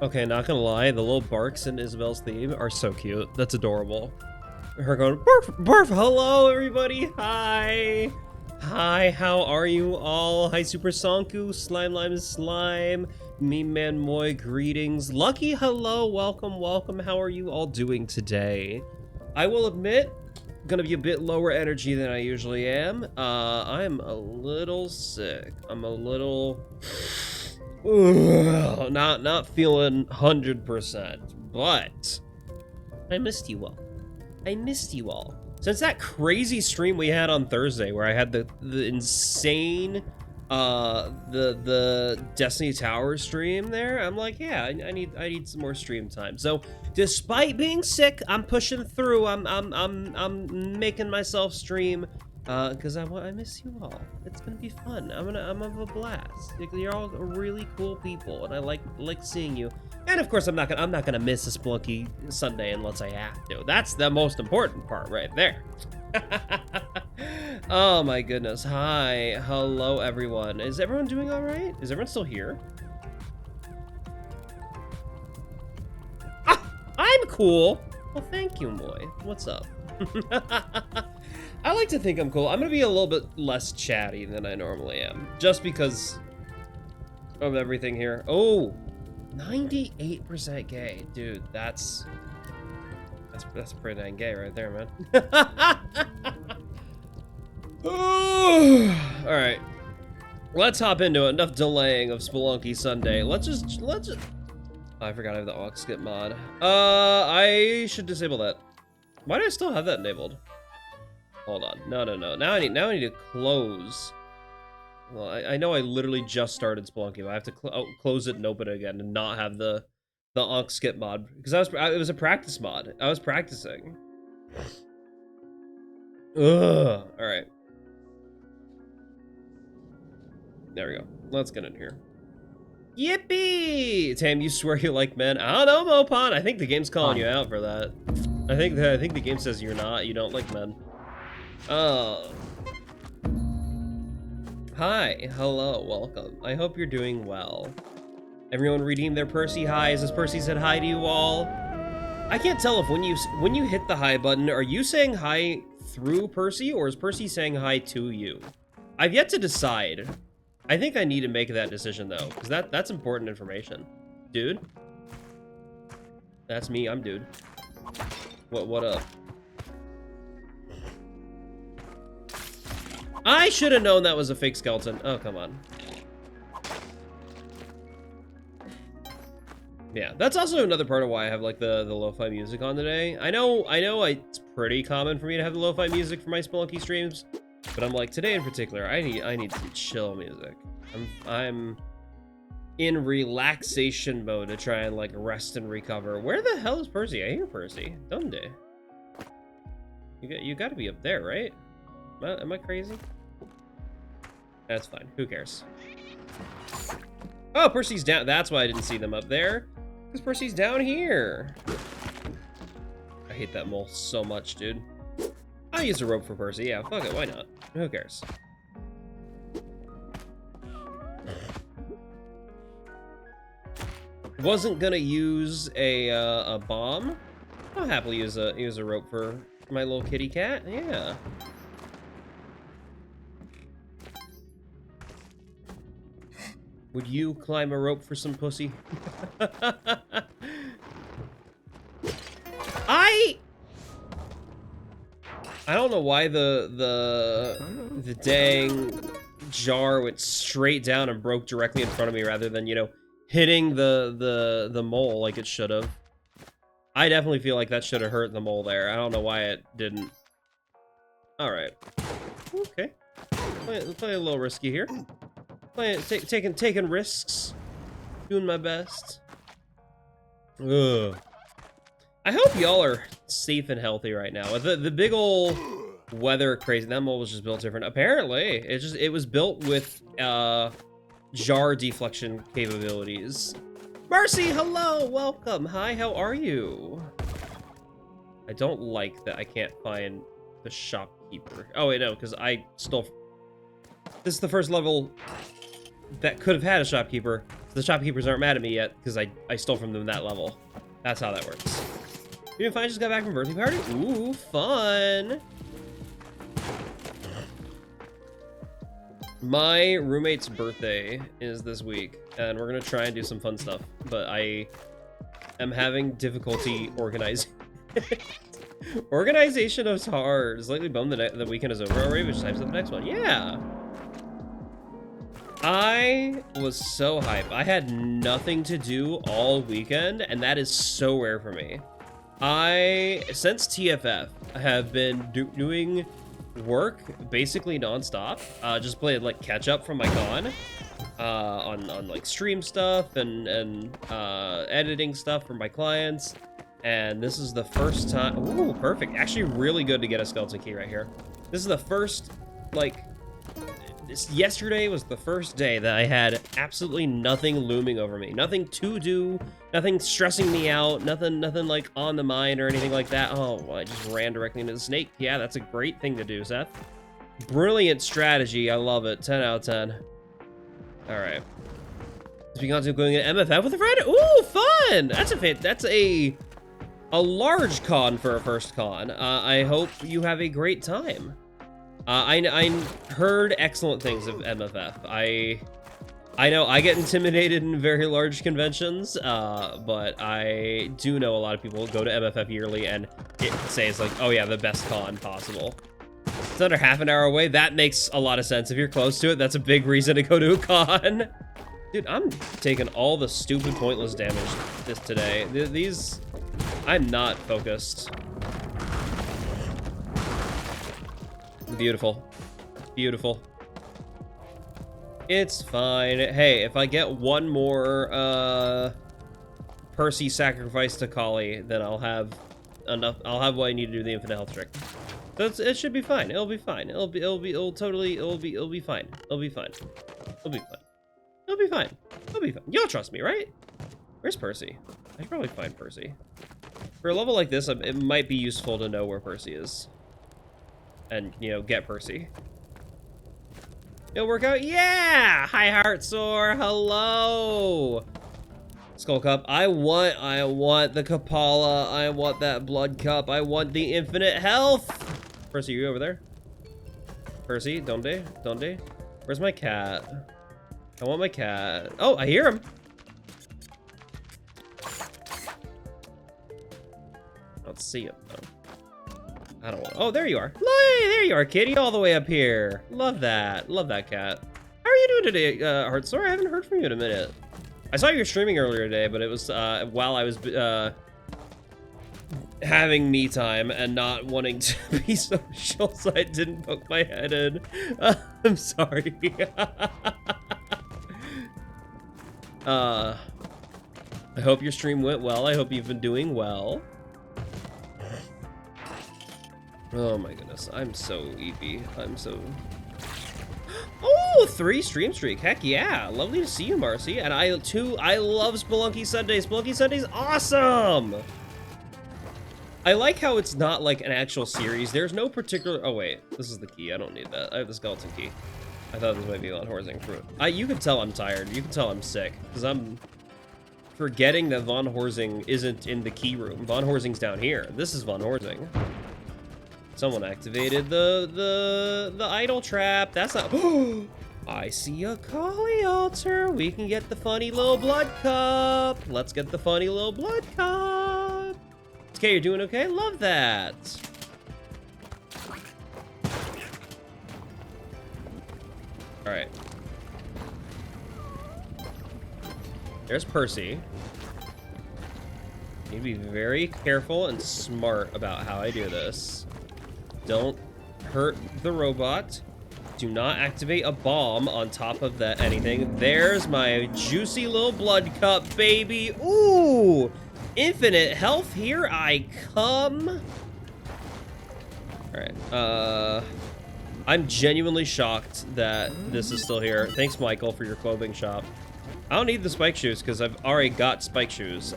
Okay, not gonna lie, the little barks in Isabel's theme are so cute. That's adorable. Her going, barf, barf, hello everybody, hi. Hi, how are you all? Hi, Super Sonku, Slime Lime Slime, Me Man Moy, greetings. Lucky, hello, welcome, welcome. How are you all doing today? I will admit, gonna be a bit lower energy than I usually am. I'm a little sick. I'm a little... not feeling 100%, but I missed you all. I missed you all. Since that crazy stream we had on Thursday where I had the insane the Destiny Tower stream there, I'm like, yeah, I need some more stream time. So despite being sick, I'm pushing through. I'm making myself stream because I miss you all. It's gonna be fun. I'm gonna have a blast. You're all really cool people, and I like seeing you. And of course, I'm not gonna miss a Spelunky Sunday unless I have to. That's the most important part right there. Oh my goodness. Hi, hello everyone. Is everyone doing all right? Is everyone still here? Ah, I'm cool. Well, thank you, Moy. What's up? I like to think I'm cool. I'm gonna be a little bit less chatty than I normally am, just because of everything here. Oh, 98% gay, dude. That's pretty dang gay right there, man. All right, let's hop into it. Enough delaying of Spelunky Sunday. Let's just. Oh, I forgot I have the aux skip mod. I should disable that. Why do I still have that enabled? Hold on. No. Now I need to close. Well, I know I literally just started Spelunky, but I have to close it and open it again and not have the aux skip mod because it was a practice mod. I was practicing. Ugh. All right. There we go. Let's get in here. Yippee! Tam, you swear you like men? I don't know, Mopon. I think the game's calling you out for that. I think the game says you don't like men. Oh. Hi, hello, welcome. I hope you're doing well. Everyone redeemed their Percy highs as Percy said hi to you all. I can't tell if when you hit the hi button, are you saying hi through Percy or is Percy saying hi to you? I've yet to decide. I think I need to make that decision though, because that's important information. Dude. That's me, I'm dude. What up? I should have known that was a fake skeleton. Oh, come on. Yeah, that's also another part of why I have like the lo-fi music on today. I know it's pretty common for me to have the lo-fi music for my Spelunky streams, but I'm like today in particular, I need some chill music. I'm in relaxation mode to try and like rest and recover. Where the hell is Percy? I hear Percy. Donde? You got to be up there, right? Am I crazy? That's fine. Who cares? Oh, Percy's down. That's why I didn't see them up there. Because Percy's down here. I hate that mole so much, dude. I'll use a rope for Percy. Yeah, fuck it. Why not? Who cares? Wasn't gonna use a bomb. I'll happily use a rope for my little kitty cat. Yeah. Would you climb a rope for some pussy? I don't know why the dang jar went straight down and broke directly in front of me rather than, you know, hitting the mole like it should have. I definitely feel like that should have hurt the mole there. I don't know why it didn't. All right. Okay. Play a little risky here. Taking risks, doing my best. Ugh. I hope y'all are safe and healthy right now. The big ol' weather crazy. That mole was just built different. Apparently, it was built with jar deflection capabilities. Mercy, hello, welcome. Hi, how are you? I don't like that I can't find the shopkeeper. Oh wait, no, because I stole. This is the first level that could have had a shopkeeper. The shopkeepers aren't mad at me yet because I stole from them that level. That's how that works. You didn't find I just got back from birthday party? Ooh, fun. My roommate's birthday is this week, and we're gonna try and do some fun stuff, but I am having difficulty organizing. Organization is hard. Slightly bummed the weekend is over already, which types up the next one. Yeah. I was so hyped. I had nothing to do all weekend, and that is so rare for me. Since TFF, have been doing work basically nonstop. Just played like catch up from my con on like stream stuff and editing stuff for my clients. And this is the first time. Ooh, perfect. Actually, really good to get a skeleton key right here. This is the first, like, yesterday was the first day that I had absolutely nothing looming over me. Nothing to do, nothing stressing me out, nothing like on the mind or anything like that. Oh, I just ran directly into the snake. Yeah, that's a great thing to do, Seth. Brilliant strategy. I love it. 10 out of 10. All right. Speaking on to going to MFF with a friend. Ooh, fun. That's a large con for a first con. I hope you have a great time. I heard excellent things of MFF. I know I get intimidated in very large conventions, but I do know a lot of people go to MFF yearly and it says like, oh yeah, the best con possible. It's under half an hour away. That makes a lot of sense. If you're close to it, that's a big reason to go to a con. Dude, I'm taking all the stupid, pointless damage today. These, I'm not focused. Beautiful. Beautiful. It's fine. Hey, if I get one more Percy sacrifice to Kali, then I'll have enough. I'll have what I need to do the infinite health trick. So it should be fine. It'll be fine. It'll be fine. It'll be fine. It'll be fine. It'll be fine. It'll be fine. It'll be fine. Y'all trust me, right? Where's Percy? I should probably find Percy. For a level like this, it might be useful to know where Percy is. And, you know, get Percy. It'll work out. Yeah! Hi, Heartsore. Hello! Skull Cup. I want the Kapala. I want that blood cup. I want the infinite health. Percy, you over there? Percy, donde? Where's my cat? I want my cat. Oh, I hear him. I don't see him, though. I don't want. Oh, there you are. There you are, kitty, all the way up here. Love that. Love that cat. How are you doing today, Heartsore? I haven't heard from you in a minute. I saw you were streaming earlier today, but it was while I was having me time and not wanting to be social, so I didn't poke my head in. I'm sorry. I hope your stream went well. I hope you've been doing well. Oh my goodness, I'm so eepy. I'm so... Oh, 3 stream streak. Heck yeah. Lovely to see you, Marcy. And I, too, I love Spelunky Sundays. Spelunky Sundays, awesome! I like how it's not like an actual series. There's no particular... Oh, wait. This is the key. I don't need that. I have the skeleton key. I thought this might be Von Horsing fruit. You can tell I'm tired. You can tell I'm sick. Because I'm forgetting that Von Horsing isn't in the key room. Von Horsing's down here. This is Von Horsing. Someone activated the idol trap. That's not... I see a Kali altar. We can get the funny little blood cup. Let's get the funny little blood cup. Okay, you're doing okay? Love that. All right. There's Percy. Need to be very careful and smart about how I do this. Don't hurt the robot. Do not activate a bomb on top of that anything. There's my juicy little blood cup, baby. Ooh! Infinite health, here I come. Alright, I'm genuinely shocked that this is still here. Thanks, Michael, for your clothing shop. I don't need the spike shoes because I've already got spike shoes.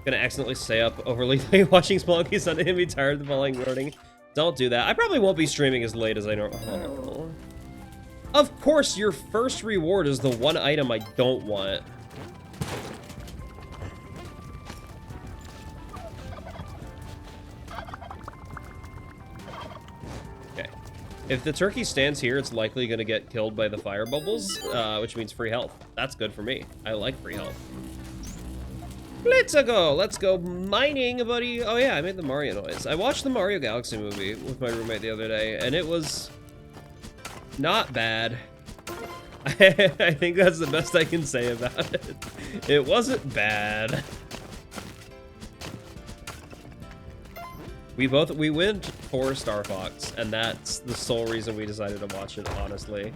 Gonna accidentally stay up overly late watching Spelunky Sunday and be tired the following morning. Don't do that. I probably won't be streaming as late as I normally. Oh. Of course, your first reward is the one item I don't want. Okay. If the turkey stands here, it's likely going to get killed by the fire bubbles, which means free health. That's good for me. I like free health. Let's go. Let's go mining, buddy. Oh, yeah, I made the Mario noise. I watched the Mario Galaxy movie with my roommate the other day, and it was not bad. I think that's the best I can say about it. It wasn't bad. We went for Star Fox, and that's the sole reason we decided to watch it, honestly.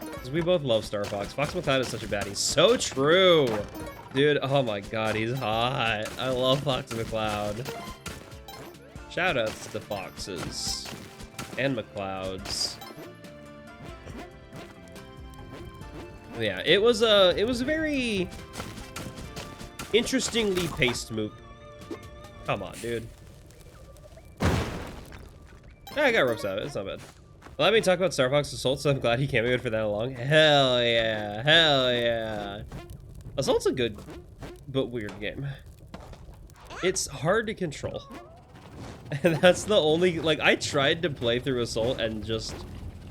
Because we both love Star Fox. Fox McCloud is such a baddie. So true! Dude, oh my god, he's hot. I love Fox McCloud. Shoutouts to Foxes and McClouds. Yeah, it was a very interestingly paced movie. Come on, dude. I got ropes out of it. It's not bad. Let me talk about Star Fox Assault, so I'm glad he cameoed for that long. Hell yeah. Hell yeah. Assault's a good but weird game. It's hard to control. And that's the only, like, I tried to play through Assault and just,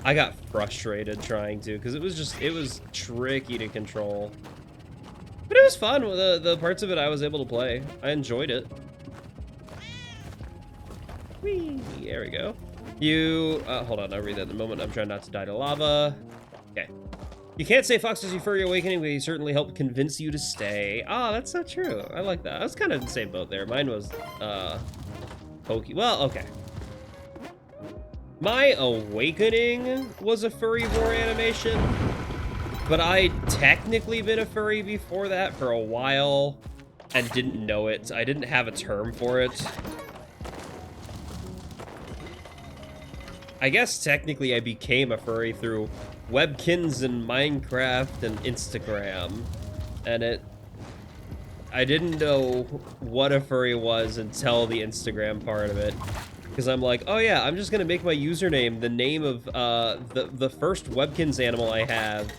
I got frustrated trying to, because it was tricky to control. But it was fun. The parts of it I was able to play. I enjoyed it. Whee! There we go. You, hold on, I'll read that in a moment. I'm trying not to die to lava. Okay. You can't say Fox is your furry awakening, but he certainly helped convince you to stay. Ah, that's not true. I like that. I was kind of in the same boat there. Mine was, pokey. Well, okay. My awakening was a furry war animation, but I'd technically been a furry before that for a while and didn't know it. I didn't have a term for it. I guess technically I became a furry through webkins and Minecraft and Instagram, and I didn't know what a furry was until the Instagram part of it, because I'm like, oh yeah, I'm just gonna make my username the name of the first webkins animal I have,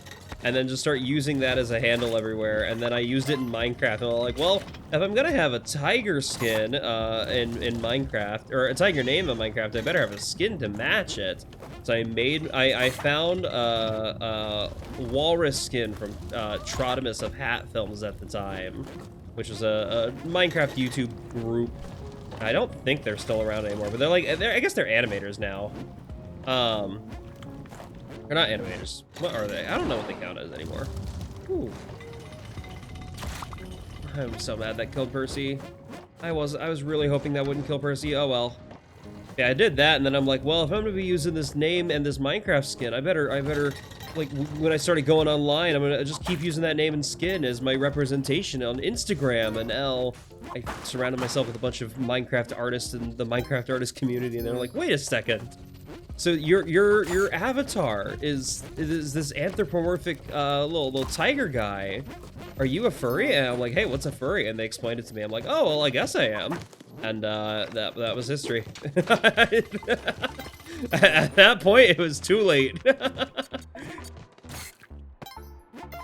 and then just start using that as a handle everywhere. And then I used it in Minecraft, and I'm like, well, if I'm gonna have a tiger skin in Minecraft, or a tiger name in Minecraft, I better have a skin to match it. So I found walrus skin from Trotimus of Hat Films at the time, which was a Minecraft YouTube group. I don't think they're still around anymore, but I guess they're animators now. They're not animators. What are they? I don't know what they count as anymore. Ooh. I'm so mad that killed Percy. I was really hoping that wouldn't kill Percy. Oh well. Yeah, I did that, and then I'm like, well, if I'm gonna be using this name and this Minecraft skin, I better, like, when I started going online, I'm gonna just keep using that name and skin as my representation on Instagram. And now I surrounded myself with a bunch of Minecraft artists in the Minecraft artist community, and they're like, wait a second. So your avatar is this anthropomorphic little tiger guy. Are you a furry? And I'm like, hey, what's a furry? And they explained it to me. I'm like, oh, well, I guess I am. And that was history. At that point, it was too late.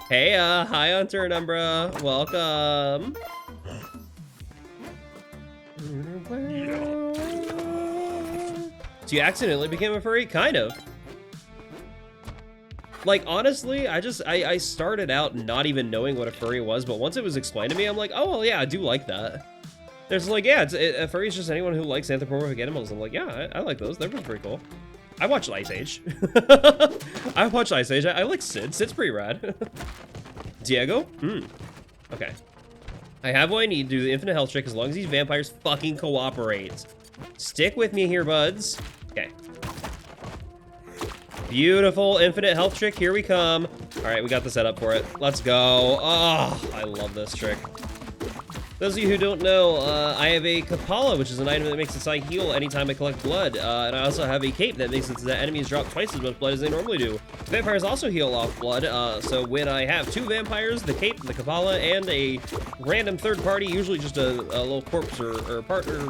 Hey, hi, Hunter and Umbra. Welcome. So you accidentally became a furry? Kind of. Like, honestly, I started out not even knowing what a furry was, but once it was explained to me, I'm like, oh, well, yeah, I do like that. There's like, yeah, a furry is just anyone who likes anthropomorphic animals. I'm like, yeah, I like those. They're pretty cool. I watched Ice Age. I watched Ice Age. I like Sid. Sid's pretty rad. Diego? Okay. I have what I need to do the infinite health trick as long as these vampires fucking cooperate. Stick with me here, buds. Okay. Beautiful infinite health trick. Here we come. All right, we got the setup for it. Let's go. Oh, I love this trick. Those of you who don't know, I have a Kapala, which is an item that makes its eye heal anytime I collect blood. And I also have a cape that makes it so that enemies drop twice as much blood as they normally do. Vampires also heal off blood, so when I have 2 vampires, the cape, the Kapala, and a random third party, usually just a little corpse or partner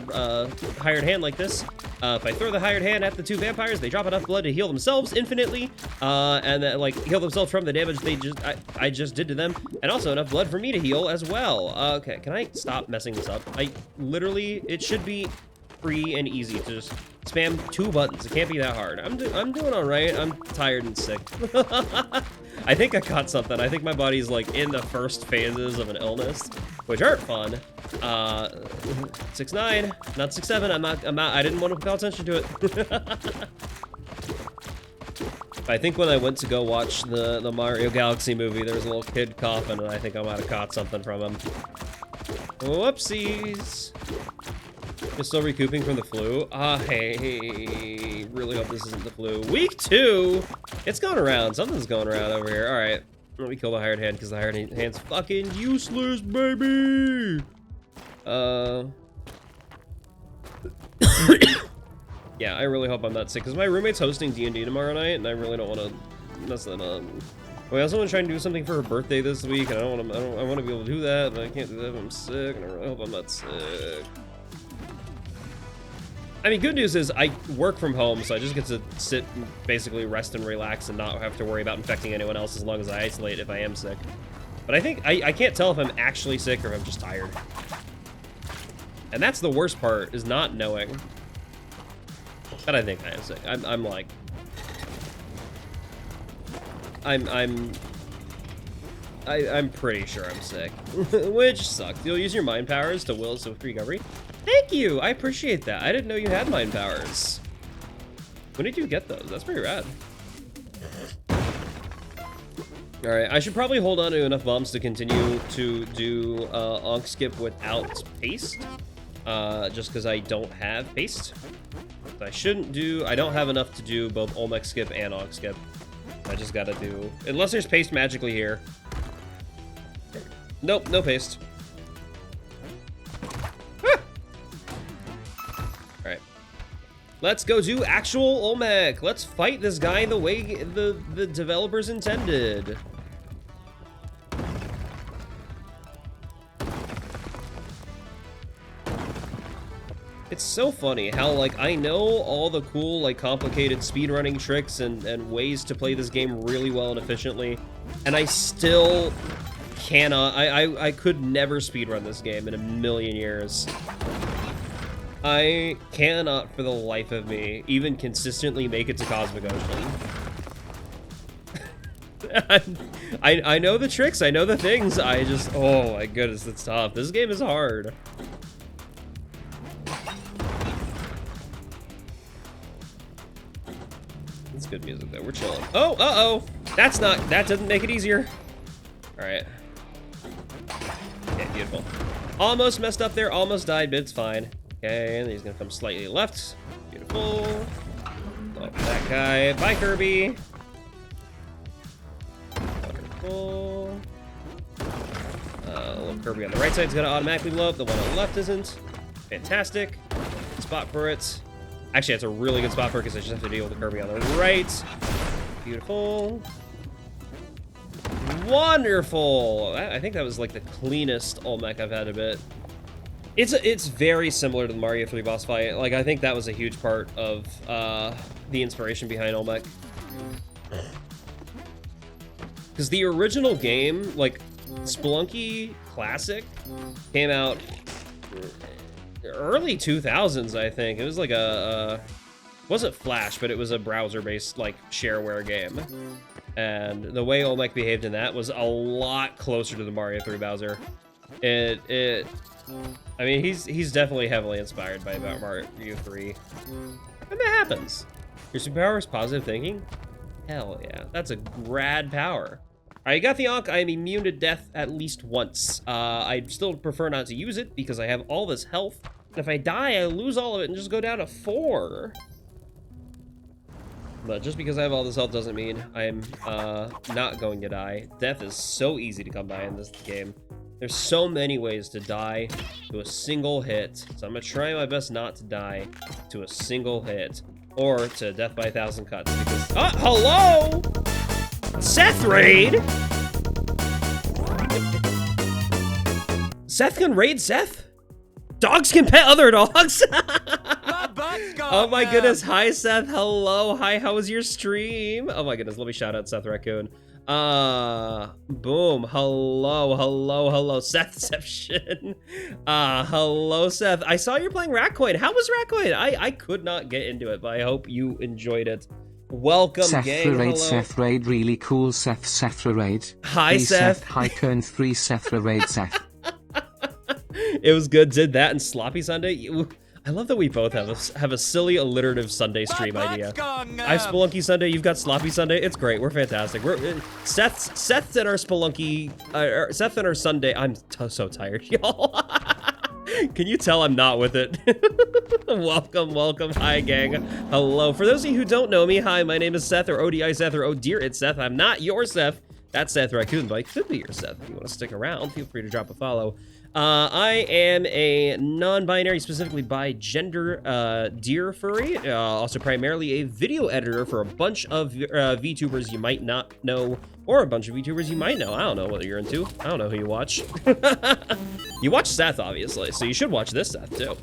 hired hand like this, if I throw the hired hand at the 2 vampires, they drop enough blood to heal themselves infinitely, and then, like, heal themselves from the damage I just did to them, and also enough blood for me to heal as well. Okay, can I stop messing this up? It should be free and easy to just spam 2 buttons. It can't be that hard. I'm doing all right. I'm tired and sick. I think I caught something. I think my body's like in the first phases of an illness, which aren't fun. 6'9", not 6'7". I'm not. I didn't want to call attention to it. I think when I went to go watch the Mario Galaxy movie, there was a little kid coughing, and I think I might have caught something from him. Whoopsies. You're still recouping from the flu? Hey, really hope this isn't the flu. Week 2! It's going around. Something's going around over here. Alright. Let me kill the hired hand, because the hired hand's fucking useless, baby! Yeah, I really hope I'm not sick, because my roommate's hosting D&D tomorrow night, and I really don't want to mess that up. I also want to try and do something for her birthday this week, and I want to be able to do that, but I can't do that if I'm sick, and I really hope I'm not sick. I mean, good news is I work from home, so I just get to sit and basically rest and relax and not have to worry about infecting anyone else as long as I isolate if I am sick. But I think, I can't tell if I'm actually sick or if I'm just tired. And that's the worst part, is not knowing. But I think I am sick. I'm pretty sure I'm sick, which sucks. You'll use your mind powers to will swift recovery. Thank you, I appreciate that. I didn't know you had mind powers. When did you get those? That's pretty rad. All right, I should probably hold on to enough bombs to continue to do Onk Skip without paste, just because I don't have paste. I don't have enough to do both Olmec Skip and Onk Skip. I just gotta do, unless there's paste magically here. Nope, no paste. Ah! Alright. Let's go do actual Olmec. Let's fight this guy the way the developers intended. It's so funny how, like, I know all the cool, like, complicated speedrunning tricks and ways to play this game really well and efficiently, and I still cannot, I could never speedrun this game in a million years. I cannot, for the life of me, even consistently make it to Cosmic Ocean. I know the tricks, I know the things, I just, oh my goodness, it's tough. This game is hard. Good music though, we're chilling. Oh, uh-oh! That doesn't make it easier. Alright. Okay, beautiful. Almost messed up there, almost died, but it's fine. Okay, and he's gonna come slightly left. Beautiful. Oh, that guy. Bye, Kirby. Wonderful. Little Kirby on the right side is gonna automatically blow up, the one on the left isn't. Fantastic. Spot for it. Actually, that's a really good spot for it because I just have to deal with the Kirby on the right. Beautiful. Wonderful. I think that was like the cleanest Olmec I've had a bit. It's very similar to the Mario 3 boss fight. Like, I think that was a huge part of the inspiration behind Olmec. Because the original game, like, Spelunky Classic, came out early 2000s, I think. It was like wasn't Flash, but it was a browser-based, like, shareware game. And the way Olmec behaved in that was a lot closer to the Mario 3 Bowser. I mean, he's definitely heavily inspired by Mario 3. And that happens. Your superpower is positive thinking? Hell yeah. That's a rad power. Alright, you got the Ankh. I am immune to death at least once. I still prefer not to use it because I have all this health. And if I die, I lose all of it and just go down to 4. But just because I have all this health doesn't mean I'm not going to die. Death is so easy to come by in this game. There's so many ways to die to a single hit, so I'm gonna try my best not to die to a single hit, or to death by 1,000 cuts, because... hello! Seth raid? Seth can raid Seth? Dogs can pet other dogs? Oh my goodness, hi Seth, hello, hi, how was your stream? Oh my goodness, let me shout out Seth Raccoon. Boom, hello, Sethception. Hello Seth, I saw you're playing Ratcoin. How was Ratcoin? I could not get into it, but I hope you enjoyed it. Welcome, Seth gang. Raid, Hello. Seth Raid, really cool. Seth Raid. Hi, Seth. Hi, turn 3 Seth Raid, Seth. It was good. Did that and Sloppy Sunday. I love that we both have a silly alliterative Sunday stream idea. I have Spelunky Sunday. You've got Sloppy Sunday. It's great. We're fantastic. We're Seth and our Spelunky. Seth and our Sunday. I'm so tired, y'all. Can you tell I'm not with it? Welcome. Hi, gang. Hello. For those of you who don't know me, hi, my name is Seth, or ODISeth, or Oh Dear It's Seth. I'm not your Seth. That's Seth Raccoon, but I could be your Seth. If you want to stick around, feel free to drop a follow. I am a non-binary, specifically bi-gender deer furry, also primarily a video editor for a bunch of VTubers you might not know, or a bunch of VTubers you might know. I don't know what you're into. I don't know who you watch. You watch Seth, obviously, so you should watch this Seth, too.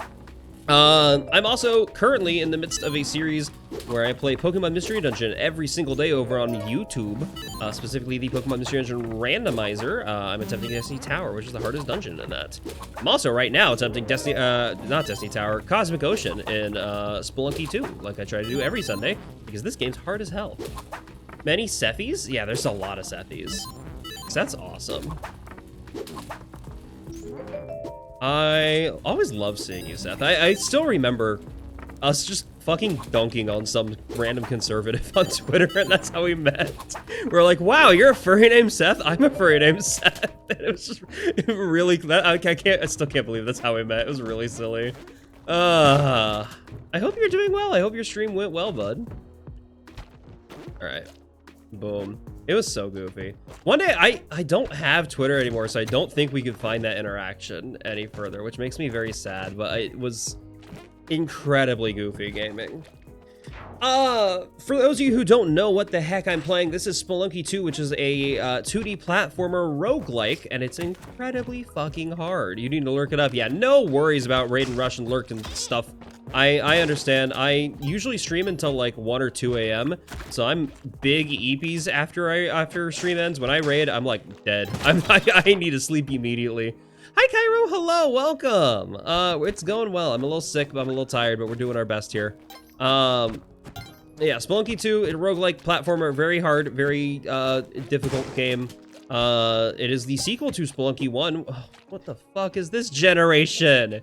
I'm also currently in the midst of a series where I play Pokemon Mystery Dungeon every single day over on YouTube, specifically the Pokemon Mystery Dungeon Randomizer. I'm attempting Destiny Tower, which is the hardest dungeon in that. I'm also right now attempting not Destiny Tower, Cosmic Ocean in Spelunky 2, like I try to do every Sunday, because this game's hard as hell. Many Sethies? Yeah, there's a lot of Sethies. That's awesome. I always love seeing you, Seth. I still remember us just fucking dunking on some random conservative on Twitter, and that's how we met. We're like, wow, you're a furry named Seth? I'm a furry named Seth. And it was just really, I still can't believe that's how we met. It was really silly. I hope you're doing well. I hope your stream went well, bud. All right. Boom. It was so goofy. One day, I don't have Twitter anymore, so I don't think we could find that interaction any further, which makes me very sad, but it was incredibly goofy gaming. For those of you who don't know what the heck I'm playing, this is Spelunky 2, which is a 2D platformer roguelike, and it's incredibly fucking hard. You need to lurk it up. Yeah, no worries about raid and rush and lurk and stuff. I understand. I usually stream until like 1 or 2 a.m. So I'm big EPs after stream ends. When I raid, I'm like dead. I need to sleep immediately. Hi Cairo, hello, welcome. It's going well. I'm a little sick, but I'm a little tired, but we're doing our best here. Yeah, Spelunky 2, a roguelike platformer, very hard, very difficult game. It is the sequel to Spelunky 1. Oh, what the fuck is this generation?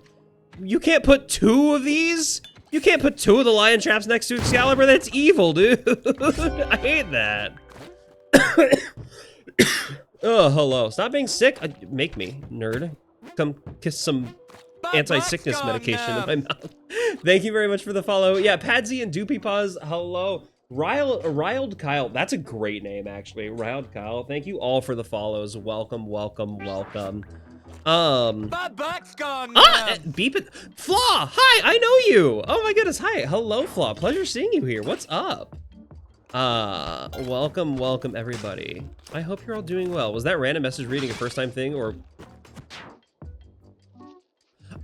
You can't put 2 of these? You can't put 2 of the lion traps next to Excalibur? That's evil, dude. I hate that. Oh, hello. Stop being sick. Make me, nerd. Come kiss some anti-sickness medication in my mouth. Thank you very much for the follow. Yeah, Padsy and Doopy Paws, hello. Riled Kyle, that's a great name, actually. Riled Kyle, thank you all for the follows. Welcome. Beep it. Flaw, hi, I know you. Oh my goodness, hi. Hello, Flaw. Pleasure seeing you here. What's up? Welcome everybody. I hope you're all doing well. Was that random message reading a first time thing, or?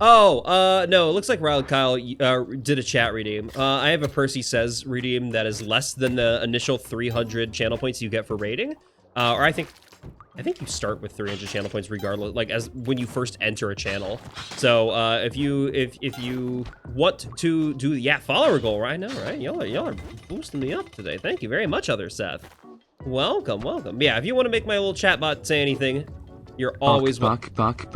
Oh, no, it looks like Riled Kyle did a chat redeem. I have a Percy Says redeem that is less than the initial 300 channel points you get for rating. Or I think you start with 300 channel points regardless, like as when you first enter a channel. So if you want to do follower goal right now, right? Y'all are boosting me up today. Thank you very much, other Seth. Welcome. Yeah, if you want to make my little chat bot say anything, you're always bark. I think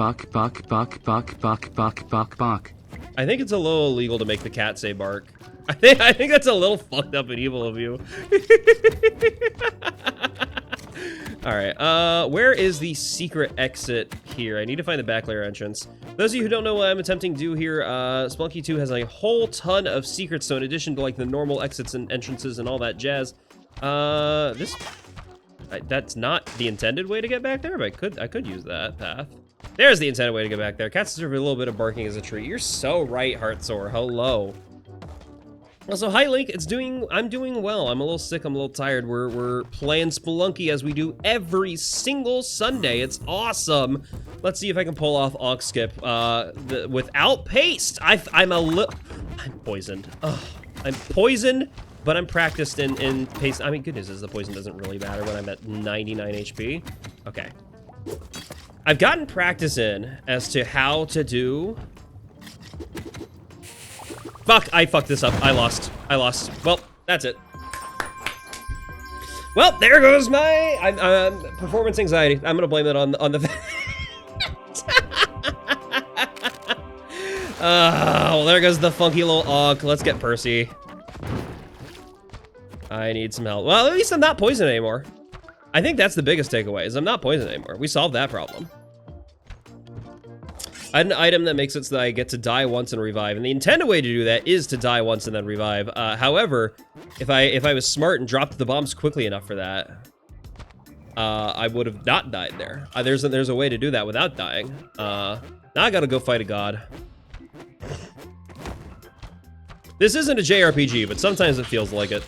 it's a little illegal to make the cat say bark. I think that's a little fucked up and evil of you. All right, where is the secret exit here? I need to find the back layer entrance. Those of you who don't know what I'm attempting to do here, Spelunky 2 has a whole ton of secrets, so in addition to like the normal exits and entrances and all that jazz, that's not the intended way to get back there, but I could use that path. There's the intended way to get back there. Cats deserve a little bit of barking as a treat. You're so right, Heartsore. Hello. Also, hi Link. I'm doing well. I'm a little sick. I'm a little tired. We're playing Spelunky as we do every single Sunday. It's awesome. Let's see if I can pull off Onk Skip without paste. I'm poisoned. Ugh. I'm poisoned, but I'm practiced in paste. I mean, good news is the poison doesn't really matter when I'm at 99 HP. Okay. I've gotten practice in as to how to do... Fuck, I fucked this up. I lost. Well, that's it. Well, there goes my performance anxiety. I'm gonna blame it on the... well, there goes the funky little Onk. Let's get Percy. I need some help. Well, at least I'm not poisoned anymore. I think that's the biggest takeaway, is I'm not poisoned anymore. We solved that problem. I had an item that makes it so that I get to die once and revive, and the intended way to do that is to die once and then revive. However, if I was smart and dropped the bombs quickly enough for that, I would have not died there. There's a way to do that without dying. Now I gotta go fight a god. This isn't a JRPG, but sometimes it feels like it.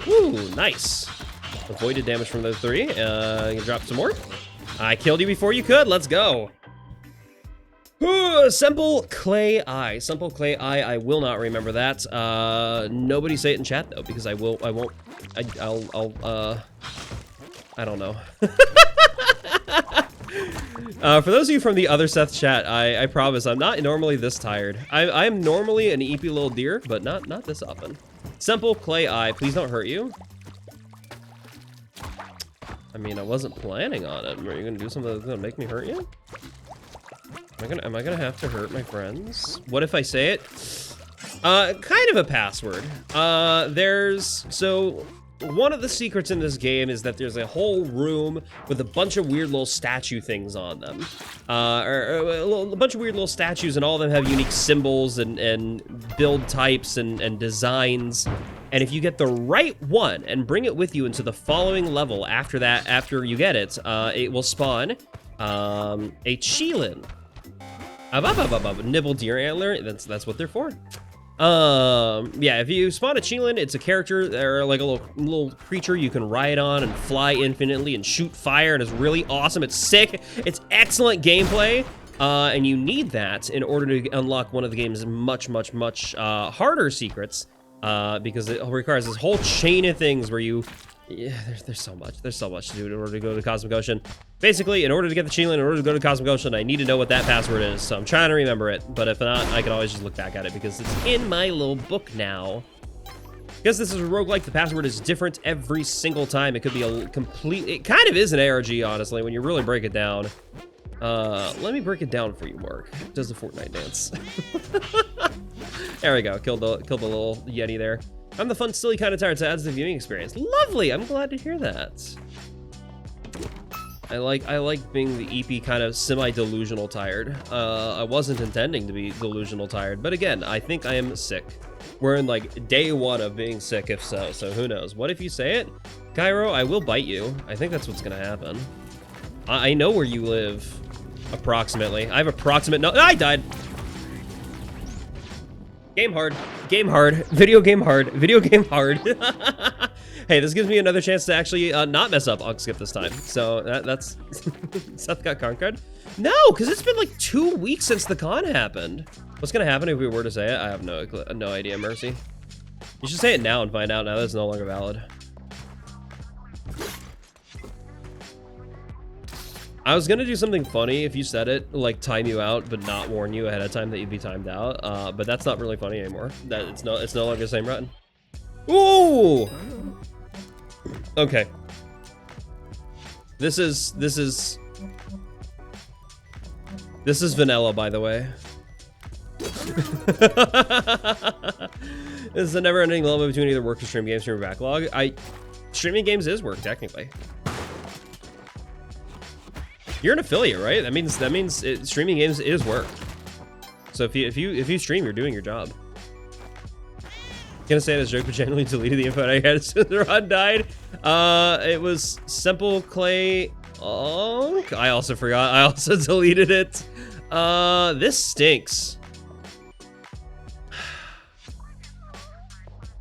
Woo, nice. Avoided damage from those three. You can drop some more. I killed you before you could. Let's go. Simple Clay Eye. Simple Clay Eye. I will not remember that. Nobody say it in chat though, because I don't know. For those of you from the other Seth chat, I promise I'm not normally this tired. I'm normally an eepy little deer, but not this often. Simple Clay Eye. Please don't hurt you. I mean, I wasn't planning on it. Are you gonna do something that's gonna make me hurt you? Am I gonna have to hurt my friends? What if I say it? Kind of a password. So one of the secrets in this game is that there's a whole room with a bunch of weird little statue things on them. A bunch of weird little statues, and all of them have unique symbols and build types and designs. And if you get the right one and bring it with you into the following level after you get it, it will spawn a Qilin. Nibble deer antler. That's what they're for. Yeah, if you spawn a Qilin, it's a character or like a little creature you can ride on and fly infinitely and shoot fire, and it's really awesome. It's sick. It's excellent gameplay. And you need that in order to unlock one of the game's much harder secrets, because it requires this whole chain of things where you... Yeah, there's so much to do in order to go to Cosmic Ocean. Basically, in order to get the Qilin, in order to go to Cosmic Ocean, I need to know what that password is, so I'm trying to remember it. But if not, I can always just look back at it because it's in my little book now. Because this is a roguelike, the password is different every single time. It could be it kind of is an ARG, honestly, when you really break it down. Let me break it down for you, Mark. Does the Fortnite dance. There we go, killed the little Yeti there. I'm the fun, silly kind of tired, so it adds to the viewing experience. Lovely, I'm glad to hear that. I like being the EP kind of semi-delusional tired. I wasn't intending to be delusional tired, but again, I think I am sick. We're in like day one of being sick, if so who knows? What if you say it? Cairo, I will bite you. I think that's what's gonna happen. I know where you live, approximately. I have approximate, no, I died. Game hard, video game hard. Hey, this gives me another chance to actually not mess up Onk Skip this time. So that's Seth got conquered. No, because it's been like 2 weeks since the con happened. What's gonna happen if we were to say it? I have no idea, Mercy. You should say it now and find out now that it's no longer valid. I was gonna do something funny if you said it, like time you out, but not warn you ahead of time that you'd be timed out. But that's not really funny anymore. It's no longer the same run. Ooh. Okay. This is vanilla, by the way. This is a never-ending love between either work or stream games from your backlog. Streaming games is work technically. You're an affiliate, right? That means streaming games is work. So if you stream, you're doing your job. Gonna say it as a joke, but genuinely deleted the info I had as soon as Rod died. It was Simple Clay Oh, I also forgot. I also deleted it. This stinks.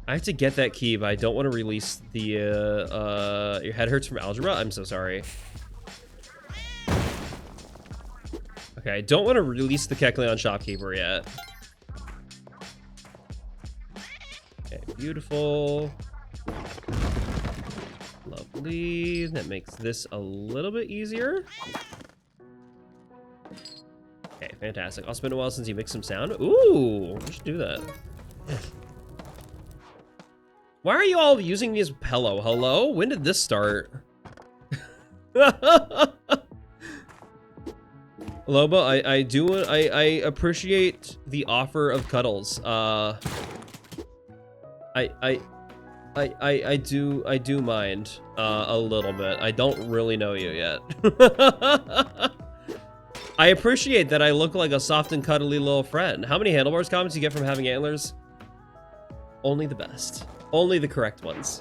I have to get that key, but I don't want to release the, your head hurts from algebra? I'm so sorry. Okay, I don't want to release the Kecleon shopkeeper yet. Okay, beautiful. Lovely. That makes this a little bit easier. Okay, fantastic. It's been a while since you mixed some sound. Ooh, we should do that. Why are you all using me as pillow? Hello? When did this start? Loba, I appreciate the offer of cuddles. I do mind a little bit. I don't really know you yet. I appreciate that I look like a soft and cuddly little friend. How many handlebars comments you get from having antlers? Only the best. Only the correct ones.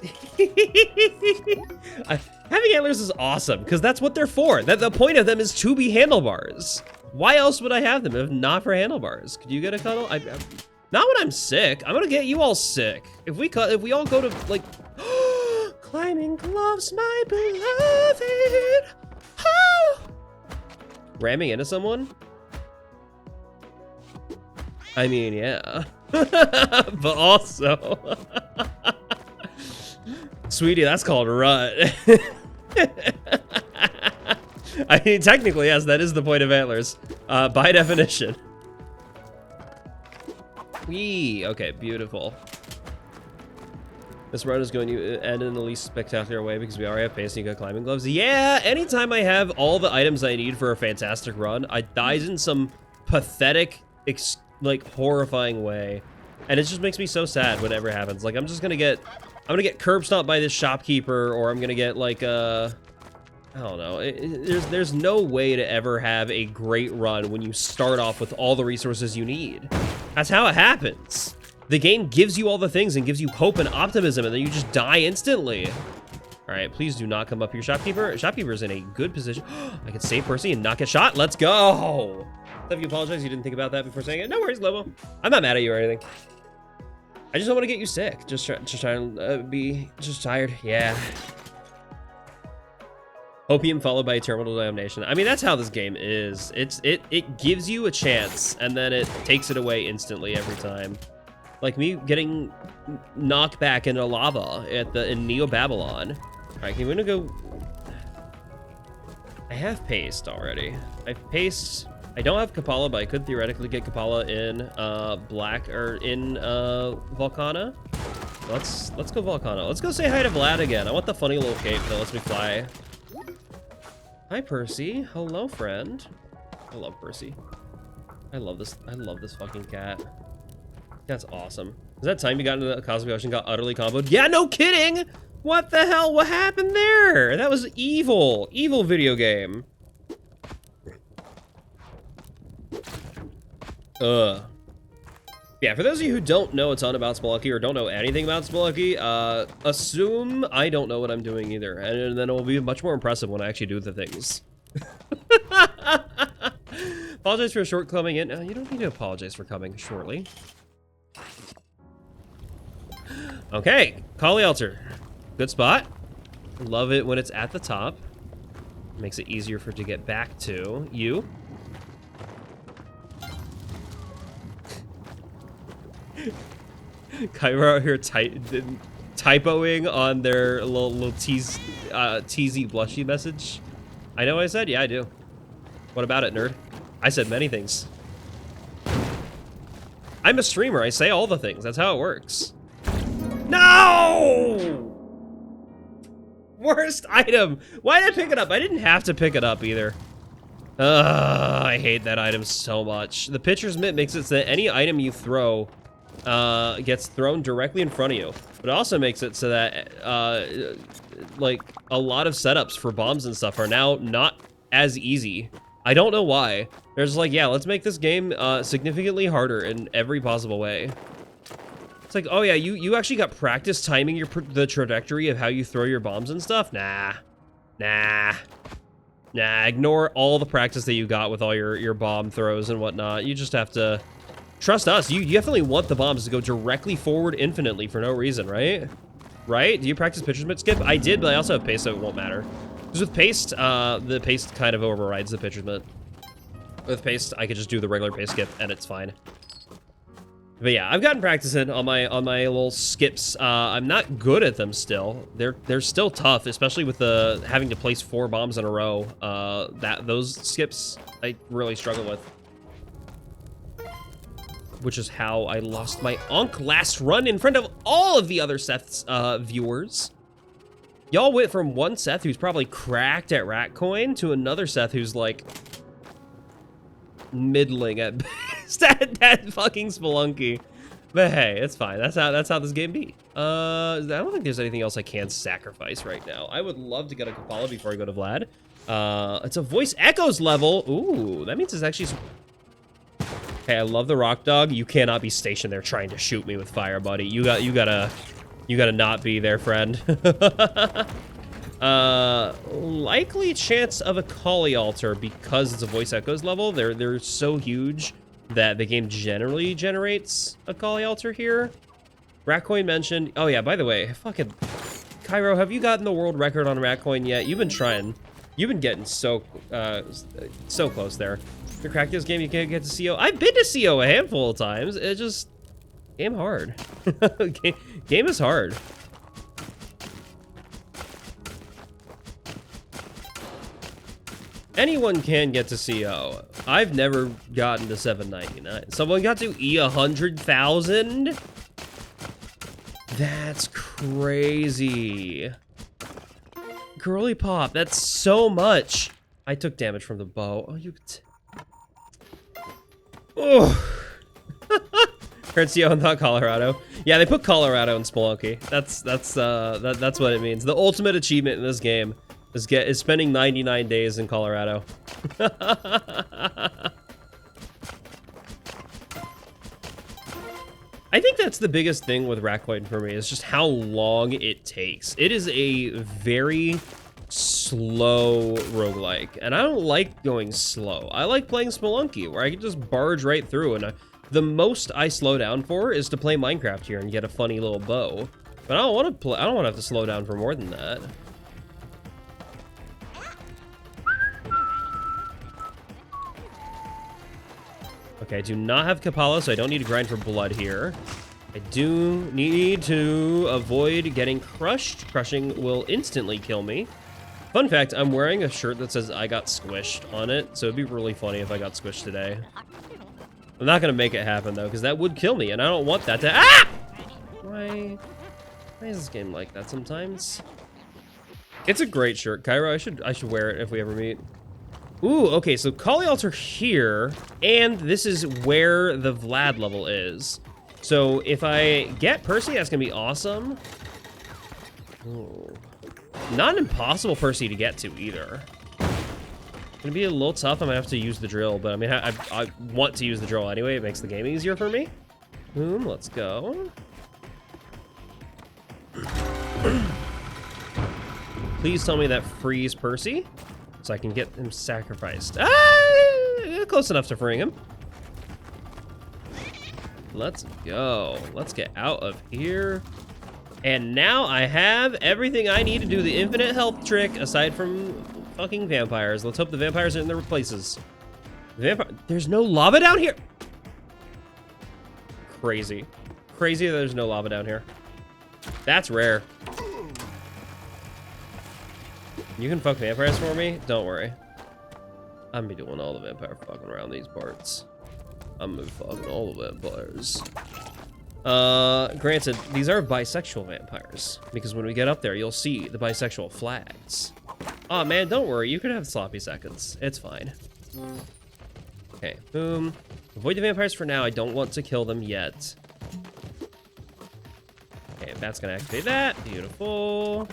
Having antlers is awesome, because that's what they're for. The point of them is to be handlebars. Why else would I have them if not for handlebars? Could you get a cuddle? Not when I'm sick. I'm gonna get you all sick. If we all go to, like... Climbing gloves, my beloved. Oh! Ramming into someone? I mean, yeah. But also... Sweetie, that's called rut. I mean, technically, yes, that is the point of antlers. By definition. Whee! Okay, beautiful. This run is going to end in the least spectacular way because we already have pace and you got climbing gloves. Yeah, anytime I have all the items I need for a fantastic run, I dies in some pathetic, like, horrifying way. And it just makes me so sad whenever it happens. Like, I'm gonna get curb stomped by this shopkeeper, or I'm gonna get, like, I don't know. There's no way to ever have a great run when you start off with all the resources you need. That's how it happens. The game gives you all the things and gives you hope and optimism, and then you just die instantly. All right, please do not come up here, shopkeeper. Shopkeeper's in a good position. I can save Percy and not get shot. Let's go. If you apologize, you didn't think about that before saying it. No worries, Lobo. I'm not mad at you or anything. I just don't want to get you sick. Just trying to be just tired. Yeah. Opium followed by terminal damnation. I mean, that's how this game is. It gives you a chance and then it takes it away instantly every time. Like me getting knocked back into lava in Neo Babylon. All right, can we go? I have paste already. I've paste. I don't have Kapala, but I could theoretically get Kapala in Volcana. Let's go Volcana. Let's go say hi to Vlad again. I want the funny little cape that lets me fly. Hi, Percy. Hello, friend. I love Percy. I love this fucking cat. That's awesome. Is that time you got into the Cosmic Ocean, got utterly comboed? Yeah, no kidding! What the hell? What happened there? That was evil. Evil video game. Yeah, for those of you who don't know a ton about Spelunky or don't know anything about Spelunky, assume I don't know what I'm doing either, and then it will be much more impressive when I actually do the things. Apologize for a short coming in. You don't need to apologize for coming shortly. Okay, Kali Altar. Good spot. Love it when it's at the top. Makes it easier for it to get back to you. Kyra out here typoing on their little teasy blushy message. I know what I said? Yeah, I do. What about it, nerd? I said many things. I'm a streamer. I say all the things. That's how it works. No! Worst item. Why did I pick it up? I didn't have to pick it up either. I hate that item so much. The pitcher's mitt makes it so that any item you throw gets thrown directly in front of you. But it also makes it so that like a lot of setups for bombs and stuff are now not as easy. I don't know why. There's like, yeah, let's make this game significantly harder in every possible way. It's like, oh yeah, you actually got practice timing the trajectory of how you throw your bombs and stuff? Nah. Nah, ignore all the practice that you got with all your bomb throws and whatnot. You just have to trust us. You definitely want the bombs to go directly forward infinitely for no reason, right? Right? Do you practice pitcher's mitt skip? I did, but I also have paste, so it won't matter. Because with paste, the paste kind of overrides the pitcher's mitt. With paste, I could just do the regular paste skip, and it's fine. But yeah, I've gotten practice in on my little skips. I'm not good at them still. They're still tough, especially with the having to place 4 bombs in a row. Those skips I really struggle with. Which is how I lost my Onk last run in front of all of the other Seth's viewers. Y'all went from one Seth who's probably cracked at Ratcoin to another Seth who's like middling at best at that fucking Spelunky. But hey, it's fine. That's how this game be. I don't think there's anything else I can sacrifice right now. I would love to get a Kapala before I go to Vlad. It's a voice echoes level. Ooh, that means it's actually. Hey, I love the rock dog. You cannot be stationed there trying to shoot me with fire, buddy. You gotta not be there, friend. Likely chance of a Kali altar because it's a voice echoes level. They're so huge that the game generally generates a Kali altar here. Ratcoin mentioned. Oh yeah, by the way, fucking Cairo, have you gotten the world record on Ratcoin yet? You've been trying. You've been getting so close there. You crack this game, you can't get to CO. I've been to CO a handful of times. It just game hard. game is hard. Anyone can get to CO. I've never gotten to 799. Someone got to E100,000? That's crazy. Girly pop, that's so much. I took damage from the bow. Oh, you. Oh. Currencio, not Colorado. Yeah, they put Colorado in Spelunky. That's what it means. The ultimate achievement in this game is spending 99 days in Colorado. I think that's the biggest thing with Ratcoin for me, is just how long it takes. It is a very slow roguelike, and I don't like going slow. I like playing Spelunky, where I can just barge right through, and the most I slow down for is to play Minecraft here and get a funny little bow. But I don't want to have to slow down for more than that. Okay, I do not have Kapala, so I don't need to grind for blood here. I do need to avoid getting crushed. Crushing will instantly kill me. Fun fact, I'm wearing a shirt that says I got squished on it, so it'd be really funny if I got squished today. I'm not gonna make it happen though, because that would kill me, and I don't want that to— ah! Why is this game like that sometimes? It's a great shirt, Cairo. I should wear it if we ever meet. Ooh, okay, so Kali altar here, and this is where the Vlad level is. So if I get Percy, that's gonna be awesome. Ooh. Not an impossible Percy to get to either. Gonna be a little tough. I might have to use the drill, but I mean, I want to use the drill anyway. It makes the game easier for me. Boom, let's go. Please tell me that frees Percy, so I can get him sacrificed. Ah, close enough to freeing him. Let's go. Let's get out of here. And now I have everything I need to do the infinite health trick, aside from fucking vampires. Let's hope the vampires are in their places. There's no lava down here. Crazy. Crazy that there's no lava down here. That's rare. You can fuck vampires for me? Don't worry. I'm gonna be doing all the vampire fucking around these parts. I'm gonna be fucking all the vampires. Granted, these are bisexual vampires, because when we get up there, you'll see the bisexual flags. Aw, man, don't worry. You can have sloppy seconds. It's fine. Okay, boom. Avoid the vampires for now. I don't want to kill them yet. Okay, that's gonna activate that. Beautiful.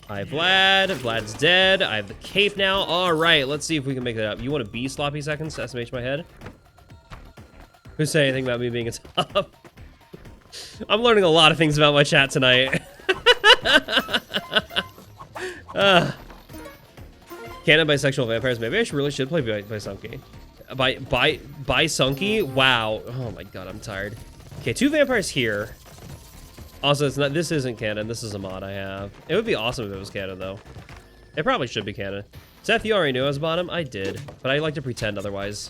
Hi, Vlad. Vlad's dead. I have the cape now. All right, let's see if we can make that up. You want to be sloppy seconds to SMH my head? Who said anything about me being a top? I'm learning a lot of things about my chat tonight. Canon bisexual vampires. Maybe I really should play Sunky. By Sunky? Wow. Oh my god, I'm tired. Okay, 2 vampires here. Also, it's not. This isn't canon. This is a mod I have. It would be awesome if it was canon, though. It probably should be canon. Seth, you already knew I was bottom? I did. But I like to pretend otherwise.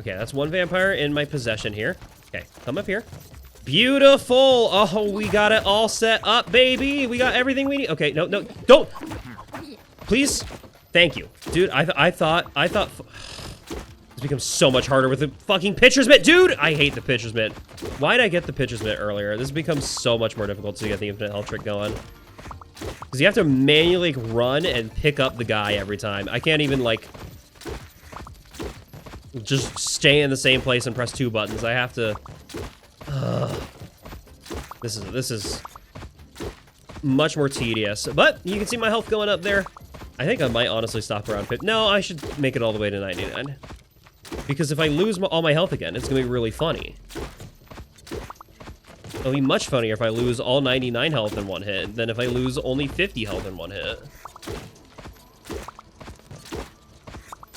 Okay, that's 1 vampire in my possession here. Okay, come up here. Beautiful! Oh, we got it all set up, baby! We got everything we need. Okay, no, don't! Please? Thank you. Dude, I thought... This becomes so much harder with the fucking pitcher's mitt. Dude, I hate the pitcher's mitt. Why'd I get the pitcher's mitt earlier? This becomes so much more difficult to get the infinite health trick going. Because you have to manually run and pick up the guy every time. I can't even, like, just stay in the same place and press 2 buttons. I have to... This is much more tedious. But you can see my health going up there. I think I might honestly stop around 50. No, I should make it all the way to 99. Because if I lose all my health again, it's going to be really funny. It'll be much funnier if I lose all 99 health in one hit than if I lose only 50 health in one hit.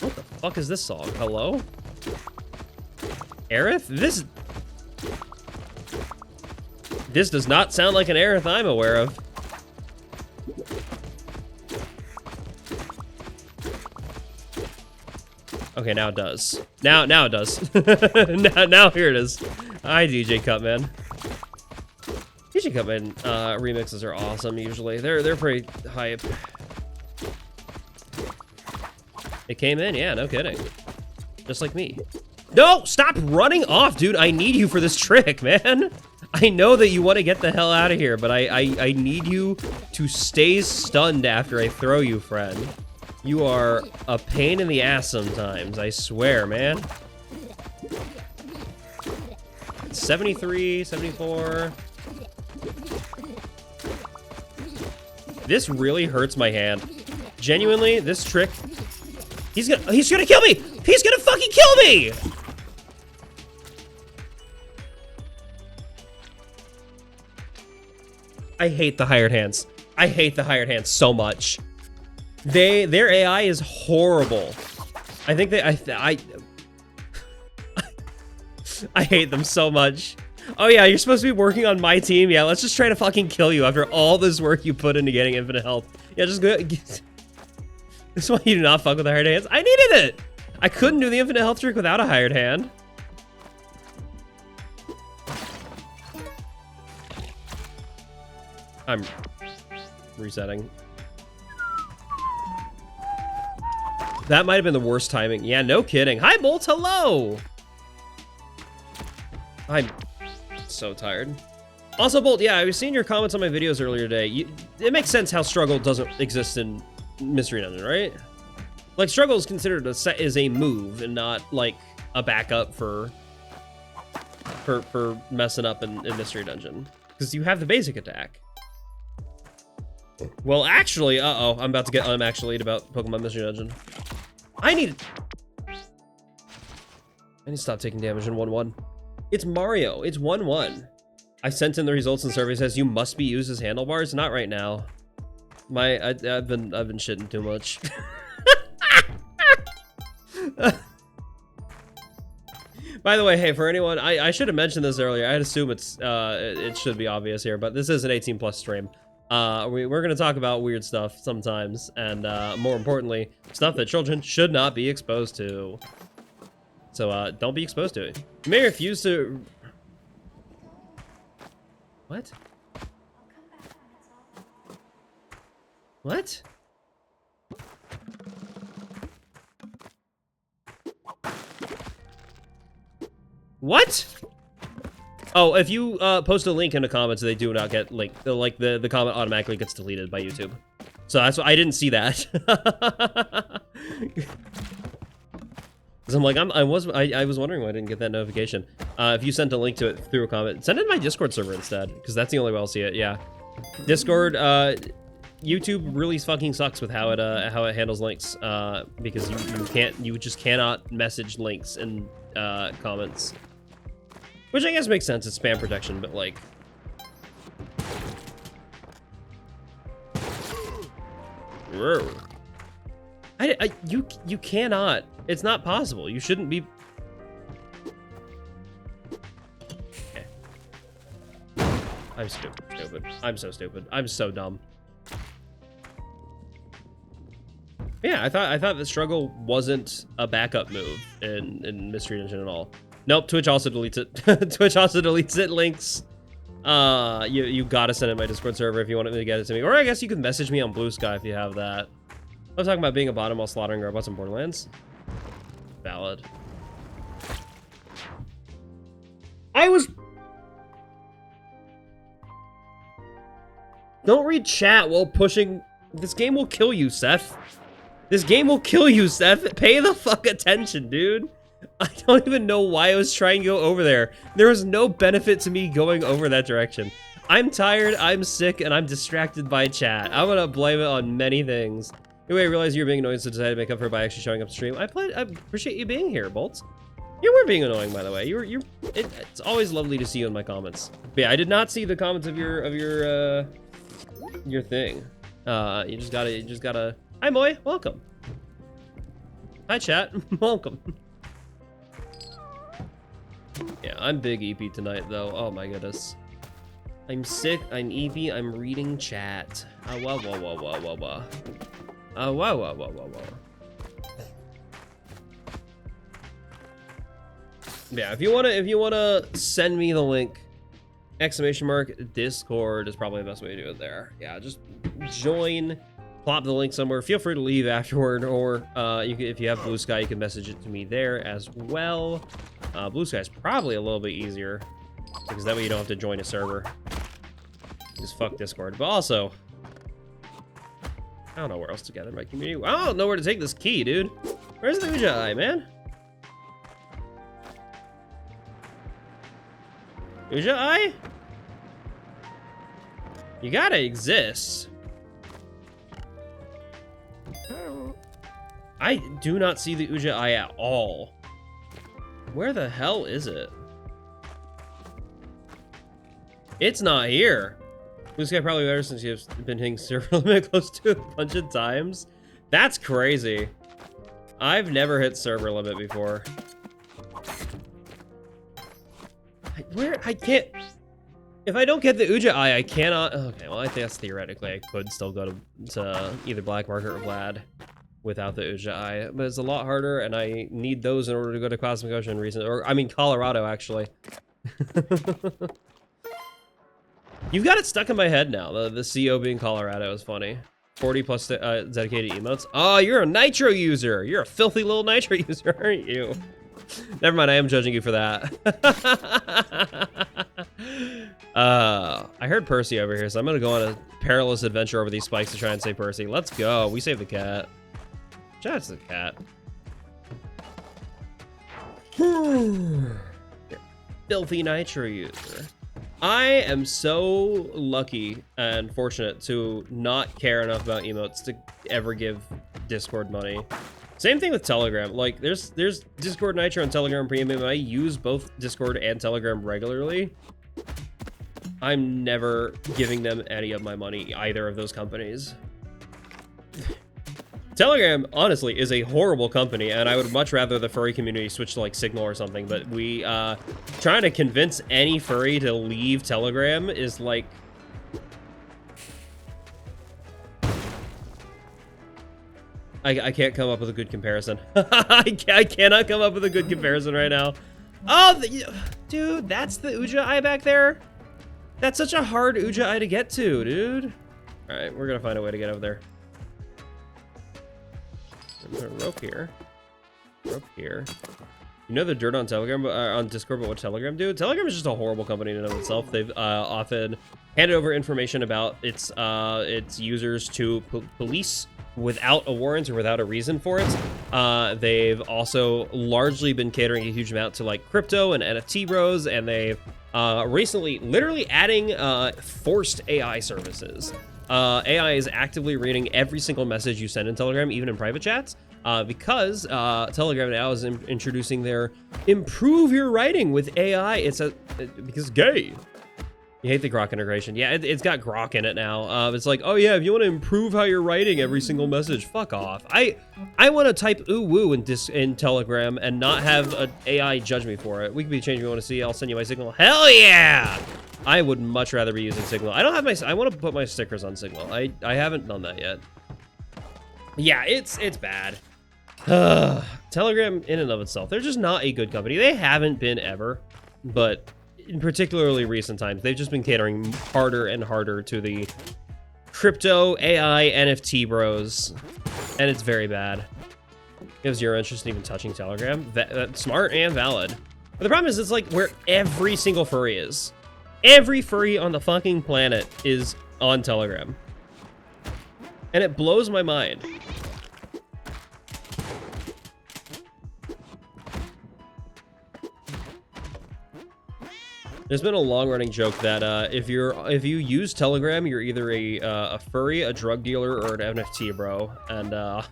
What the fuck is this song? Hello? Aerith? This does not sound like an Aerith I'm aware of. Okay, now it does. Now it does. now here it is. Hi, DJ Cutman. DJ Cutman remixes are awesome usually. They're pretty hype. It came in, yeah, no kidding. Just like me. No, stop running off, dude. I need you for this trick, man. I know that you want to get the hell out of here, but I need you to stay stunned after I throw you, friend. You are a pain in the ass sometimes, I swear, man. 73, 74. This really hurts my hand. Genuinely, this trick... He's gonna kill me! He's gonna fucking kill me! I hate the hired hands. I hate the hired hands so much. Their AI is horrible. I think I hate them so much. Oh yeah, you're supposed to be working on my team. Yeah, let's just try to fucking kill you after all this work you put into getting infinite health. Yeah, just go. This is why you do not fuck with the hired hands. I needed it. I couldn't do the infinite health trick without a hired hand. I'm resetting. That might have been the worst timing. Yeah, no kidding. Hi, Bolt. Hello. I'm so tired. Also, Bolt, yeah, I was seeing your comments on my videos earlier today. It makes sense how struggle doesn't exist in Mystery Dungeon, right? Like, struggle is considered as a move and not, like, a backup for messing up in Mystery Dungeon. Because you have the basic attack. Well, actually, uh-oh, I'm about to get unactuallyed about Pokemon Mystery Dungeon. I need to stop taking damage in 1-1. It's Mario. It's 1-1. I sent in the results and survey says you must be used as handlebars. Not right now. I've been shitting too much. By the way, hey, for anyone, I should have mentioned this earlier. I'd assume it should be obvious here, but this is an 18+ stream. We're gonna talk about weird stuff sometimes, and more importantly, stuff that children should not be exposed to. So don't be exposed to it. You may refuse to... What? What? What? Oh, if you post a link in the comments, they do not get linked. Like the comment automatically gets deleted by YouTube. So that's why I didn't see that. Because I'm like I was wondering why I didn't get that notification. If you sent a link to it through a comment, send it to my Discord server instead, because that's the only way I'll see it. Yeah, Discord. YouTube really fucking sucks with how it handles links. Because you just cannot message links in comments. Which I guess makes sense, it's spam protection, but like... You cannot. It's not possible. You shouldn't be. Okay. I'm stupid. I'm so stupid. I'm so dumb. Yeah, I thought the struggle wasn't a backup move in Mystery Dungeon at all. Nope, Twitch also deletes it. Twitch also deletes it. Links. You gotta send it to my Discord server if you want me to get it to me. Or I guess you can message me on Blue Sky if you have that. I was talking about being a bottom while slaughtering robots in Borderlands. Valid. Don't read chat while pushing. This game will kill you, Seth. This game will kill you, Seth. Pay the fuck attention, dude. I don't even know why I was trying to go over there. There was no benefit to me going over that direction. I'm tired, I'm sick, and I'm distracted by chat. I'm gonna blame it on many things. Anyway, I realized you were being annoying, so decided to make up for it by actually showing up to stream. I appreciate you being here, Bolts. You were being annoying, by the way. It's always lovely to see you in my comments. But yeah, I did not see the comments of your thing. You just gotta. Hi, Moy. Welcome. Hi, chat. Welcome. Yeah, I'm big EP tonight, though. Oh my goodness. I'm sick. I'm EP. I'm reading chat. Whoa. Yeah, if you wanna send me the link, ! Discord is probably the best way to do it there. Yeah, just join, plop the link somewhere. Feel free to leave afterward, or if you have Blue Sky, you can message it to me there as well. Blue Sky is probably a little bit easier because that way you don't have to join a server. Just fuck Discord, but also I don't know where else to gather my community. I don't know where to take this key, dude. Where's the Uja Eye, man? Uja Eye? You gotta exist. I do not see the Uja Eye at all. Where the hell is it? It's not here. This guy probably better since you've been hitting server limit close to a bunch of times. That's crazy. I've never hit server limit before. I can't. If I don't get the Uja Eye, I cannot. Okay, well, I think that's theoretically I could still go to either Black Market or Vlad without the Uja Eye, but it's a lot harder, and I need those in order to go to Cosmic Ocean Colorado, actually. You've got it stuck in my head now. The CO being Colorado is funny. 40 plus dedicated emotes. Oh, you're a Nitro user. You're a filthy little Nitro user, aren't you? Never mind, I am judging you for that. I heard Percy over here, so I'm gonna go on a perilous adventure over these spikes to try and save Percy. Let's go. We saved the cat. Shout out to the cat. Filthy Nitro user. I am so lucky and fortunate to not care enough about emotes to ever give Discord money. Same thing with Telegram. Like, there's Discord Nitro and Telegram Premium. I use both Discord and Telegram regularly. I'm never giving them any of my money, either of those companies. Telegram, honestly, is a horrible company, and I would much rather the furry community switch to, like, Signal or something, but we, trying to convince any furry to leave Telegram is, like... I can't come up with a good comparison. I cannot come up with a good comparison right now. Oh, dude, that's the Uja Eye back there? That's such a hard Uja Eye to get to, dude. All right, we're gonna find a way to get over there. There's a rope here. Rope here. You know the dirt on Telegram, on Discord, but what Telegram do? Telegram is just a horrible company in and of itself. They've often handed over information about its users to police without a warrant or without a reason for it. They've also largely been catering a huge amount to like crypto and NFT bros, and they've recently literally adding forced AI services. AI is actively reading every single message you send in Telegram, even in private chats, because Telegram now is introducing their improve your writing with AI. Because gay. You hate the grok integration. Yeah, it's got grok in it now. It's like, oh yeah, if you want to improve how you're writing every single message, fuck off. I want to type ooh woo in Telegram and not have an AI judge me for it. We can be changing. You want to see? I'll send you my Signal. Hell yeah! I would much rather be using Signal. I don't have my. I want to put my stickers on Signal. I haven't done that yet. Yeah, it's bad. Telegram in and of itself, they're just not a good company. They haven't been ever, but in particularly recent times, they've just been catering harder and harder to the crypto, AI, NFT bros, and it's very bad. You have zero interest in even touching Telegram. Smart and valid. But the problem is, it's like where every single furry is. Every furry on the fucking planet is on Telegram. And it blows my mind. There's been a long-running joke that if you use Telegram, you're either a furry, a drug dealer, or an NFT bro, and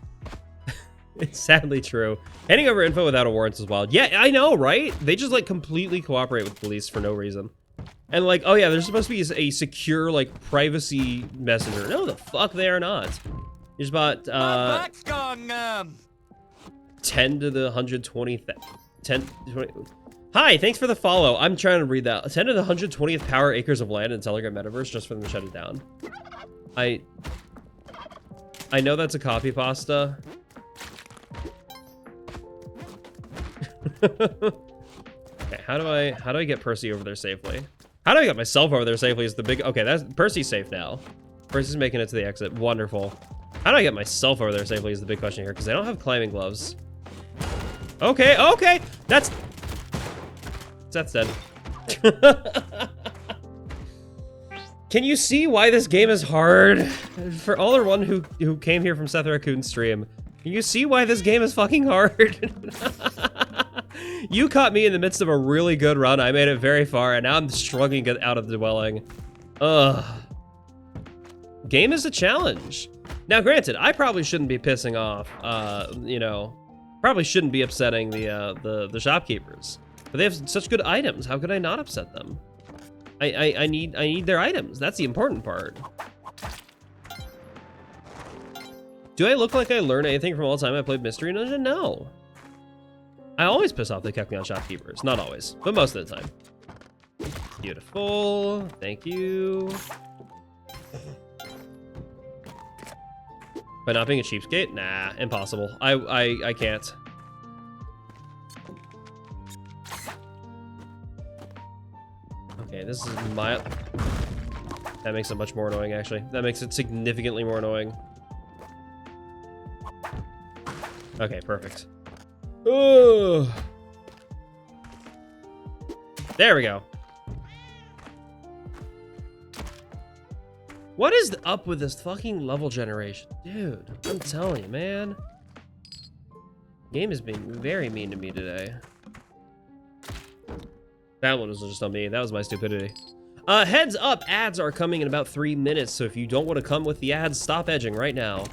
it's sadly true. Handing over info without a warrant is wild. Yeah, I know, right? They just like completely cooperate with police for no reason, and like, oh yeah, there's supposed to be a secure like privacy messenger. No, the fuck they are not. There's about 10 to the 120th, 10. 20, Hi, thanks for the follow. I'm trying to read that. 10 to the 120th power acres of land in Telegram Metaverse just for them to shut it down. I know that's a copy pasta. Okay, how do I get Percy over there safely? How do I get myself over there safely is the big... Okay, that's Percy's safe now. Percy's making it to the exit. Wonderful. How do I get myself over there safely is the big question here, because I don't have climbing gloves. Okay, okay! Seth's dead. Can you see why this game is hard? For all the one who came here from Seth Raccoon's stream, can you see why this game is fucking hard? You caught me in the midst of a really good run. I made it very far, and now I'm struggling to get out of the dwelling. Ugh. Game is a challenge. Now, granted, I probably shouldn't be pissing off, you know, probably shouldn't be upsetting the shopkeepers. But they have such good items. How could I not upset them? I need their items. That's the important part. Do I look like I learned anything from all the time I played Mystery Ninja? No. I always piss off the Keknion shopkeepers. Not always, but most of the time. Beautiful. Thank you. By not being a cheapskate? Nah, impossible. I can't. Okay, this is my... That makes it much more annoying, actually. That makes it significantly more annoying. Okay, perfect. Oh. There we go. What is up with this fucking level generation? Dude, I'm telling you, man. Game is being very mean to me today. That one was just on me. That was my stupidity. Heads up, ads are coming in about 3 minutes, so if you don't want to come with the ads, stop edging right now.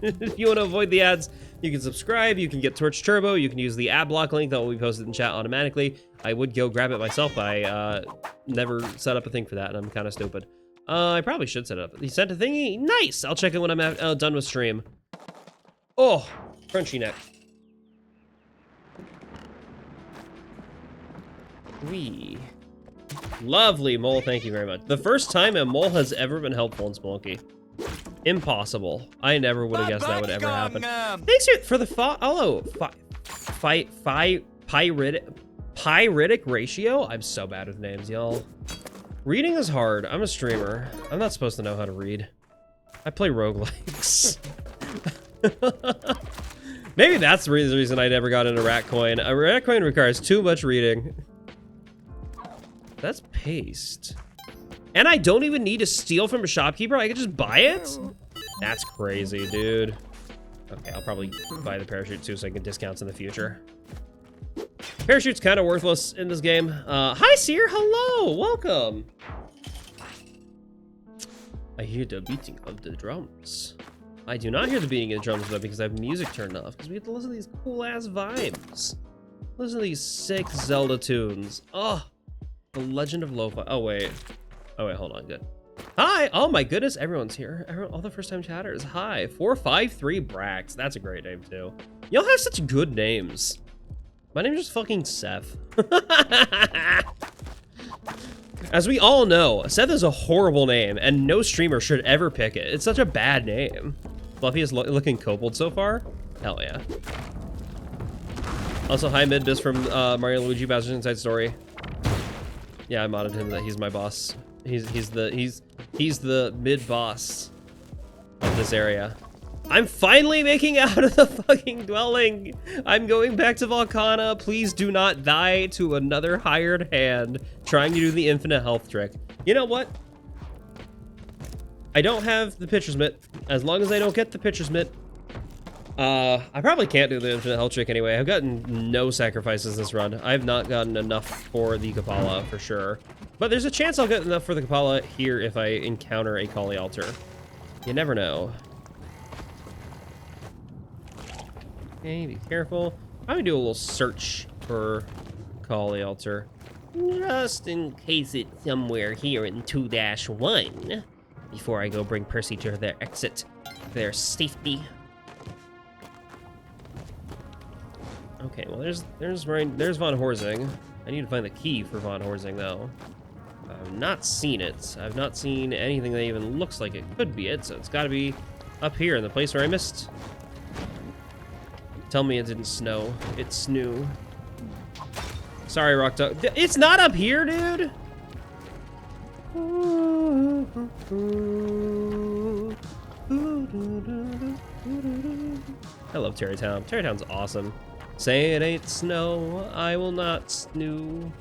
If you want to avoid the ads, you can subscribe, you can get Torch Turbo, you can use the ad block link that will be posted in chat automatically. I would go grab it myself, but I never set up a thing for that, and I'm kind of stupid. I probably should set it up. He sent a thingy? Nice! I'll check it when I'm done with stream. Oh, crunchy neck. Wee. Lovely, Mole, thank you very much. The first time a mole has ever been helpful in Spelunky. Impossible. I never would have guessed that would ever happen. Thanks for the follow. Pyritic ratio? I'm so bad with names, y'all. Reading is hard. I'm a streamer. I'm not supposed to know how to read. I play roguelikes. Maybe that's the reason I never got into Ratcoin. A Ratcoin requires too much reading. That's paste. And I don't even need to steal from a shopkeeper. I can just buy it? That's crazy, dude. Okay, I'll probably buy the parachute too so I can discounts in the future. Parachute's kind of worthless in this game. Hi, Seer. Hello. Welcome. I hear the beating of the drums. I do not hear the beating of the drums, though, because I have music turned off. Because we get to listen to these cool-ass vibes. Listen to these sick Zelda tunes. Oh. The Legend of Lo-Fi. Oh, wait. Oh, wait, hold on. Good. Hi. Oh, my goodness. Everyone's here. All the first-time chatters. Hi. 453 Brax. That's a great name, too. Y'all have such good names. My name is just fucking Seth. As we all know, Seth is a horrible name, and no streamer should ever pick it. It's such a bad name. Fluffy is looking kobold so far? Hell yeah. Also, hi Midbis from Mario and Luigi Bowser's Inside Story. Yeah, I modded him that he's my boss. He's the mid boss of this area. I'm finally making out of the fucking dwelling. I'm going back to Volcana. Please do not die to another hired hand trying to do the infinite health trick. You know what? I don't have the pitcher's mitt. As long as I don't get the pitcher's mitt, I probably can't do the infinite health trick anyway. I've gotten no sacrifices this run. I've not gotten enough for the Kapala for sure. But there's a chance I'll get enough for the Kapala here if I encounter a Kali Altar. You never know. Okay, be careful. I'm gonna do a little search for Kali Altar. Just in case it's somewhere here in 2-1. Before I go bring Percy to their exit. Their safety. Okay, well there's Von Horsing. I need to find the key for Von Horsing though. I've not seen it. I've not seen anything that even looks like it could be it, so it's gotta be up here in the place where I missed. Tell me it didn't snow. It snoo. Sorry, Rock Dog. It's not up here, dude! I love Terrytown. Terrytown's awesome. Say it ain't snow, I will not snoo.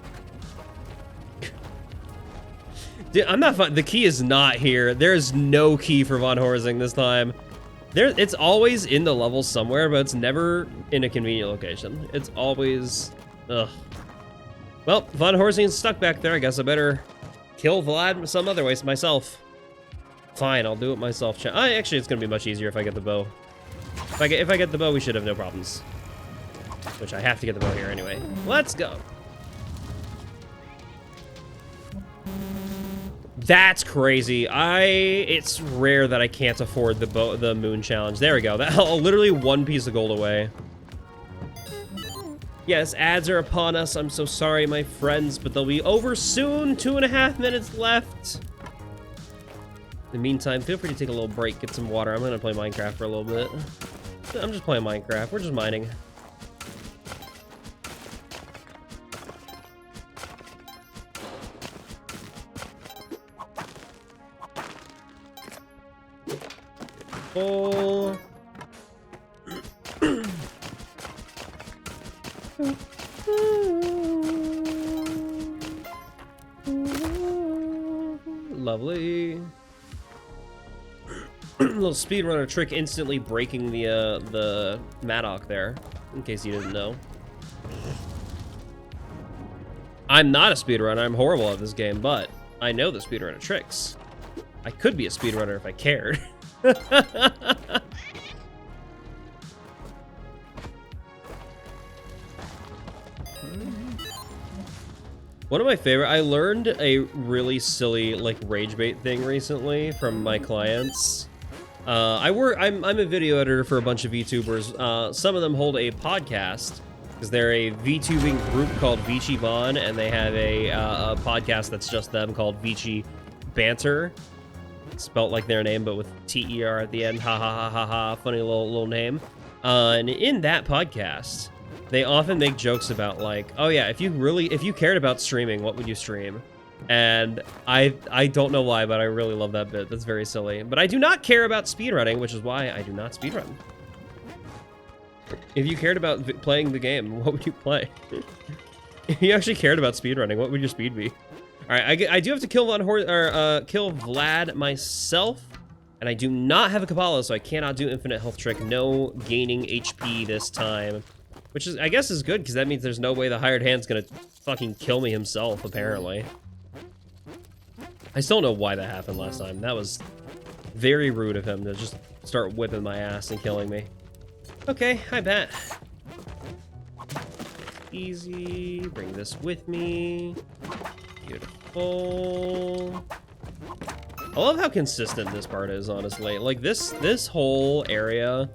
Dude, I'm not fun. The key is not here. There's no key for Von Horsing this time. It's always in the level somewhere, but it's never in a convenient location. It's always... Ugh. Well, Von Horsing's stuck back there. I guess I better kill Vlad some other ways myself. Fine, I'll do it myself. Actually, it's gonna be much easier if I get the bow. If I get the bow, we should have no problems. Which I have to get the bow here anyway. Let's go. That's crazy. It's rare that I can't afford the moon challenge. There we go. That literally one piece of gold away. Yes, ads are upon us. I'm so sorry, my friends, but they'll be over soon. 2.5 minutes left. In the meantime, feel free to take a little break, get some water. I'm gonna play Minecraft for a little bit. I'm just playing Minecraft. We're just mining. Full. Lovely. Little speedrunner trick, instantly breaking the Maddock there, in case you didn't know. I'm not a speedrunner. I'm horrible at this game, but I know the speedrunner tricks. I could be a speedrunner if I cared. One of my favorite, I learned a really silly like rage bait thing recently from my clients. I'm a video editor for a bunch of VTubers. Some of them hold a podcast because they're a VTubing group called Vici Von, and they have a podcast that's just them called Vici Banter. Spelt like their name, but with T-E-R at the end. Ha ha ha ha ha. Funny little name. And in that podcast, they often make jokes about like, oh yeah, if you cared about streaming, what would you stream? And I don't know why, but I really love that bit. That's very silly. But I do not care about speedrunning, which is why I do not speedrun. If you cared about playing the game, what would you play? If you actually cared about speedrunning, what would your speed be? All right, I do have to kill kill Vlad myself, and I do not have a Kapala, so I cannot do infinite health trick. No gaining HP this time, which is I guess is good because that means there's no way the hired hand's gonna fucking kill me himself. Apparently, I still don't know why that happened last time. That was very rude of him to just start whipping my ass and killing me. Okay, hi Bat. Easy. Bring this with me. Beautiful. I love how consistent this part is, honestly. Like, this whole area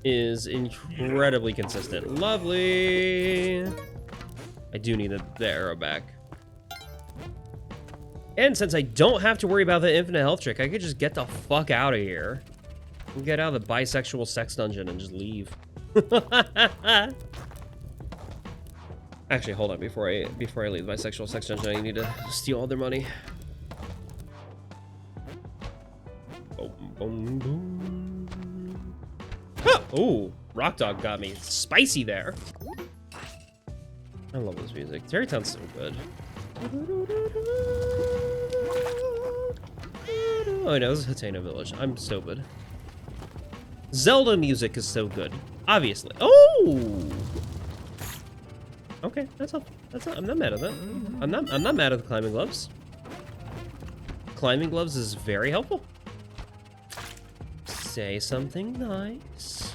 is incredibly consistent. Lovely. I do need the arrow back. And since I don't have to worry about the infinite health trick, I could just get the fuck out of here. Get out of the bisexual sex dungeon and just leave. Actually, hold on. Before I leave the bisexual sex dungeon, I need to steal all their money. Boom, boom, boom. Huh! Oh, Rock Dog got me spicy there. I love this music. Terrytown's so good. Oh, no, this is Hatena Village. I'm so good. Zelda music is so good. Obviously. Oh! Okay, I'm not mad at that. I'm not mad at the climbing gloves. Climbing gloves is very helpful. Say something nice.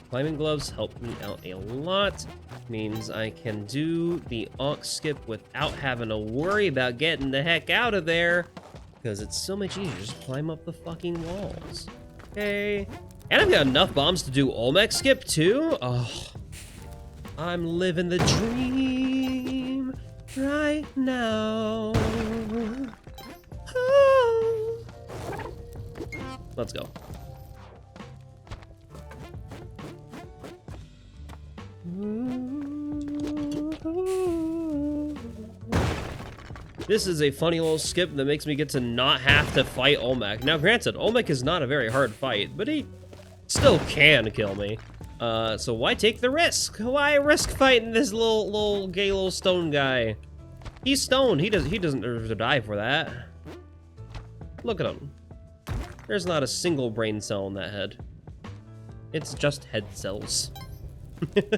Climbing gloves help me out a lot. Means I can do the Ankh skip without having to worry about getting the heck out of there. Because it's so much easier to just climb up the fucking walls. Okay. And I've got enough bombs to do Olmec skip too. Oh, I'm living the dream right now. Oh. Let's go. This is a funny little skip that makes me get to not have to fight Olmec. Now, granted, Olmec is not a very hard fight, but he still can kill me. So why take the risk? Why risk fighting this little gay little stone guy? He's stoned. He doesn't deserve to die for that. Look at him. There's not a single brain cell in that head. It's just head cells. Forget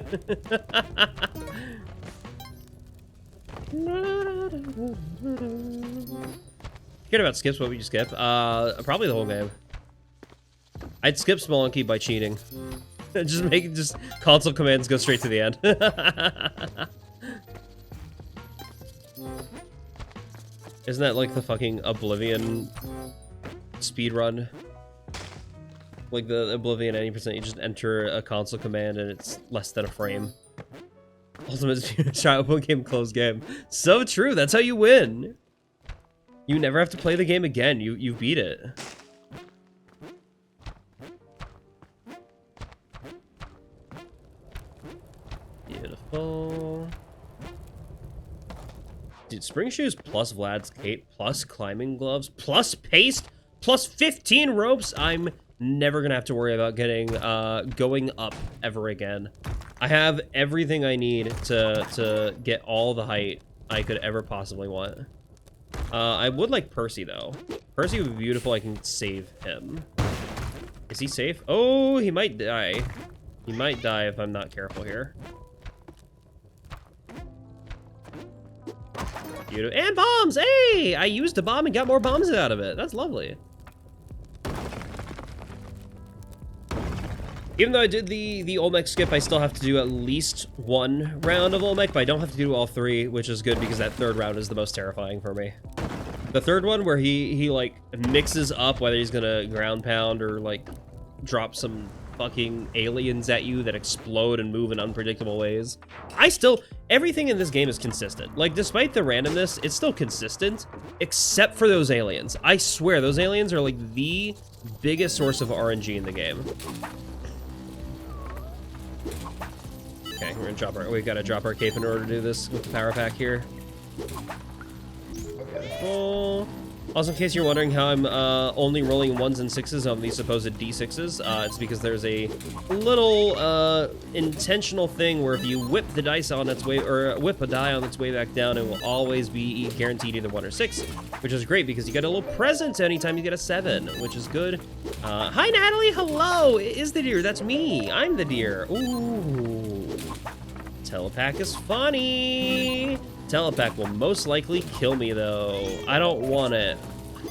about skips. What would you skip? Probably the whole game. I'd skip Spelunky by cheating. just console commands go straight to the end. Isn't that like the fucking Oblivion speedrun? Like the Oblivion 80%, you just enter a console command and it's less than a frame. Ultimate child game, closed game. So true, that's how you win. You never have to play the game again. You beat it. Beautiful. Dude, spring shoes plus Vlad's cape plus climbing gloves plus paste plus 15 ropes. I'm never gonna have to worry about getting going up ever again. I have everything I need to get all the height I could ever possibly want. I would like Percy though. Percy would be beautiful. I can save him. Is he safe? Oh, he might die. He might die if I'm not careful here. Beautiful. And bombs! Hey! I used a bomb and got more bombs out of it. That's lovely. Even though I did the Olmec skip, I still have to do at least one round of Olmec, but I don't have to do all three, which is good because that third round is the most terrifying for me. The third one where he like mixes up whether he's gonna ground pound or like drop some fucking aliens at you that explode and move in unpredictable ways. Everything in this game is consistent. Like, despite the randomness, it's still consistent, except for those aliens. I swear, those aliens are like the biggest source of RNG in the game. Okay, we're gonna we gotta drop our cape in order to do this with the power pack here. Beautiful. Also, in case you're wondering how I'm only rolling 1s and 6s on these supposed D6s, it's because there's a little intentional thing where if you whip the dice on its way, or whip a die on its way back down, it will always be guaranteed either 1 or 6, which is great because you get a little present anytime you get a 7, which is good. Hi, Natalie. Hello. It is the deer. That's me. I'm the deer. Ooh. Telepack is funny. Telepack will most likely kill me, though. I don't want it.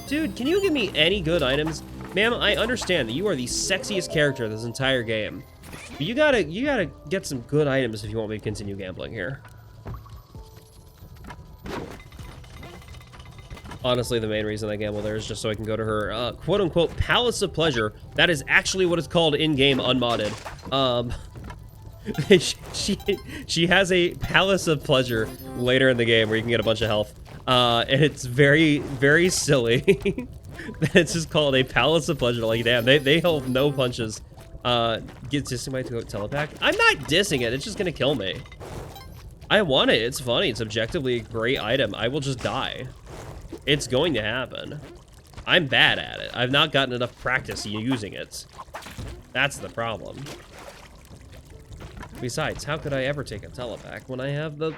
Dude, can you give me any good items? Ma'am, I understand that you are the sexiest character of this entire game. But you gotta get some good items if you want me to continue gambling here. Honestly, the main reason I gamble there is just so I can go to her quote-unquote palace of pleasure. That is actually what it's called in-game, unmodded. She has a palace of pleasure later in the game where you can get a bunch of health. And it's very, very silly. It's just called a palace of pleasure. Like, damn, they hold no punches. Get dissing my telepack. I'm not dissing it. It's just gonna kill me. I want it. It's funny. It's objectively a great item. I will just die. It's going to happen. I'm bad at it. I've not gotten enough practice using it. That's the problem. Besides, how could I ever take a telepack when I have do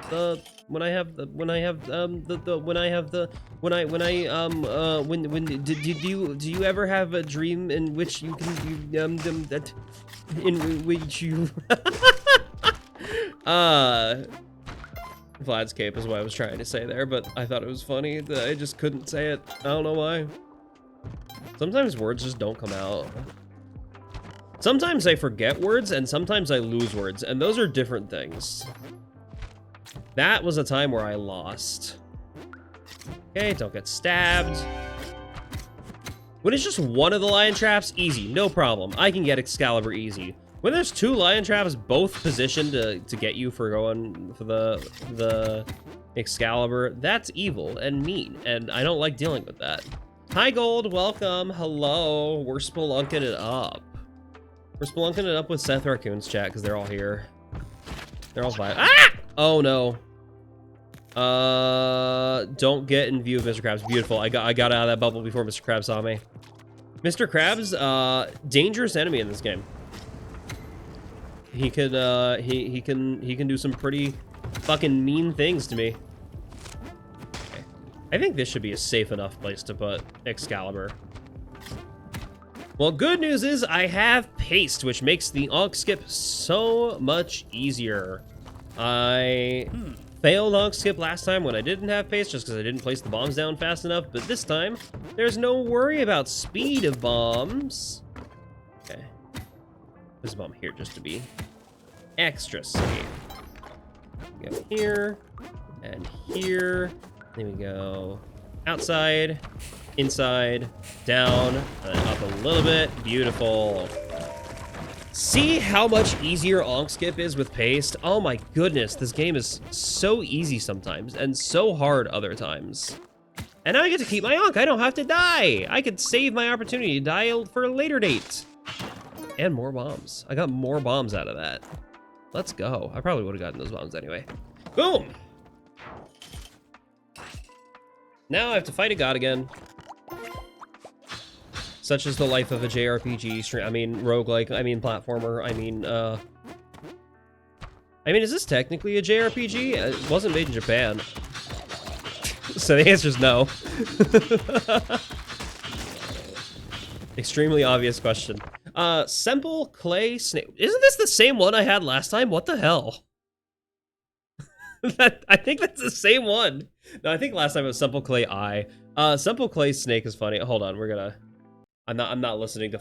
you ever have a dream in which you can Vlad's cape is what I was trying to say there, but I thought it was funny that I just couldn't say it. I don't know why. Sometimes words just don't come out. Sometimes I forget words, and sometimes I lose words, and those are different things. That was a time where I lost. Okay, don't get stabbed. When it's just one of the lion traps, easy, no problem. I can get Excalibur easy. When there's two lion traps both positioned to get you for going for the Excalibur, that's evil and mean, and I don't like dealing with that. Hi Gold, welcome, hello. We're spelunking it up. We're spelunking it up with Seth Raccoon's chat because they're all here. They're all fine. Ah! Oh no. Don't get in view of Mr. Krabs. Beautiful. I got out of that bubble before Mr. Krabs saw me. Mr. Krabs, dangerous enemy in this game. He could he can do some pretty fucking mean things to me. Okay. I think this should be a safe enough place to put Excalibur. Well, good news is I have paste, which makes the Onk skip so much easier. I failed Onk skip last time when I didn't have paste, just because I didn't place the bombs down fast enough, but this time, there's no worry about speed of bombs. Okay. There's a bomb here just to be extra safe. Go here, and here. Then we go outside, inside, down, and up a little bit. Beautiful. See how much easier Onk skip is with paste? Oh my goodness, this game is so easy sometimes and so hard other times. And now I get to keep my Onk. I don't have to die. I could save my opportunity to die for a later date. And more bombs. I got more bombs out of that. Let's go. I probably would have gotten those bombs anyway. Boom! Now I have to fight a god again. Such is the life of a JRPG stream. I mean, roguelike. I mean, platformer. I mean, is this technically a JRPG? It wasn't made in Japan. So the answer is no. Extremely obvious question. Simple Clay Snake. Isn't this the same one I had last time? What the hell? I think that's the same one. No, I think last time it was Simple Clay Eye. Simple Clay Snake is funny. Hold on, we're gonna... I'm not listening to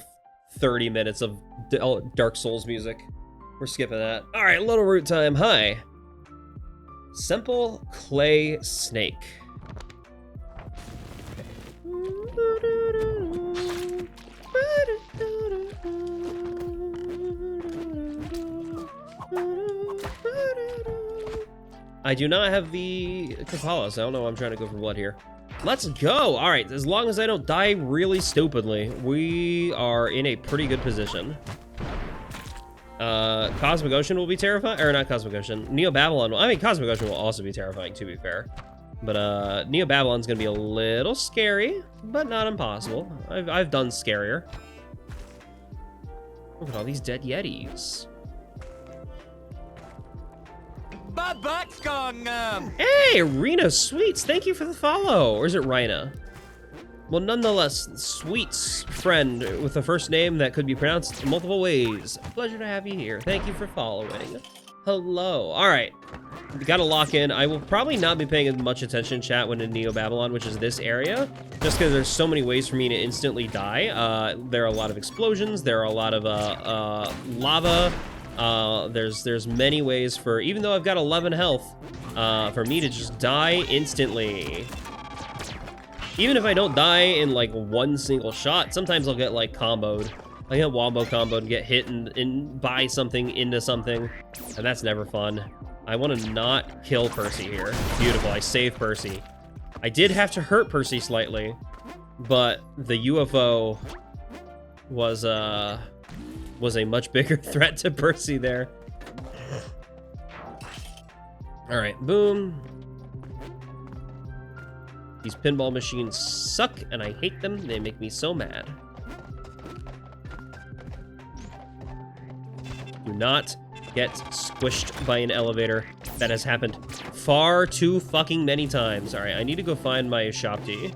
30 minutes of Dark Souls music. We're skipping that. All right, Little Root time. Hi. Simple Clay Snake. I do not have the Kapala, so I don't know why I'm trying to go for blood here. Let's go! Alright, as long as I don't die really stupidly, we are in a pretty good position. Cosmic Ocean will be terrifying, or not Cosmic Ocean, Neo Babylon. I mean, Cosmic Ocean will also be terrifying, to be fair. But, Neo Babylon's gonna be a little scary, but not impossible. I've done scarier. Look at all these dead Yetis. My butt's gone numb. Hey, Rena Sweets, thank you for the follow. Or is it Rhina? Well, nonetheless, Sweets friend with a first name that could be pronounced multiple ways. Pleasure to have you here. Thank you for following. hello. All right. We gotta lock in. I will probably not be paying as much attention, chat, when in Neo Babylon, which is this area, just because there's so many ways for me to instantly die. There are a lot of explosions. There are a lot of lava. There's many ways for, even though I've got 11 health, for me to just die instantly. Even if I don't die in like one single shot, sometimes I'll get like comboed. I get wombo comboed and get hit and buy something into something, and that's never fun. I want to not kill Percy here. Beautiful, I saved Percy. I did have to hurt Percy slightly, but the UFO was a much bigger threat to Percy there. All right, boom. These pinball machines suck, and I hate them. They make me so mad. Do not get squished by an elevator. That has happened far too fucking many times. All right, I need to go find my shop D.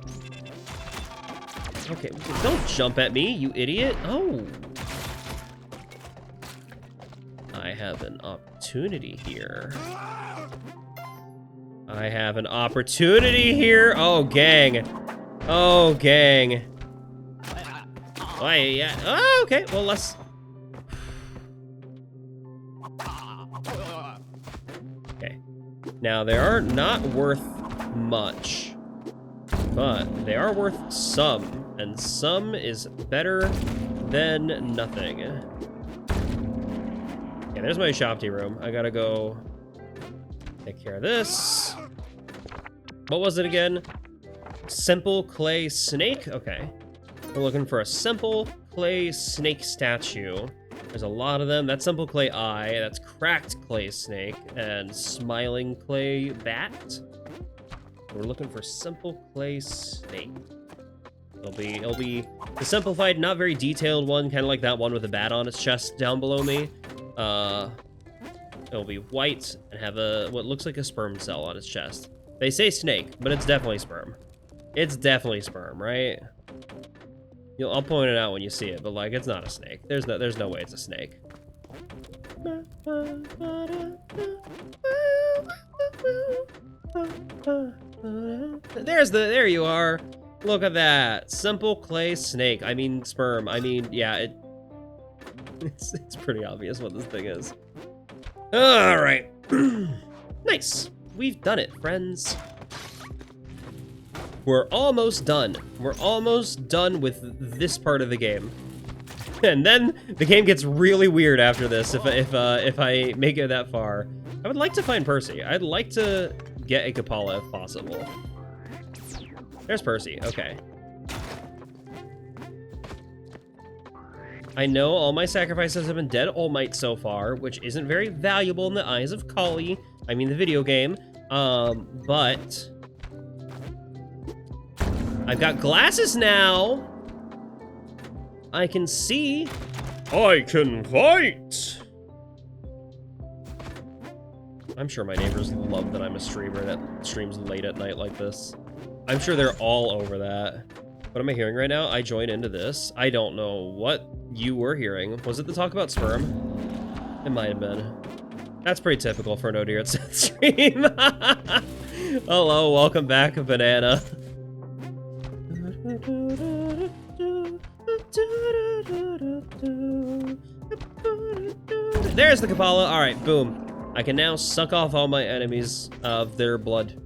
Okay, don't jump at me, you idiot. Oh. I have an opportunity here. I have an opportunity here. Oh, gang. Oh, gang. Why? Yeah. Oh, okay. Well, let's. Okay. Now, they are not worth much, but they are worth some, and some is better than nothing. Okay, there's my shop tea room. I gotta go take care of this. What was it again? Simple clay snake? Okay. We're looking for a simple clay snake statue. There's a lot of them. That's simple clay eye. That's cracked clay snake. And smiling clay bat. We're looking for simple clay snake. It'll be the simplified, not very detailed one, kind of like that one with a bat on its chest down below me. It'll be white and have what looks like a sperm cell on its chest. They say snake, but it's definitely sperm. It's definitely sperm, right? I'll point it out when you see it, but like, it's not a snake. There's no way it's a snake. There you are. Look at that. Simple clay snake. I mean sperm. I mean, yeah, it's pretty obvious what this thing is. All right. Nice. We've done it, friends. We're almost done. We're almost done with this part of the game. And then the game gets really weird after this if I make it that far. I would like to find Percy. I'd like to get a Kapala if possible. There's Percy. Okay. I know all my sacrifices have been dead All Might so far, which isn't very valuable in the eyes of Kali. I mean the video game. But I've got glasses now. I can see. I can fight. I'm sure my neighbors love that I'm a streamer that streams late at night like this. I'm sure they're all over that. What am I hearing right now? I joined into this. I don't know what you were hearing. Was it the talk about sperm? It might have been. That's pretty typical for an ODISeth stream. Hello, welcome back, Banana. There's the Kapala. All right, boom. I can now suck off all my enemies of their blood.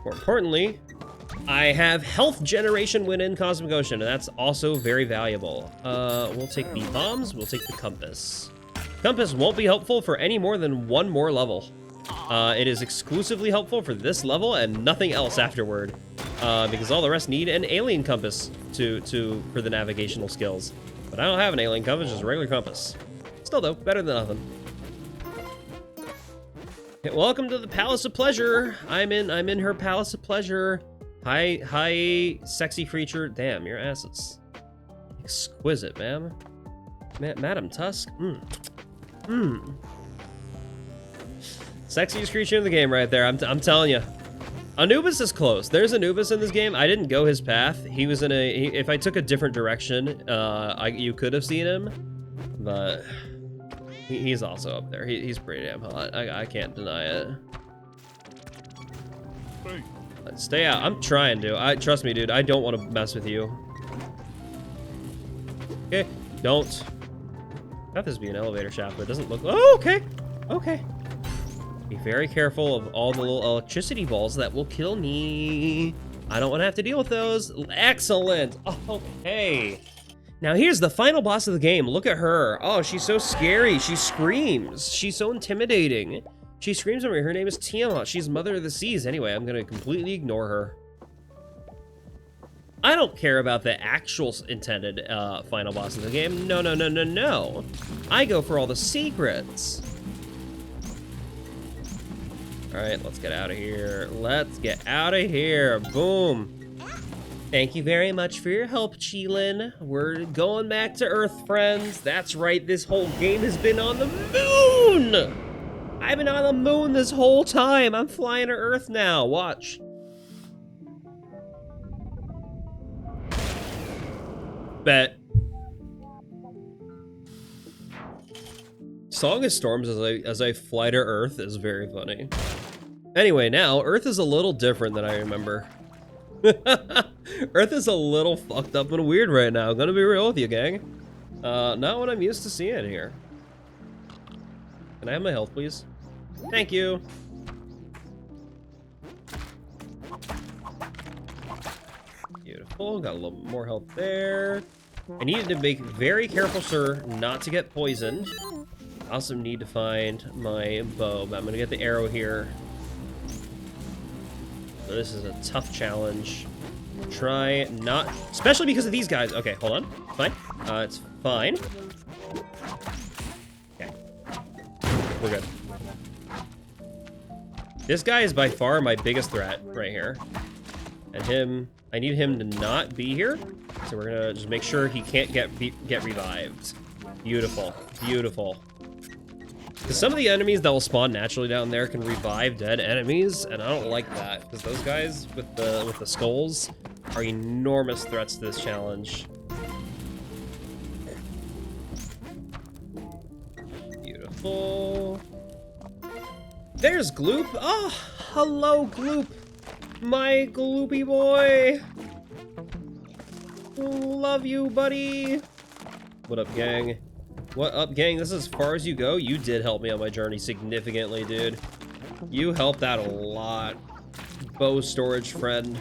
More importantly, I have health generation when in Cosmic Ocean, and that's also very valuable. We'll take the bombs, we'll take the compass. Compass won't be helpful for any more than one more level. It is exclusively helpful for this level and nothing else afterward, because all the rest need an alien compass for the navigational skills. But I don't have an alien compass, just a regular compass. Still though, better than nothing. Okay, welcome to the Palace of Pleasure. I'm in her Palace of Pleasure. Hi, sexy creature. Damn, your ass is exquisite, ma'am. Madam Tusk. Sexiest creature in the game right there. I'm telling you. Anubis is close. There's Anubis in this game. I didn't go his path. He was in if I took a different direction, you could have seen him. But He's also up there. He's pretty damn hot. I can't deny it. Stay out. I'm trying to. Trust me, dude. I don't want to mess with you. Okay, don't. I thought this would be an elevator shaft, but it doesn't look. Oh, okay. Okay. Be very careful of all the little electricity balls that will kill me. I don't want to have to deal with those. Excellent. Okay. Now here's the final boss of the game. Look at her. Oh, she's so scary. She screams. She's so intimidating. She screams at me. Her name is Tiamat. She's Mother of the Seas. Anyway, I'm going to completely ignore her. I don't care about the actual intended final boss of the game. No, no, no, no, no. I go for all the secrets. All right, let's get out of here. Let's get out of here. Boom. Thank you very much for your help, Chilin. We're going back to Earth, friends. That's right, this whole game has been on the moon. I've been on the moon this whole time. I'm flying to Earth now. Watch. Bet. Song of Storms as I fly to Earth is very funny. Anyway, now Earth is a little different than I remember. Earth is a little fucked up and weird right now. I'm gonna be real with you, gang. Not what I'm used to seeing here. Can I have my health, please? Thank you. Beautiful. Got a little more health there. I needed to make very careful sure not to get poisoned. I also need to find my bow, but I'm gonna get the arrow here. So this is a tough challenge. Try not, especially because of these guys. Okay, hold on. Fine. It's fine. Okay. We're good. This guy is by far my biggest threat right here. And him, I need him to not be here. So we're gonna just make sure he can't get revived. Beautiful, beautiful. Because some of the enemies that will spawn naturally down there can revive dead enemies, and I don't like that. Because those guys with the skulls are enormous threats to this challenge. Beautiful. There's Gloop. Oh, hello, Gloop. My Gloopy boy. Love you, buddy. What up, gang? What up, gang? This is as far as you go. You did help me on my journey significantly, dude. You helped out a lot. Bow storage friend.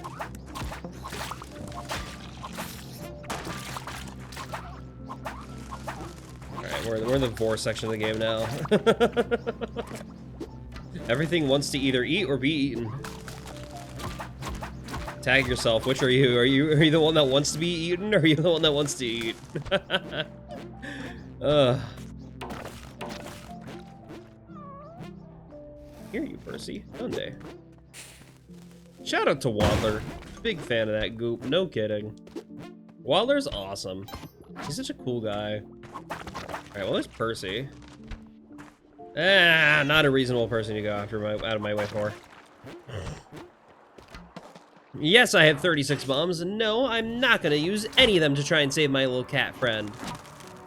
Alright, we're in the vor section of the game now. Everything wants to either eat or be eaten. Tag yourself. Which are you? Are you the one that wants to be eaten, or are you the one that wants to eat? Hear you, Percy. Monday. Shout out to Waddler. Big fan of that goop. No kidding. Waddler's awesome. He's such a cool guy. Alright, well, there's Percy. Not a reasonable person to go after out of my way for. Yes, I have 36 bombs, and no, I'm not gonna use any of them to try and save my little cat friend.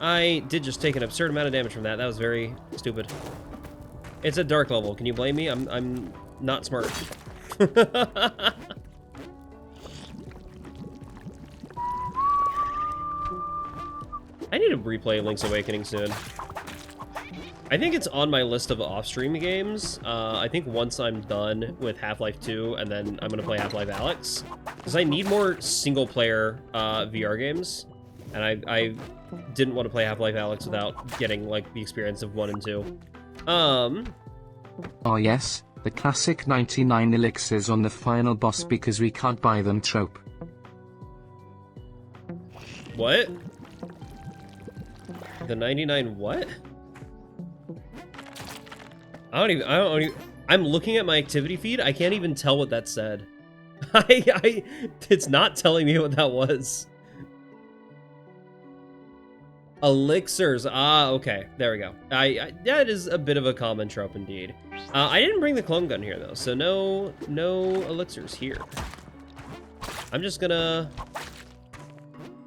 I did just take an absurd amount of damage from that. That was very stupid. It's a dark level. Can you blame me? I'm not smart. I need to replay Link's Awakening soon. I think it's on my list of off-stream games. I think once I'm done with Half-Life 2, and then I'm gonna play Half-Life Alyx, because I need more single-player VR games, and I didn't want to play Half-Life Alyx without getting like the experience of 1 and 2. Oh yes, the classic 99 elixirs on the final boss because we can't buy them trope. What? The 99 what? I don't even, I'm looking at my activity feed. I can't even tell what that said. It's not telling me what that was. Elixirs. Ah, okay. There we go. That is a bit of a common trope indeed. I didn't bring the clone gun here though, so no elixirs here. I'm just gonna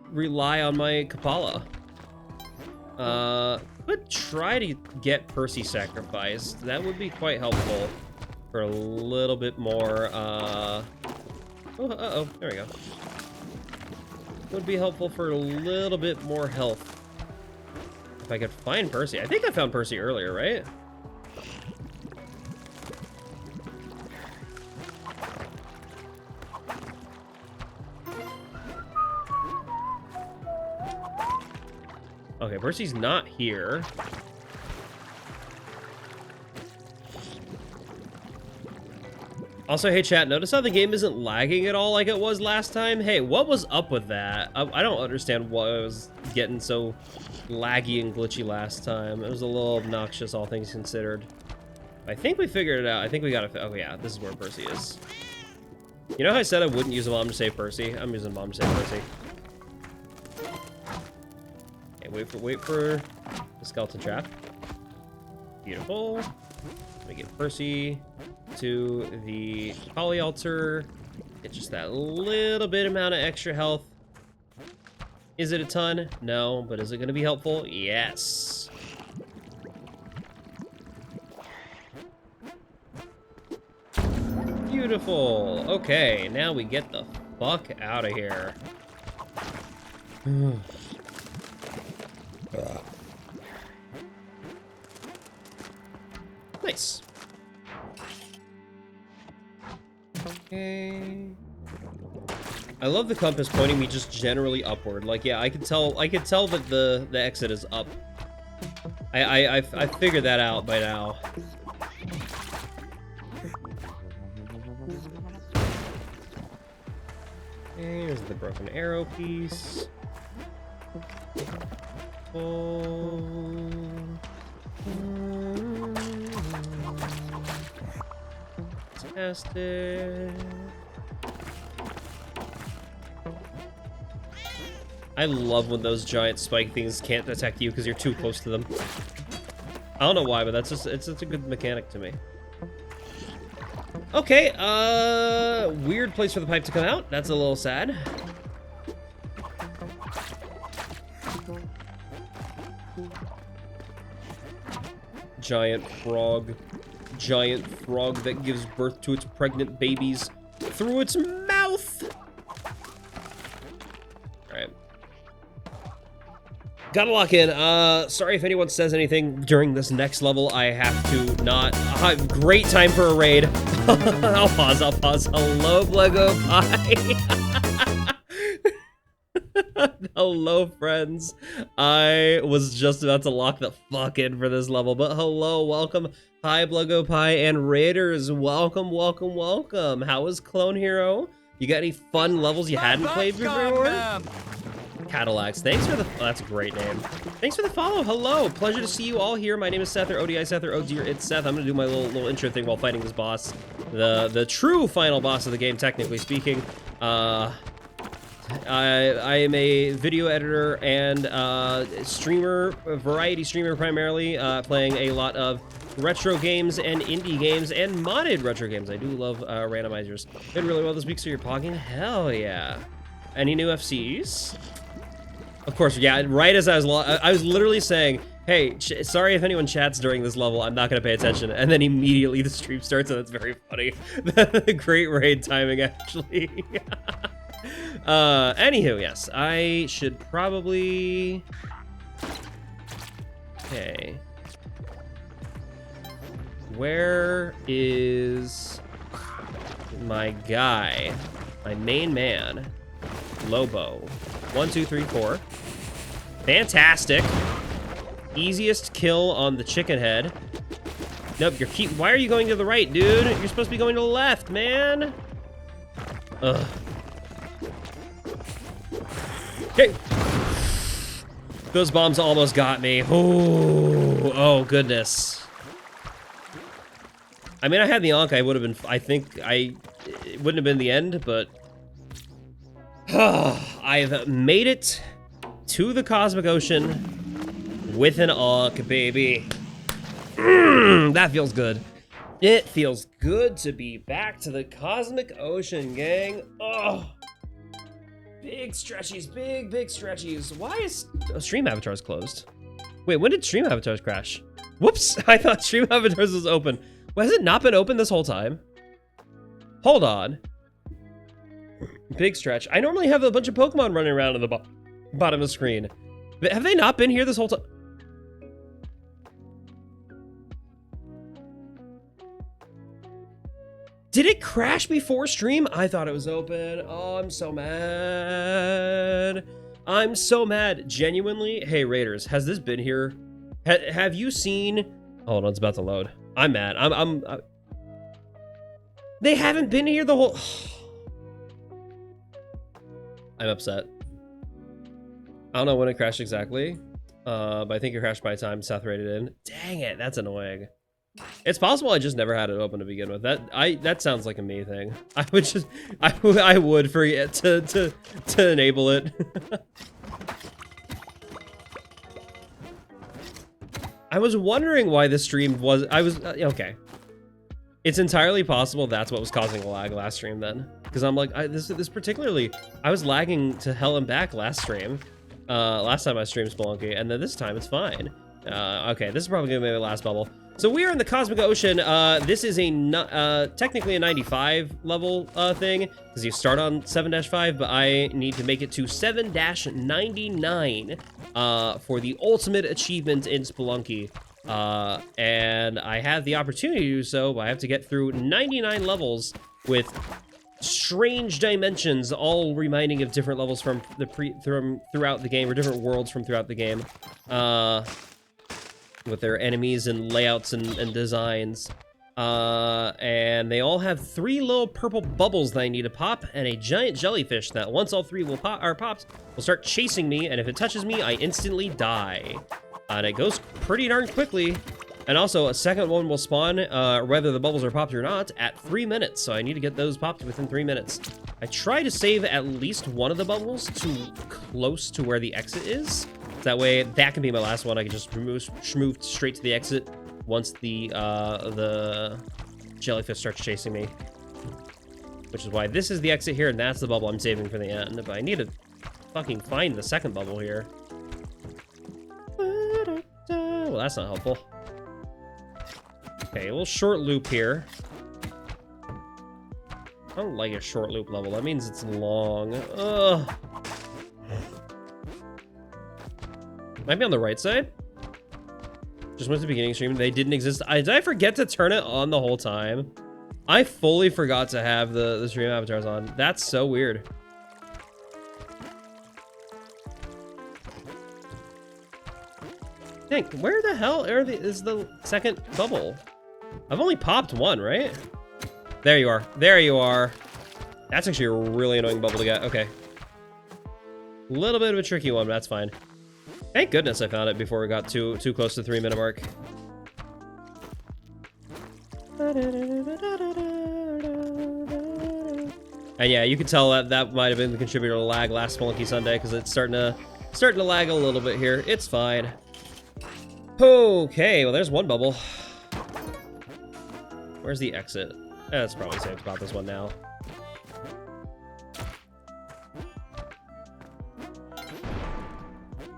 rely on my Kapala. Could try to get Percy sacrificed. That would be quite helpful for a little bit more, oh, there we go. Would be helpful for a little bit more health. If I could find Percy. I think I found Percy earlier, right? Okay, Percy's not here. Also, hey chat, notice how the game isn't lagging at all like it was last time? Hey, what was up with that? I don't understand why it was getting so laggy and glitchy last time. It was a little obnoxious, all things considered. I think we figured it out. I think we got it. Oh yeah, this is where Percy is. You know how I said I wouldn't use a bomb to save Percy? I'm using a bomb to save Percy. Okay, wait for the skeleton trap. Beautiful. Let me get Percy to the poly altar. Get just that little bit amount of extra health. Is it a ton? No, but is it going to be helpful? Yes. Beautiful. Okay, now we get the fuck out of here. Nice. Okay. I love the compass pointing me just generally upward. Like, yeah, I could tell that the exit is up. I figured that out by now. Here's the broken arrow piece. Fantastic. I love when those giant spike things can't detect you because you're too close to them. I don't know why, but that's just it's a good mechanic to me. Okay, weird place for the pipe to come out. That's a little sad. Giant frog that gives birth to its pregnant babies through its mouth. All right. Gotta lock in. Sorry if anyone says anything during this next level. I have to not. Great time for a raid. I'll pause. Hello, Lego Pie. Hello, friends. I was just about to lock the fuck in for this level, but hello, welcome. Hi, Bluggo Pie and Raiders. Welcome. How was Clone Hero? You got any fun levels you hadn't played before? Cadillacs, thanks for the, that's a great name. Thanks for the follow, hello. Pleasure to see you all here. My name is Seth, or ODISeth, or oh dear, it's Seth. I'm gonna do my little intro thing while fighting this boss. The true final boss of the game, technically speaking. I am a video editor and streamer, variety streamer primarily, playing a lot of retro games and indie games and modded retro games. I do love randomizers. Did really well this week, so you're pogging? Hell yeah. Any new FCs? Of course, yeah, right as I was literally saying, hey, sorry if anyone chats during this level, I'm not gonna pay attention, and then immediately the stream starts, and that's very funny. Great raid timing, actually. Anywho, yes, I should probably... Okay. Where is my guy? My main man. Lobo. 1, 2, 3, 4. Fantastic. Easiest kill on the chicken head. Nope, why are you going to the right, dude? You're supposed to be going to the left, man. Ugh. Okay. Those bombs almost got me. Oh, goodness. I mean, I had the Ankh, I would have been, it wouldn't have been the end, but I've made it to the Cosmic Ocean with an Ankh, baby. That feels good. It feels good to be back to the Cosmic Ocean, gang. Oh, big stretchies, big stretchies. Why is stream avatars closed? Wait, when did Stream Avatars crash? Whoops, I thought Stream Avatars was open. Well, has it not been open this whole time? Hold on. Big stretch. I normally have a bunch of Pokemon running around in the bottom of the screen. Have they not been here this whole time? Did it crash before stream? I thought it was open. Oh, I'm so mad. I'm so mad. Genuinely. Hey, Raiders, has this been here? Have you seen... Hold on, it's about to load. I'm mad. They haven't been here the whole... I'm upset. I don't know when it crashed exactly, but I think it crashed by the time Seth rated in. Dang it, that's annoying. It's possible I just never had it open to begin with. That sounds like a me thing. I would just I would forget to enable it. I was wondering why this stream was okay. It's entirely possible that's what was causing the lag last stream then, because I'm like this particularly I was lagging to hell and back last stream. Last time I streamed Spelunky, and then this time it's fine. Okay, this is probably gonna be my last bubble. So we are in the Cosmic Ocean. This is a technically a 95 level thing, because you start on 7-5, but I need to make it to 7-99 for the ultimate achievement in Spelunky. And I have the opportunity to do so, but I have to get through 99 levels with strange dimensions, all reminding of different levels from throughout the game, or different worlds from throughout the game. With their enemies and layouts and designs. And they all have 3 little purple bubbles that I need to pop, and a giant jellyfish that once all 3 are popped, will start chasing me, and if it touches me, I instantly die. And it goes pretty darn quickly. And also, a second one will spawn, whether the bubbles are popped or not, at 3 minutes. So I need to get those popped within 3 minutes. I try to save at least one of the bubbles to close to where the exit is. That way, that can be my last one. I can just move straight to the exit once the jellyfish starts chasing me. Which is why this is the exit here, and that's the bubble I'm saving for the end. But I need to fucking find the second bubble here. Well, that's not helpful. Okay, a little short loop here. I don't like a short loop level. That means it's long. Ugh. Might be on the right side. Just went to the beginning stream. They didn't exist. Did I forget to turn it on the whole time? I fully forgot to have the stream avatars on. That's so weird. Dang, where the hell is the second bubble? I've only popped one, right? There you are. There you are. That's actually a really annoying bubble to get. Okay. A little bit of a tricky one, but that's fine. Thank goodness I found it before we got too close to the 3-minute mark. And yeah, you can tell that might have been the contributor to lag last Spelunky Sunday, because it's starting to lag a little bit here. It's fine. Okay, well there's one bubble. Where's the exit? It's probably safe to pop this one now.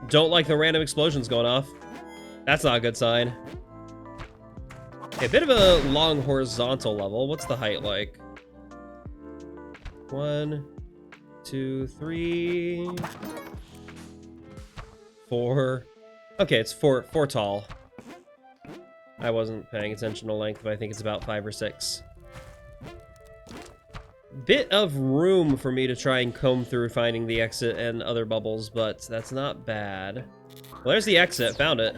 Don't like the random explosions going off. That's not a good sign. Okay, a bit of a long horizontal level. What's the height like? 1, 2, 3, 4. Okay, it's 4 tall. I wasn't paying attention to length, but I think it's about 5 or 6. Bit of room for me to try and comb through finding the exit and other bubbles, but that's not bad. Well, there's the exit. Found it.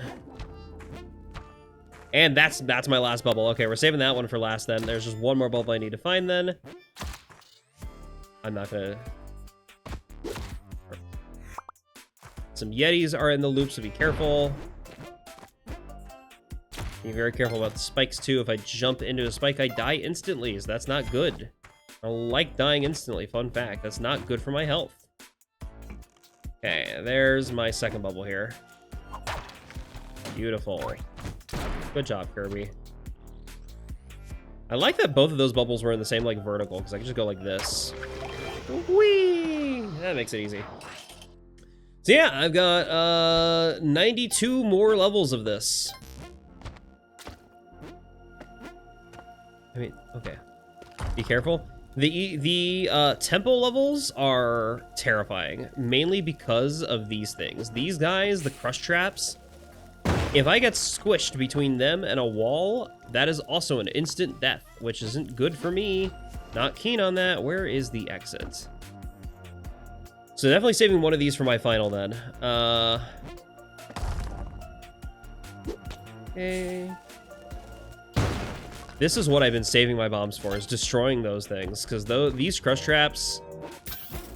And that's my last bubble. Okay, we're saving that one for last then. There's just one more bubble I need to find then. I'm not gonna... Some Yetis are in the loop, so be careful. Be very careful about the spikes too. If I jump into a spike, I die instantly, so that's not good. I don't like dying instantly. Fun fact, that's not good for my health. Okay, there's my second bubble here. Beautiful. Good job, Kirby. I like that both of those bubbles were in the same like vertical, because I can just go like this. Whee! That makes it easy. So yeah, I've got 92 more levels of this. I mean, okay. Be careful. The tempo levels are terrifying, mainly because of these things. These guys, the crush traps, if I get squished between them and a wall, that is also an instant death, which isn't good for me. Not keen on that. Where is the exit? So definitely saving one of these for my final then. Okay. This is what I've been saving my bombs for, is destroying those things, because these crush traps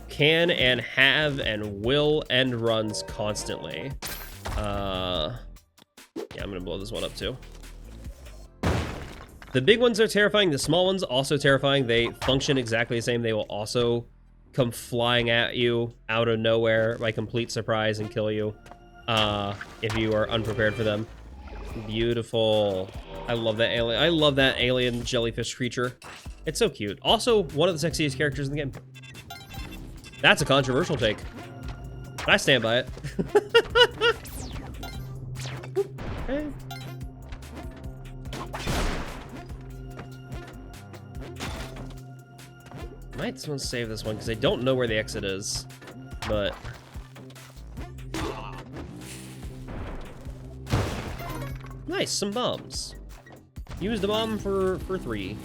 can and have and will end runs constantly. Yeah, I'm gonna blow this one up too. The big ones are terrifying. The small ones also terrifying. They function exactly the same. They will also come flying at you out of nowhere by complete surprise and kill you if you are unprepared for them. Beautiful. I love that alien. I love that alien jellyfish creature. It's so cute. Also, one of the sexiest characters in the game. That's a controversial take, but I stand by it. Okay. Might just want to save this one because I don't know where the exit is, but nice, some bombs. Use the bomb for 3.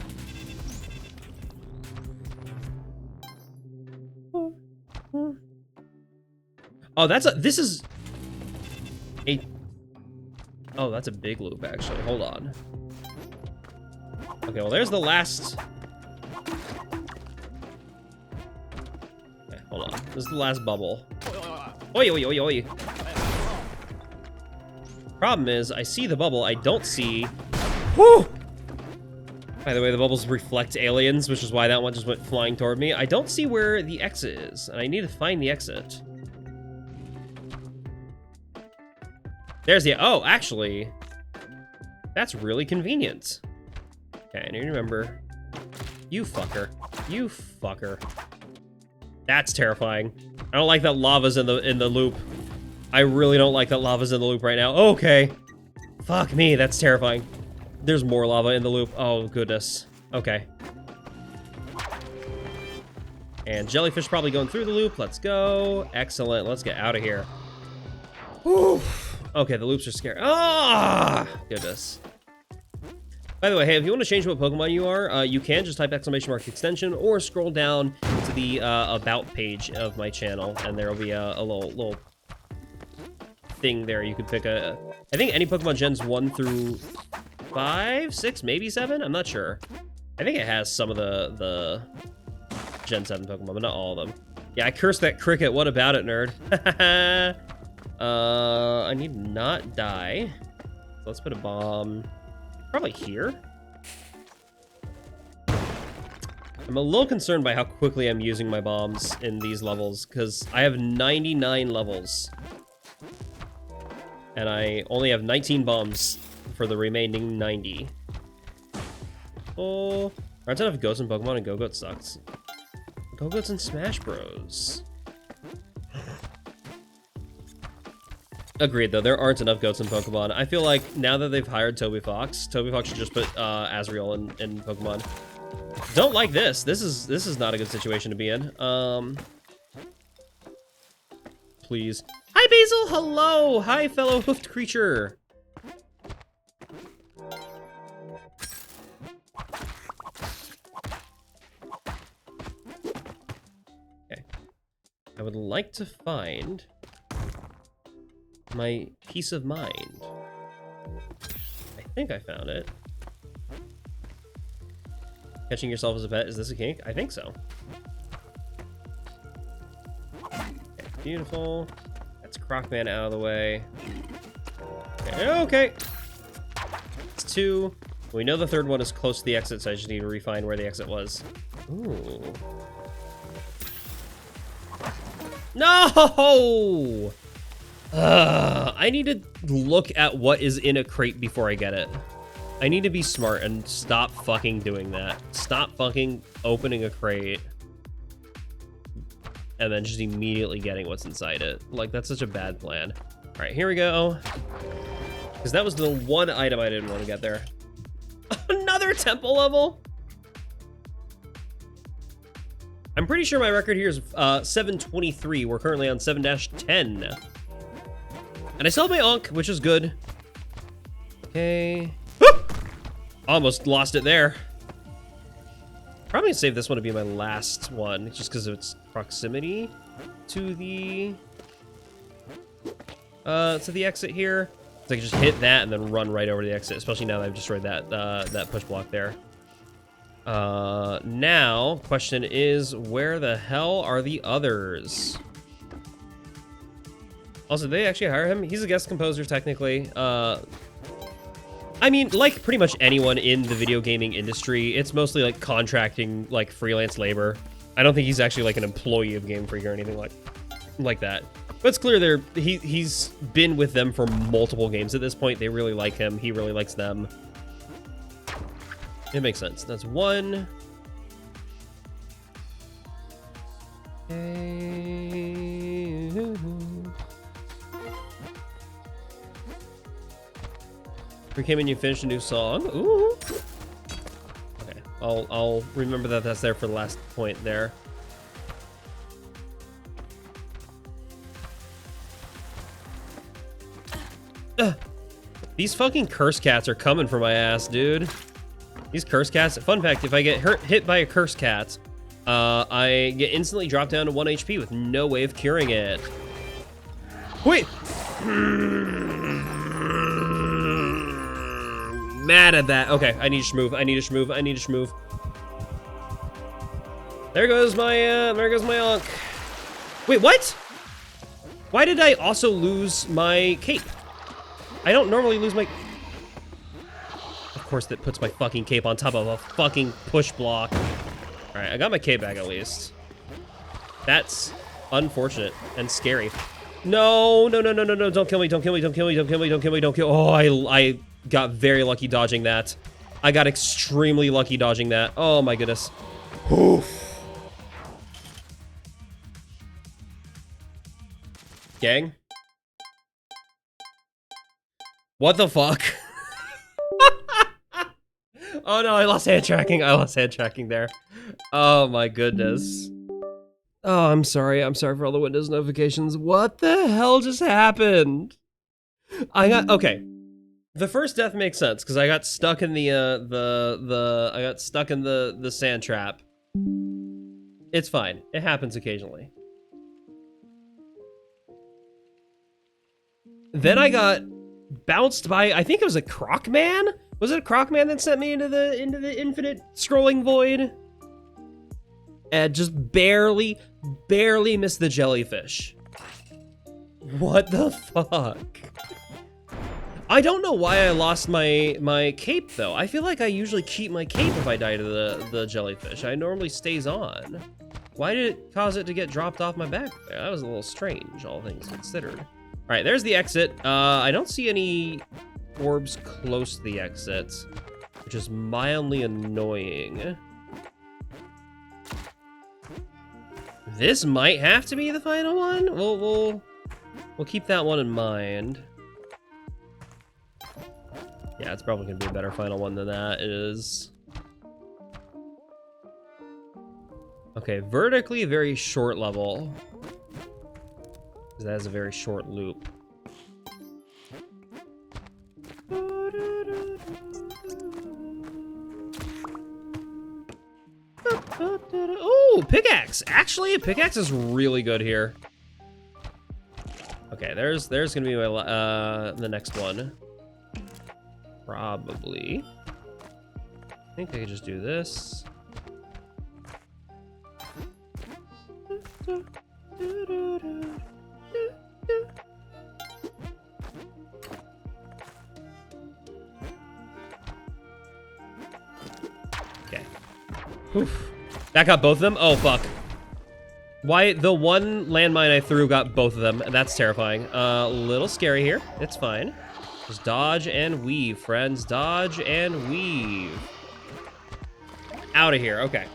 Oh, this is a, oh, that's a big loop actually. Hold on. Okay, well there's the last. Okay, hold on. This is the last bubble. Oi, oi, oi, oi. Problem is, I see the bubble, I don't see. Whew! By the way, the bubbles reflect aliens, which is why that one just went flying toward me. I don't see where the exit is, and I need to find the exit. There's the, oh, actually, that's really convenient. Okay, I need to remember. You fucker. You fucker. That's terrifying. I don't like that lava's in the loop. I really don't like that lava's in the loop right now. Okay. Fuck me, that's terrifying. There's more lava in the loop. Oh, goodness. Okay. And jellyfish probably going through the loop. Let's go. Excellent. Let's get out of here. Whew. Okay, the loops are scary. Ah! Goodness. By the way, hey, if you want to change what Pokemon you are, you can just type !extension or scroll down to the about page of my channel, and there will be a little thing there. You could pick a, I think any Pokemon Gens 1 through 5, 6, maybe 7? I'm not sure. I think it has some of the Gen 7 Pokemon, but not all of them. Yeah, I cursed that cricket. What about it, nerd? I need to not die. Let's put a bomb probably here. I'm a little concerned by how quickly I'm using my bombs in these levels, because I have 99 levels. And I only have 19 bombs for the remaining 90. Oh, aren't enough Goats in Pokemon, and Go-Goat sucks. Go-Goats in Smash Bros. Agreed, though. There aren't enough goats in Pokemon. I feel like now that they've hired Toby Fox should just put Azrael in Pokemon. Don't like this. This is not a good situation to be in. Please. Hi, Basil. Hello. Hi, fellow hoofed creature. Okay. I would like to find my peace of mind. I think I found it. Catching yourself as a pet, is this a kink? I think so. Okay, beautiful. That's Crocman out of the way. Okay, okay. It's 2. We know the third one is close to the exit, so I just need to refine where the exit was. Ooh. No! I need to look at what is in a crate before I get it. I need to be smart and stop fucking doing that. Stop fucking opening a crate and then just immediately getting what's inside it. Like, that's such a bad plan. All right, here we go. Because that was the one item I didn't want to get there. Another temple level? I'm pretty sure my record here is 723. We're currently on 7-10. And I still have my Ankh, which is good. Okay. Whoop! Almost lost it there. Probably gonna save this one to be my last one, just because of its proximity to the exit here. So I can just hit that and then run right over the exit, especially now that I've destroyed that push block there. Now, question is, where the hell are the others? Also, did they actually hire him? He's a guest composer, technically. I mean, like pretty much anyone in the video gaming industry, it's mostly like contracting, like freelance labor. I don't think he's actually like an employee of Game Freak or anything like that. But it's clear he's been with them for multiple games at this point. They really like him. He really likes them. It makes sense. That's one. We came in, you finished a new song. Ooh. Okay, I'll remember that that's there for the last point there. These fucking curse cats are coming for my ass, dude. These curse cats. Fun fact: if I get hit by a curse cat, I get instantly dropped down to 1 HP with no way of curing it. Wait. Mad at that. Okay, I need to move. I need to move. I need to move. There goes my Ankh. Wait, what? Why did I also lose my cape? I don't normally lose my... Of course, that puts my fucking cape on top of a fucking push block. All right, I got my cape back at least. That's unfortunate and scary. No, no, no, no, no, no, don't kill me, don't kill me, don't kill me, don't kill me, don't kill me, don't kill... Oh, I got very lucky dodging that. I got extremely lucky dodging that. Oh my goodness. Oof. Gang? What the fuck? Oh no, I lost hand tracking. I lost hand tracking there. Oh my goodness. Oh, I'm sorry. I'm sorry for all the Windows notifications. What the hell just happened? Okay. The first death makes sense because I got stuck in the sand trap. It's fine. It happens occasionally. Then I got bounced by, I think it was a croc man? Was it a croc man that sent me into the infinite scrolling void? And just barely missed the jellyfish. What the fuck? I don't know why I lost my cape though. I feel like I usually keep my cape if I die to the jellyfish. I normally stays on. Why did it cause it to get dropped off my back there? That was a little strange, all things considered. All right, there's the exit. I don't see any orbs close to the exit, which is mildly annoying. This might have to be the final one. We'll keep that one in mind. Yeah, it's probably gonna be a better final one than that. It is. Okay, vertically very short level. That has a very short loop. Oh, pickaxe! Actually, a pickaxe is really good here. Okay, there's gonna be my the next one. Probably. I think I could just do this. Okay. Oof. That got both of them? Oh, fuck. Why? The one landmine I threw got both of them. That's terrifying. A little scary here. It's fine. Just dodge and weave, friends. Dodge and weave. Out of here. Okay.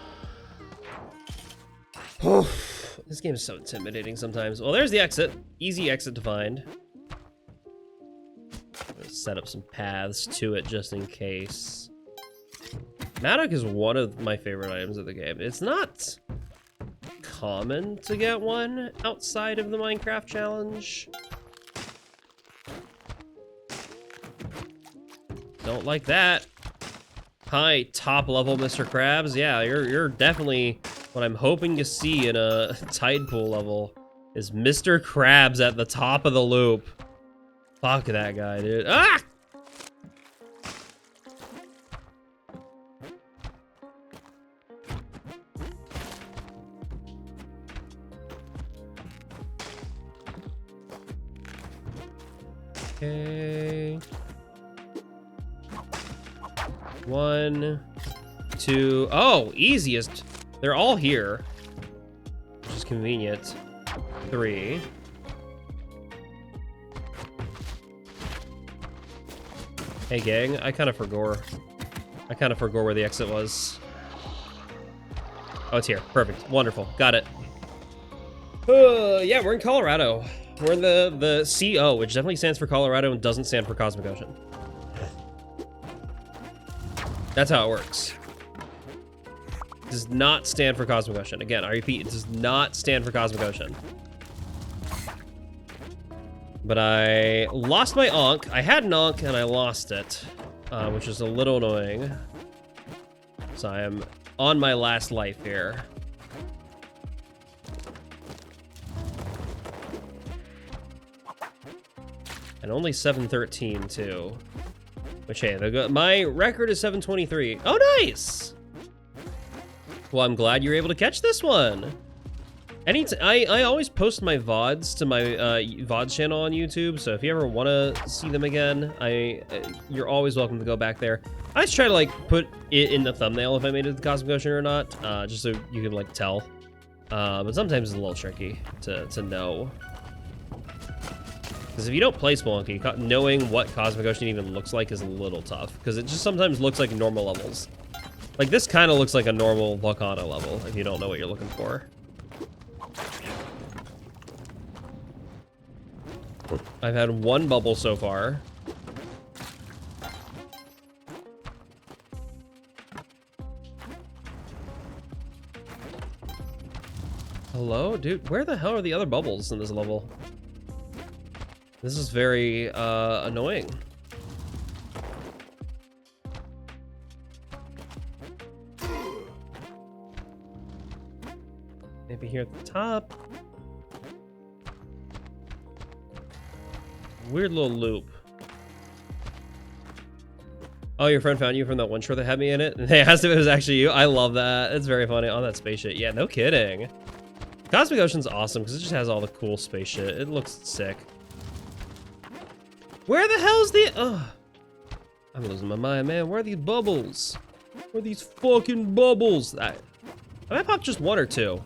This game is so intimidating sometimes. Well, there's the exit. Easy exit to find. I'm gonna set up some paths to it just in case. Mattock is one of my favorite items of the game. It's not common to get one outside of the Minecraft challenge. Don't like that. Hi, top level Mr. Krabs. Yeah, you're definitely what I'm hoping to see in a tide pool level is Mr. Krabs at the top of the loop. Fuck that guy, dude. Ah! Okay. 1, 2. Oh, easiest. They're all here, which is convenient. 3. Hey, gang. I kind of forgot. Where the exit was. Oh, it's here. Perfect. Wonderful. Got it. Yeah, we're in Colorado. We're in the CO, which definitely stands for Colorado and doesn't stand for Cosmic Ocean. That's how it works. It does not stand for Cosmic Ocean. Again, I repeat, it does not stand for Cosmic Ocean. But I lost my Ankh. I had an Ankh and I lost it, which is a little annoying. So I am on my last life here. And only 713 too. Which, hey, my record is 723. Oh, nice! Well, I'm glad you were able to catch this one. I always post my VODs to my VODs channel on YouTube, so if you ever want to see them again, you're always welcome to go back there. I just try to, like, put it in the thumbnail if I made it to the Cosmic Ocean or not, just so you can, like, tell. But sometimes it's a little tricky to know. Because if you don't play Spelunky, knowing what Cosmic Ocean even looks like is a little tough. Because it just sometimes looks like normal levels. Like, this kind of looks like a normal Volcano level, if you don't know what you're looking for. I've had one bubble so far. Hello? Dude, where the hell are the other bubbles in this level? This is very, annoying. Maybe here at the top. Weird little loop. Oh, your friend found you from that one short that had me in it? They asked if it was actually you. I love that. It's very funny. On that space shit. Yeah, no kidding. Cosmic Ocean's awesome because it just has all the cool space shit. It looks sick. Where the hell's the... Ugh. I'm losing my mind, man. Where are these bubbles? Where are these fucking bubbles? Have I popped just one or two?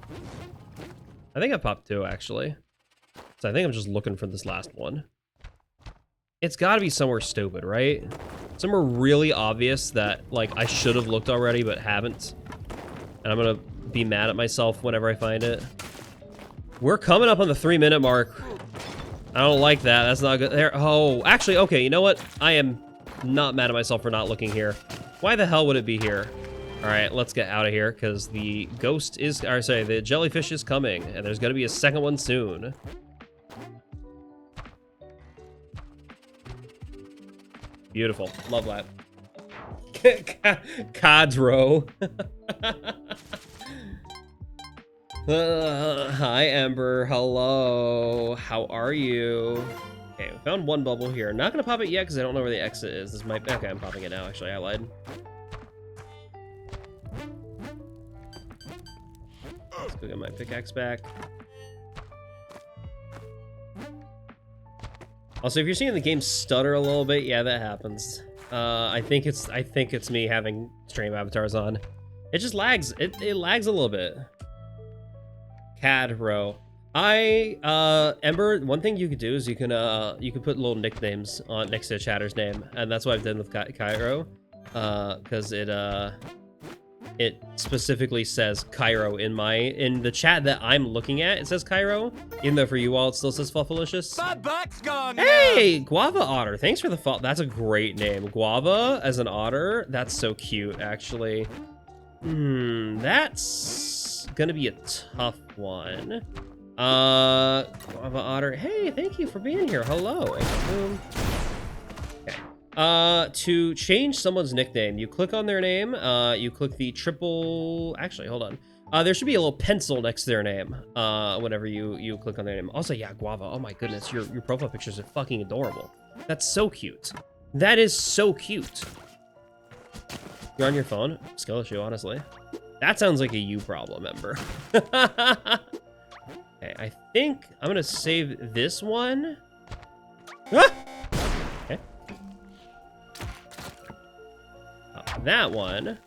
I think I popped two, actually. So I think I'm just looking for this last one. It's got to be somewhere stupid, right? Somewhere really obvious that, like, I should have looked already, but haven't. And I'm going to be mad at myself whenever I find it. We're coming up on the 3-minute mark. I don't like that. That's not good. There. Oh, actually, okay. You know what? I am not mad at myself for not looking here. Why the hell would it be here? All right, let's get out of here because the ghost is, or sorry, the jellyfish is coming, and there's going to be a second one soon. Beautiful. Love that. Cadro. Hi, Ember. Hello. How are you? Okay, we found one bubble here. Not gonna pop it yet because I don't know where the exit is. This might... Okay, I'm popping it now. Actually, I lied. Let's go get my pickaxe back. Also, if you're seeing the game stutter a little bit, yeah, that happens. I think it's me having stream avatars on. It just lags. It lags a little bit. Cadro. Ember, one thing you could do is you can put little nicknames on next to a chatter's name, and that's what I've done with Cairo, because it it specifically says Cairo in the chat that I'm looking at. It says Cairo, even though for you all it still says Fluffalicious. My butt's gone. Hey, Guava Otter. Thanks for the follow. That's a great name. Guava as an otter. That's so cute, actually. That's gonna be a tough one. Guava Otter. Hey, thank you for being here. Hello. Boom. Okay. To change someone's nickname, you click on their name. You click the triple. Actually, hold on. There should be a little pencil next to their name. Whenever you click on their name. Also, yeah, Guava. Oh my goodness, your profile pictures are fucking adorable. That's so cute. That is so cute. You're on your phone. Skill issue, honestly. That sounds like a you problem, Ember. Okay, I think I'm gonna save this one. Ah! Okay. That one.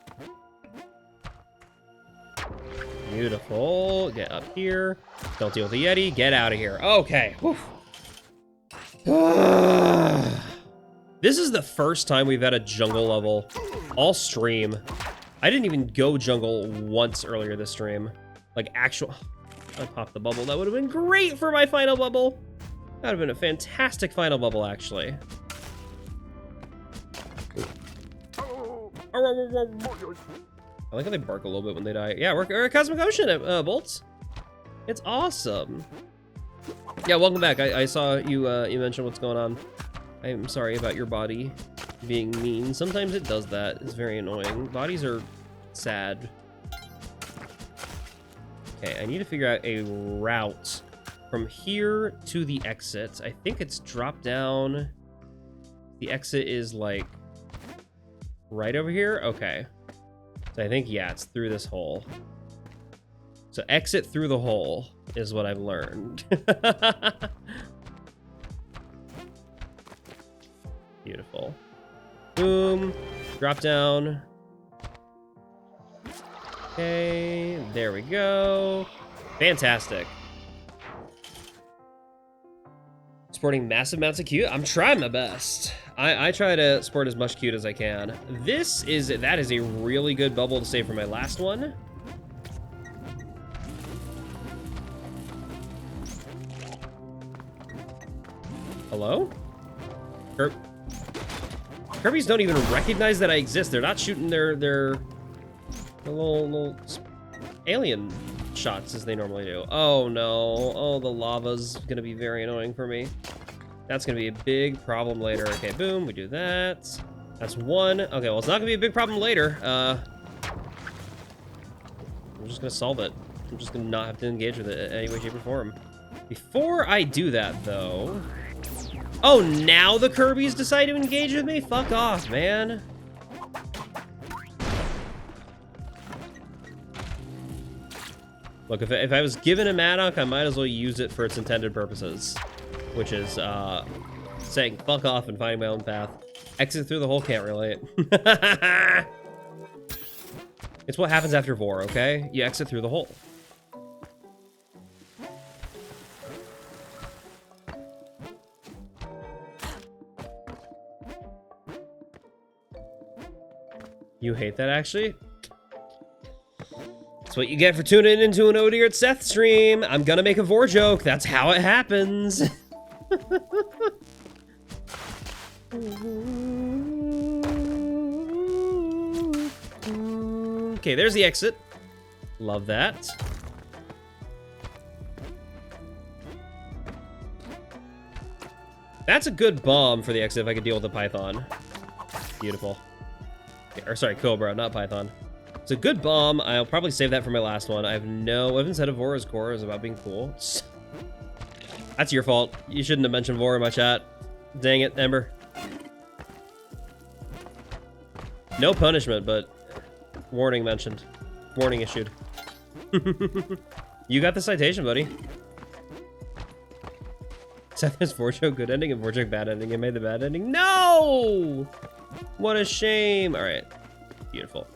Beautiful. Get up here. Don't deal with the Yeti. Get out of here. Okay. This is the first time we've had a jungle level all stream. I didn't even go jungle once earlier this stream. Like actual... I popped the bubble. That would have been great for my final bubble. That would have been a fantastic final bubble, actually. I like how they bark a little bit when they die. Yeah, we're at Cosmic Ocean, Bolts. It's awesome. Yeah, welcome back. I saw you you mentioned what's going on. I'm sorry about your body being mean. Sometimes it does that. It's very annoying. Bodies are sad. Okay, I need to figure out a route from here to the exit. I think it's drop down. The exit is like right over here. Okay. So I think, yeah, it's through this hole. So exit through the hole is what I've learned. Beautiful. Boom. Drop down. Okay, there we go. Fantastic. Sporting massive amounts of cute. I'm trying my best. I try to sport as much cute as I can. That is a really good bubble to save for my last one. Hello? Kirby's don't even recognize that I exist. They're not shooting their little alien shots as they normally do. Oh no. Oh, the lava's gonna be very annoying for me. That's gonna be a big problem later. Okay, boom, we do that. That's one. Okay, well, it's not gonna be a big problem later. I'm just gonna solve it. I'm just gonna not have to engage with it in any way, shape, or form. Before I do that, though... Oh, now the Kirby's decide to engage with me? Fuck off, man. Look, if I was given a Maddock, I might as well use it for its intended purposes. Which is, saying fuck off and finding my own path. Exit through the hole, can't relate. It's what happens after Vor, okay? You exit through the hole. You hate that, actually? That's what you get for tuning into an ODISeth stream. I'm gonna make a Vor joke. That's how it happens. Okay, there's the exit. Love that. That's a good bomb for the exit if I could deal with the Python. Beautiful. Or sorry, Cobra, not Python. It's a good bomb. I'll probably save that for my last one. I have no... I haven't said a Vora's core is about being cool. That's your fault. You shouldn't have mentioned Vor in my chat. Dang it, Ember. No punishment, but warning mentioned. Warning issued. You got the citation, buddy. Seth has Vorjo good ending and Vorjo bad ending and made the bad ending. No! What a shame. All right. Beautiful.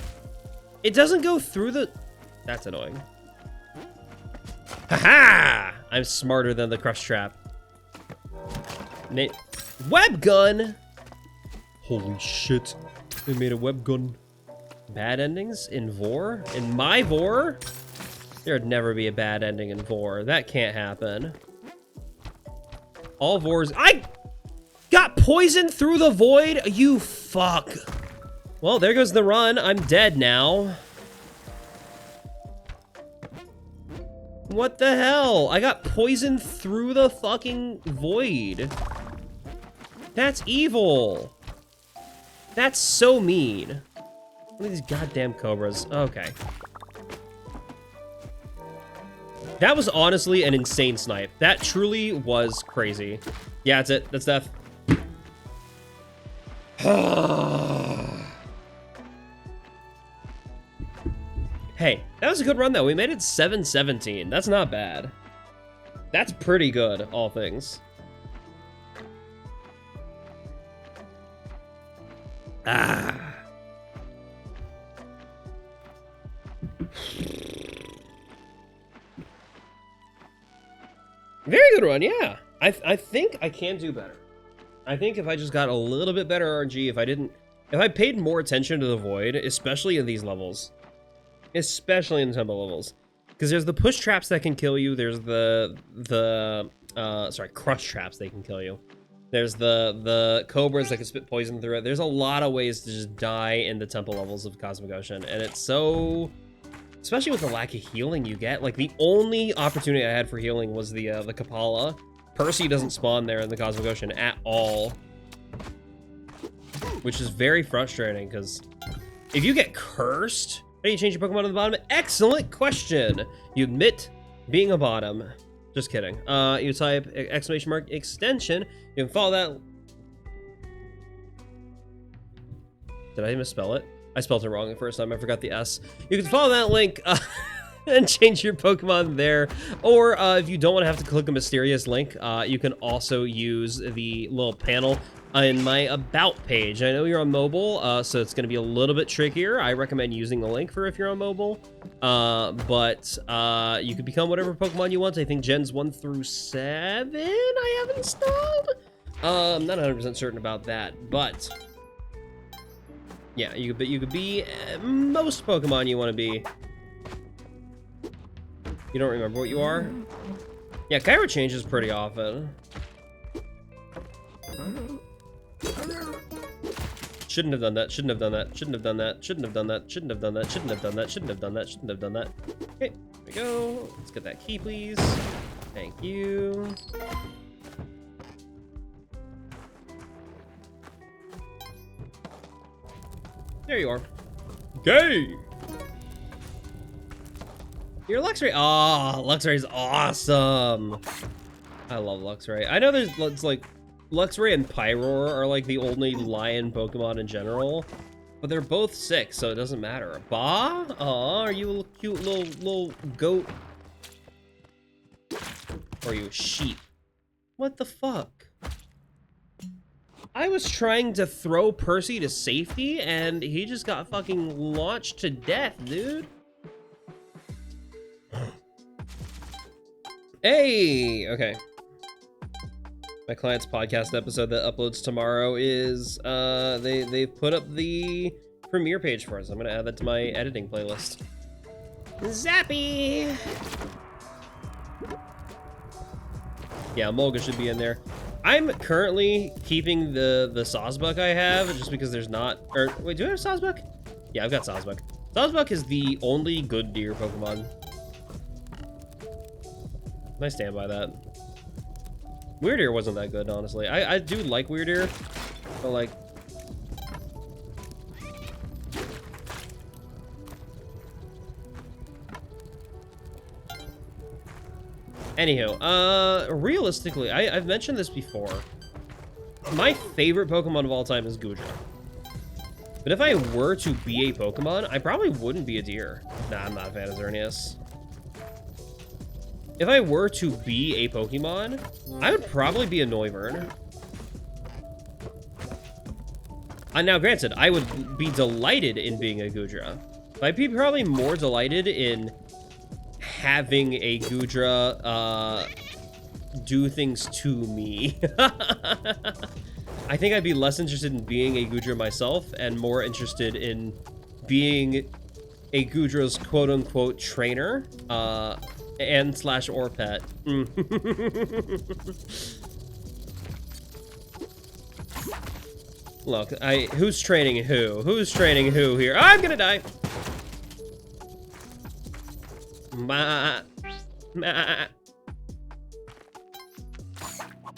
It doesn't go through the... That's annoying. Haha! I'm smarter than the crush trap. Web gun! Holy shit. They made a web gun. Bad endings in Vor? In my Vor? There'd never be a bad ending in Vor. That can't happen. All Vors... I got poisoned through the void? You fuck. Well, there goes the run. I'm dead now. What the hell? I got poisoned through the fucking void. That's evil. That's so mean. Look at these goddamn cobras. Okay. That was honestly an insane snipe. That truly was crazy. Yeah, that's it. That's death. Hey, that was a good run, though. We made it 7-17. That's not bad. That's pretty good, all things. Ah. Very good run, yeah. I think I can do better. I think if I just got a little bit better RNG, if I paid more attention to the void, especially in these levels, especially in the temple levels, because there's the push traps that can kill you. There's sorry, crush traps that can kill you. There's the cobras that can spit poison through it. There's a lot of ways to just die in the temple levels of Cosmic Ocean, and it's so, especially with the lack of healing you get. Like, the only opportunity I had for healing was the Kapala. Percy doesn't spawn there in the Cosmic Ocean at all, which is very frustrating, because if you get cursed, how do you change your Pokemon to the bottom? Excellent question. You admit being a bottom. Just kidding. You type exclamation mark extension. You can follow that. Did I misspell it? I spelled it wrong the first time. I forgot the S. You can follow that link and change your Pokemon there. Or if you don't want to have to click a mysterious link, you can also use the little panel in my About page. I know you're on mobile, so it's going to be a little bit trickier. I recommend using the link for if you're on mobile. But you can become whatever Pokemon you want. I think Gens 1 through 7 I have installed. I'm not 100% certain about that, but yeah, you could be most Pokemon you want to be. You don't remember what you are? Yeah, Kyra changes pretty often. Shouldn't have done that, shouldn't have done that, shouldn't have done that, shouldn't have done that, shouldn't have done that, shouldn't have done that, shouldn't have done that, shouldn't have done that. Okay, here we go. Let's get that key, please. Thank you. There you are. Okay. Your Luxray. Oh, Luxray is awesome. I love Luxray. I know it's like Luxray and Pyroar are like the only lion Pokemon in general, but they're both sick, so it doesn't matter. Ba? Aw, are you a cute little goat? Or are you a sheep? What the fuck? I was trying to throw Percy to safety, and he just got fucking launched to death, dude. Hey! Okay. My client's podcast episode that uploads tomorrow is, they've put up the premiere page for us. I'm gonna add that to my editing playlist. Zappy! Yeah, Mulga should be in there. I'm currently keeping the Sawsbuck I have, just because there's not, or, wait, do I have Sawsbuck? Yeah, I've got Sawsbuck. Sawsbuck is the only good deer Pokemon. I stand by that. Weirdeer wasn't that good, honestly. I do like Weirdeer, but like... Anywho, realistically, I've mentioned this before. My favorite Pokemon of all time is Goodra. But if I were to be a Pokemon, I probably wouldn't be a deer. Nah, I'm not a fan of Xerneas. If I were to be a Pokemon, I would probably be a Noivern. Now, granted, I would be delighted in being a Goodra. But I'd be probably more delighted in having a Goodra do things to me. I think I'd be less interested in being a Goodra myself and more interested in being a Goudreau's quote-unquote trainer, and slash or pet. Look, who's training who? Who's training who here? I'm gonna die!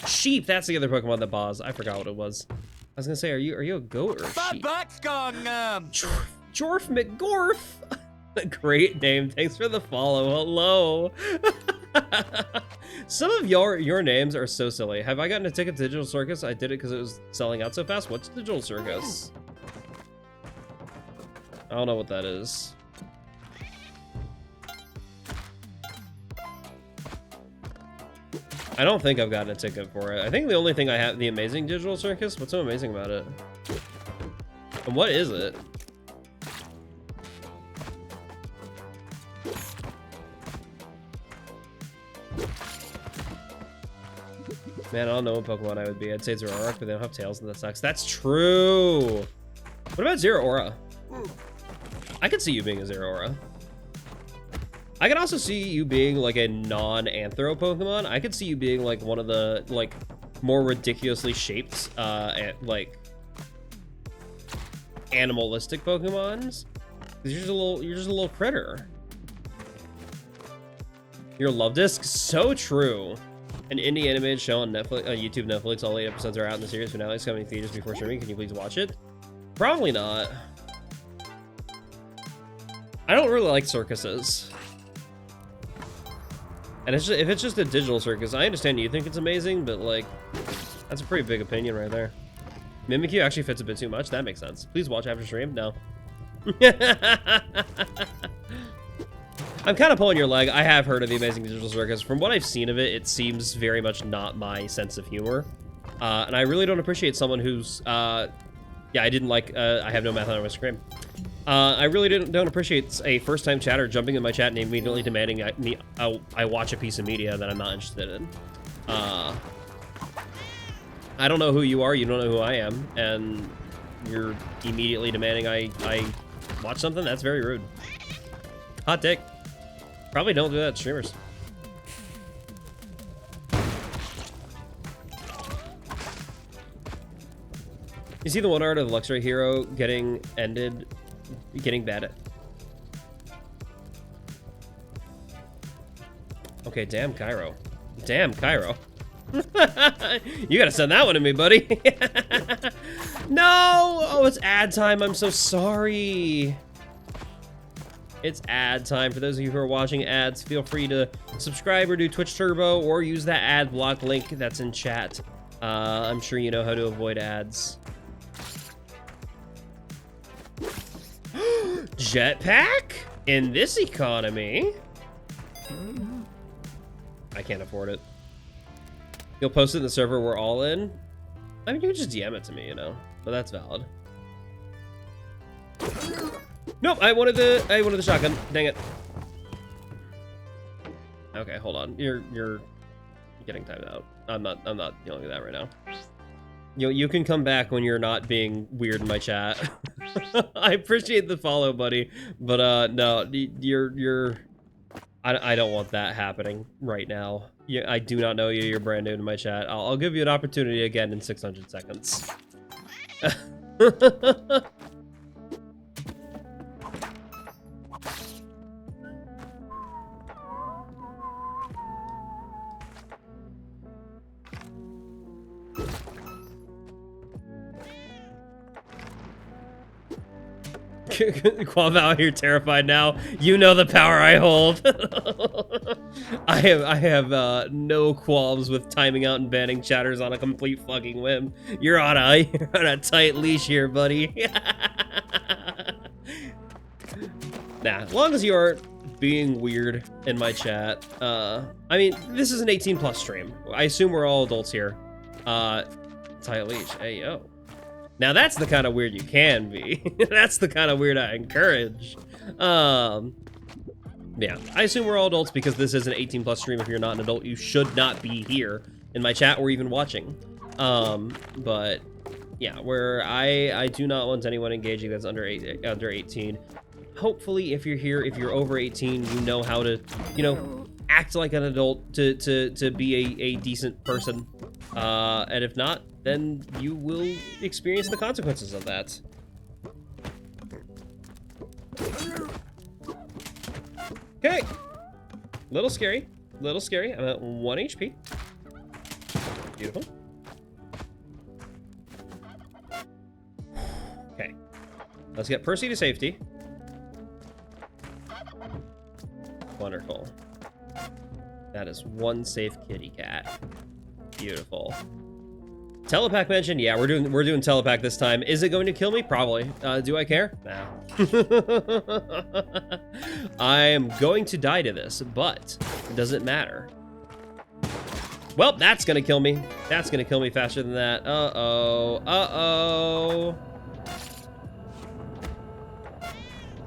Sheep, that's the other Pokemon that boss. I forgot what it was. I was gonna say, are you a goat or a My sheep? butt's gone Jorf McGorf! Great name. Thanks for the follow. Hello. Some of your names are so silly. Have I gotten a ticket to Digital Circus? I did it because it was selling out so fast. What's Digital Circus? I don't know what that is. I don't think I've gotten a ticket for it. I think the only thing I have, the Amazing Digital Circus. What's so amazing about it? And what is it? Man, I don't know what Pokemon I would be. I'd say Zoroark, but they don't have tails, and that sucks. That's true. What about Zeraora? I could see you being a Zeraora. I could also see you being like a non-anthro Pokemon. I could see you being like one of the like more ridiculously shaped, like animalistic Pokemons. You're just a little critter. Your love disc, so true. An indie animated show on Netflix, YouTube, Netflix. All 8 episodes are out in the series finale is coming to theaters before streaming. Can you please watch it? Probably not. I don't really like circuses. And it's just, if it's just a digital circus, I understand you think it's amazing, but like, that's a pretty big opinion right there. Mimikyu actually fits a bit too much. That makes sense. Please watch after stream. No. I'm kind of pulling your leg. I have heard of the Amazing Digital Circus. From what I've seen of it, it seems very much not my sense of humor. And I really don't appreciate someone who's, yeah, I didn't like, I have no math on my screen. I really don't appreciate a first-time chatter jumping in my chat and immediately demanding I watch a piece of media that I'm not interested in. I don't know who you are, you don't know who I am, and you're immediately demanding I watch something? That's very rude. Hot take. Probably don't do that to streamers. You see the one art of the Luxury Hero getting bad. Okay, damn Cairo. Damn Cairo. You gotta send that one to me, buddy. No! Oh, it's ad time. I'm so sorry. It's ad time. For those of you who are watching ads, feel free to subscribe or do Twitch Turbo or use that ad block link that's in chat. I'm sure you know how to avoid ads. Jetpack? In this economy? I can't afford it. You'll post it in the server we're all in? I mean, you can just DM it to me, you know? But that's valid. Nope, I wanted the shotgun. Dang it. Okay, hold on. You're getting timed out. I'm not dealing with that right now. You can come back when you're not being weird in my chat. I appreciate the follow, buddy, but no, I don't want that happening right now. I do not know you. You're brand new to my chat. I'll give you an opportunity again in 600 seconds. Quam out here terrified now. You know the power I hold. I have no qualms with timing out and banning chatters on a complete fucking whim. You're on a tight leash here, buddy. Nah, as long as you aren't being weird in my chat. I mean, this is an 18+ stream. I assume we're all adults here. Tight leash. Hey, yo. Now that's the kind of weird you can be. That's the kind of weird I encourage. Yeah, I assume we're all adults because this is an 18+ stream. If you're not an adult, you should not be here in my chat or even watching. But Yeah, where I do not want anyone engaging that's under 18. Hopefully, if you're here, if you're over 18, you know how to, you know, act like an adult to be a decent person. And if not, then you will experience the consequences of that. Okay. Little scary. Little scary. I'm at 1 HP. Beautiful. Okay. Let's get Percy to safety. Wonderful. That is one safe kitty cat. Beautiful. Telepack mentioned, yeah, we're doing telepack this time. Is it going to kill me? Probably. Do I care? Nah. I am going to die to this, but it doesn't matter. Well, that's gonna kill me. That's gonna kill me faster than that. Uh-oh. Uh-oh.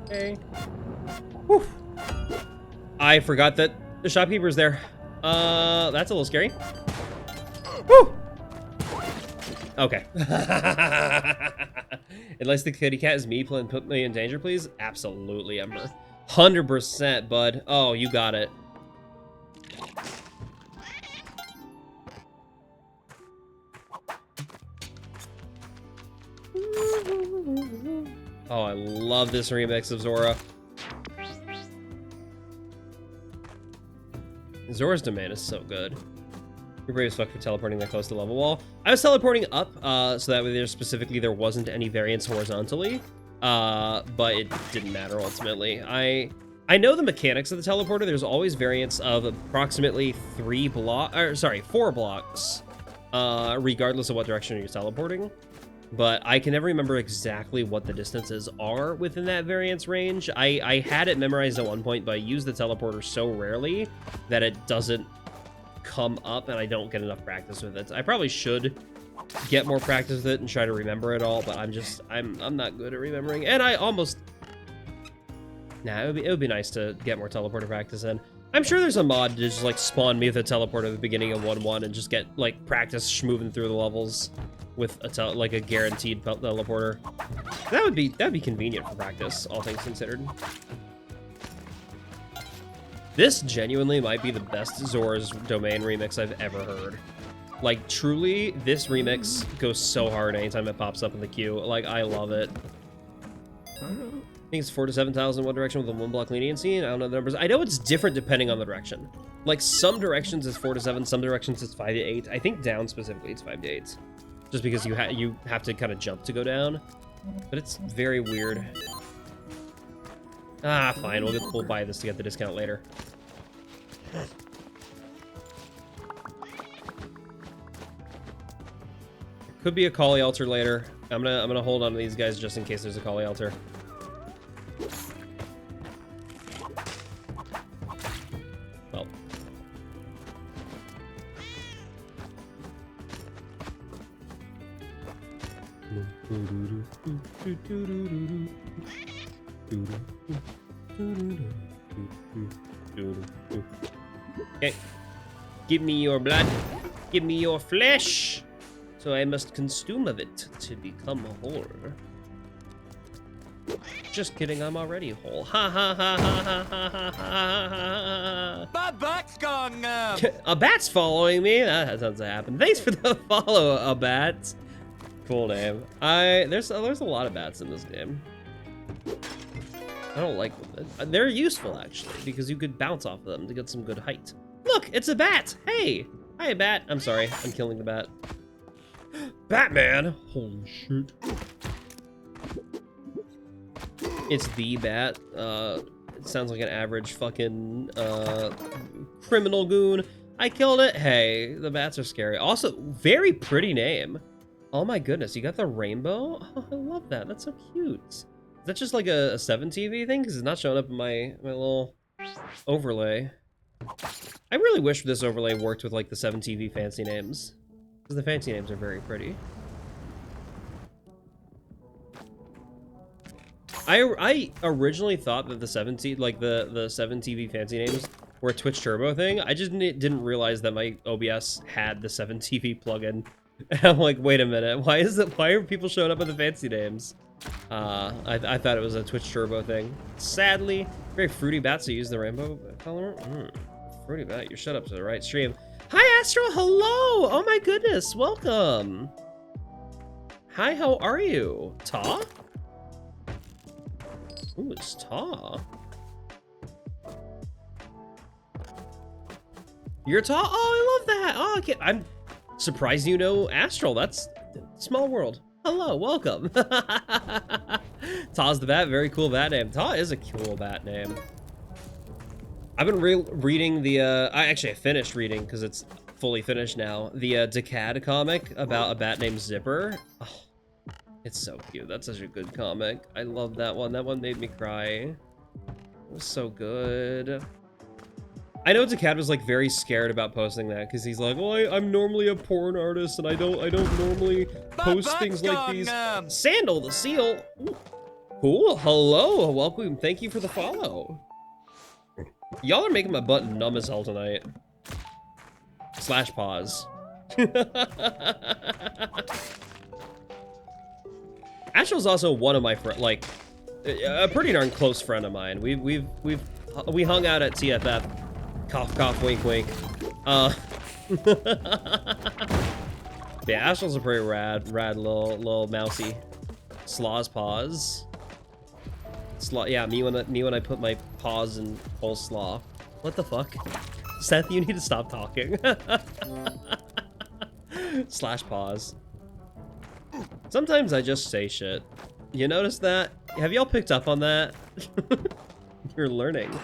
Okay. Whew. I forgot that the shopkeeper's there. That's a little scary. Woo! Okay. Unless the kitty cat is me, put me in danger, please. Absolutely, Ember. 100%, bud. Oh, you got it. Oh, I love this remix of Zora. Zora's domain is so good. You're brave as fuck for teleporting that close to level wall. I was teleporting up, so that way there wasn't any variance horizontally, but it didn't matter ultimately. I know the mechanics of the teleporter. There's always variance of approximately 4 blocks, regardless of what direction you're teleporting. But I can never remember exactly what the distances are within that variance range. I had it memorized at one point, but I use the teleporter so rarely that it doesn't come up and I don't get enough practice with it. I probably should get more practice with it and try to remember it all, but I'm not good at remembering. And I almost... Nah, it would be nice to get more teleporter practice in. I'm sure there's a mod to just like spawn me with a teleporter at the beginning of 1.1 and just get like practice moving through the levels with a guaranteed teleporter. That'd be convenient for practice, all things considered. This genuinely might be the best Zora's Domain remix I've ever heard. Like, truly, this remix goes so hard anytime it pops up in the queue. Like, I love it. I think it's 4 to 7,000 one direction with a 1 block leniency. I don't know the numbers. I know it's different depending on the direction. Like, some directions it's 4 to 7, some directions it's 5 to 8. I think down specifically it's 5 to 8. Just because you have to kind of jump to go down. But it's very weird. Ah, fine. We'll buy this to get the discount later. Could be a Kali altar later. I'm gonna hold on to these guys just in case there's a Kali altar. Well. Okay. Give me your blood. Give me your flesh. So I must consume of it to become whole. Just kidding, I'm already whole. Ha ha ha ha ha ha ha ha ha. My bat's gone. A bat's following me? That sounds to happen. Thanks for the follow, a bat. Cool name. There's a lot of bats in this game. I don't like them. They're useful actually because you could bounce off of them to get some good height. Look, it's a bat. Hey, hi bat. I'm sorry, I'm killing the bat. Batman. Holy shit. It's the bat. It sounds like an average fucking criminal goon. I killed it. Hey, the bats are scary. Also, very pretty name. Oh my goodness, you got the rainbow? Oh, I love that. That's so cute. Is that just like a 7 TV thing? Because it's not showing up in my little overlay. I really wish this overlay worked with like the 7 TV fancy names. Because the fancy names are very pretty. I originally thought that the 7 TV fancy names were a Twitch Turbo thing. I just didn't realize that my OBS had the 7 TV plugin I'm like, wait a minute, why are people showing up with the fancy names? I thought it was a Twitch Turbo thing. Sadly, very fruity bats who use the rainbow color. Fruity bat, you shut up to the right stream. Hi Astro, hello! Oh my goodness, welcome. Hi, how are you? Ta? Ooh, it's Ta. You're Ta? Oh, I love that. Oh, okay. I'm surprised you know Astral. That's small world. Hello, welcome. Ta's the bat, very cool bat name. Ta is a cool bat name. I've been reading the, I finished reading because it's fully finished now. The Decad comic about a bat named Zipper. Oh, it's so cute. That's such a good comic. I love that one. That one made me cry. It was so good. I know Decad was like very scared about posting that because he's like, well, I'm normally a porn artist and I don't normally post things like these. Sandal the seal. Ooh. Cool. Hello. Welcome. Thank you for the follow. Y'all are making my butt numb as hell tonight. Slash pause. Ashel's also one of my friends, like a pretty darn close friend of mine. We hung out at TFF. Cough, cough, wink, wink. Yeah, Ashel's a pretty rad little mousy. Slaw's paws. Slaw, yeah, me when I put my paws in coleslaw. What the fuck? Seth, you need to stop talking. Slash pause. Sometimes I just say shit. You notice that? Have y'all picked up on that? You're learning.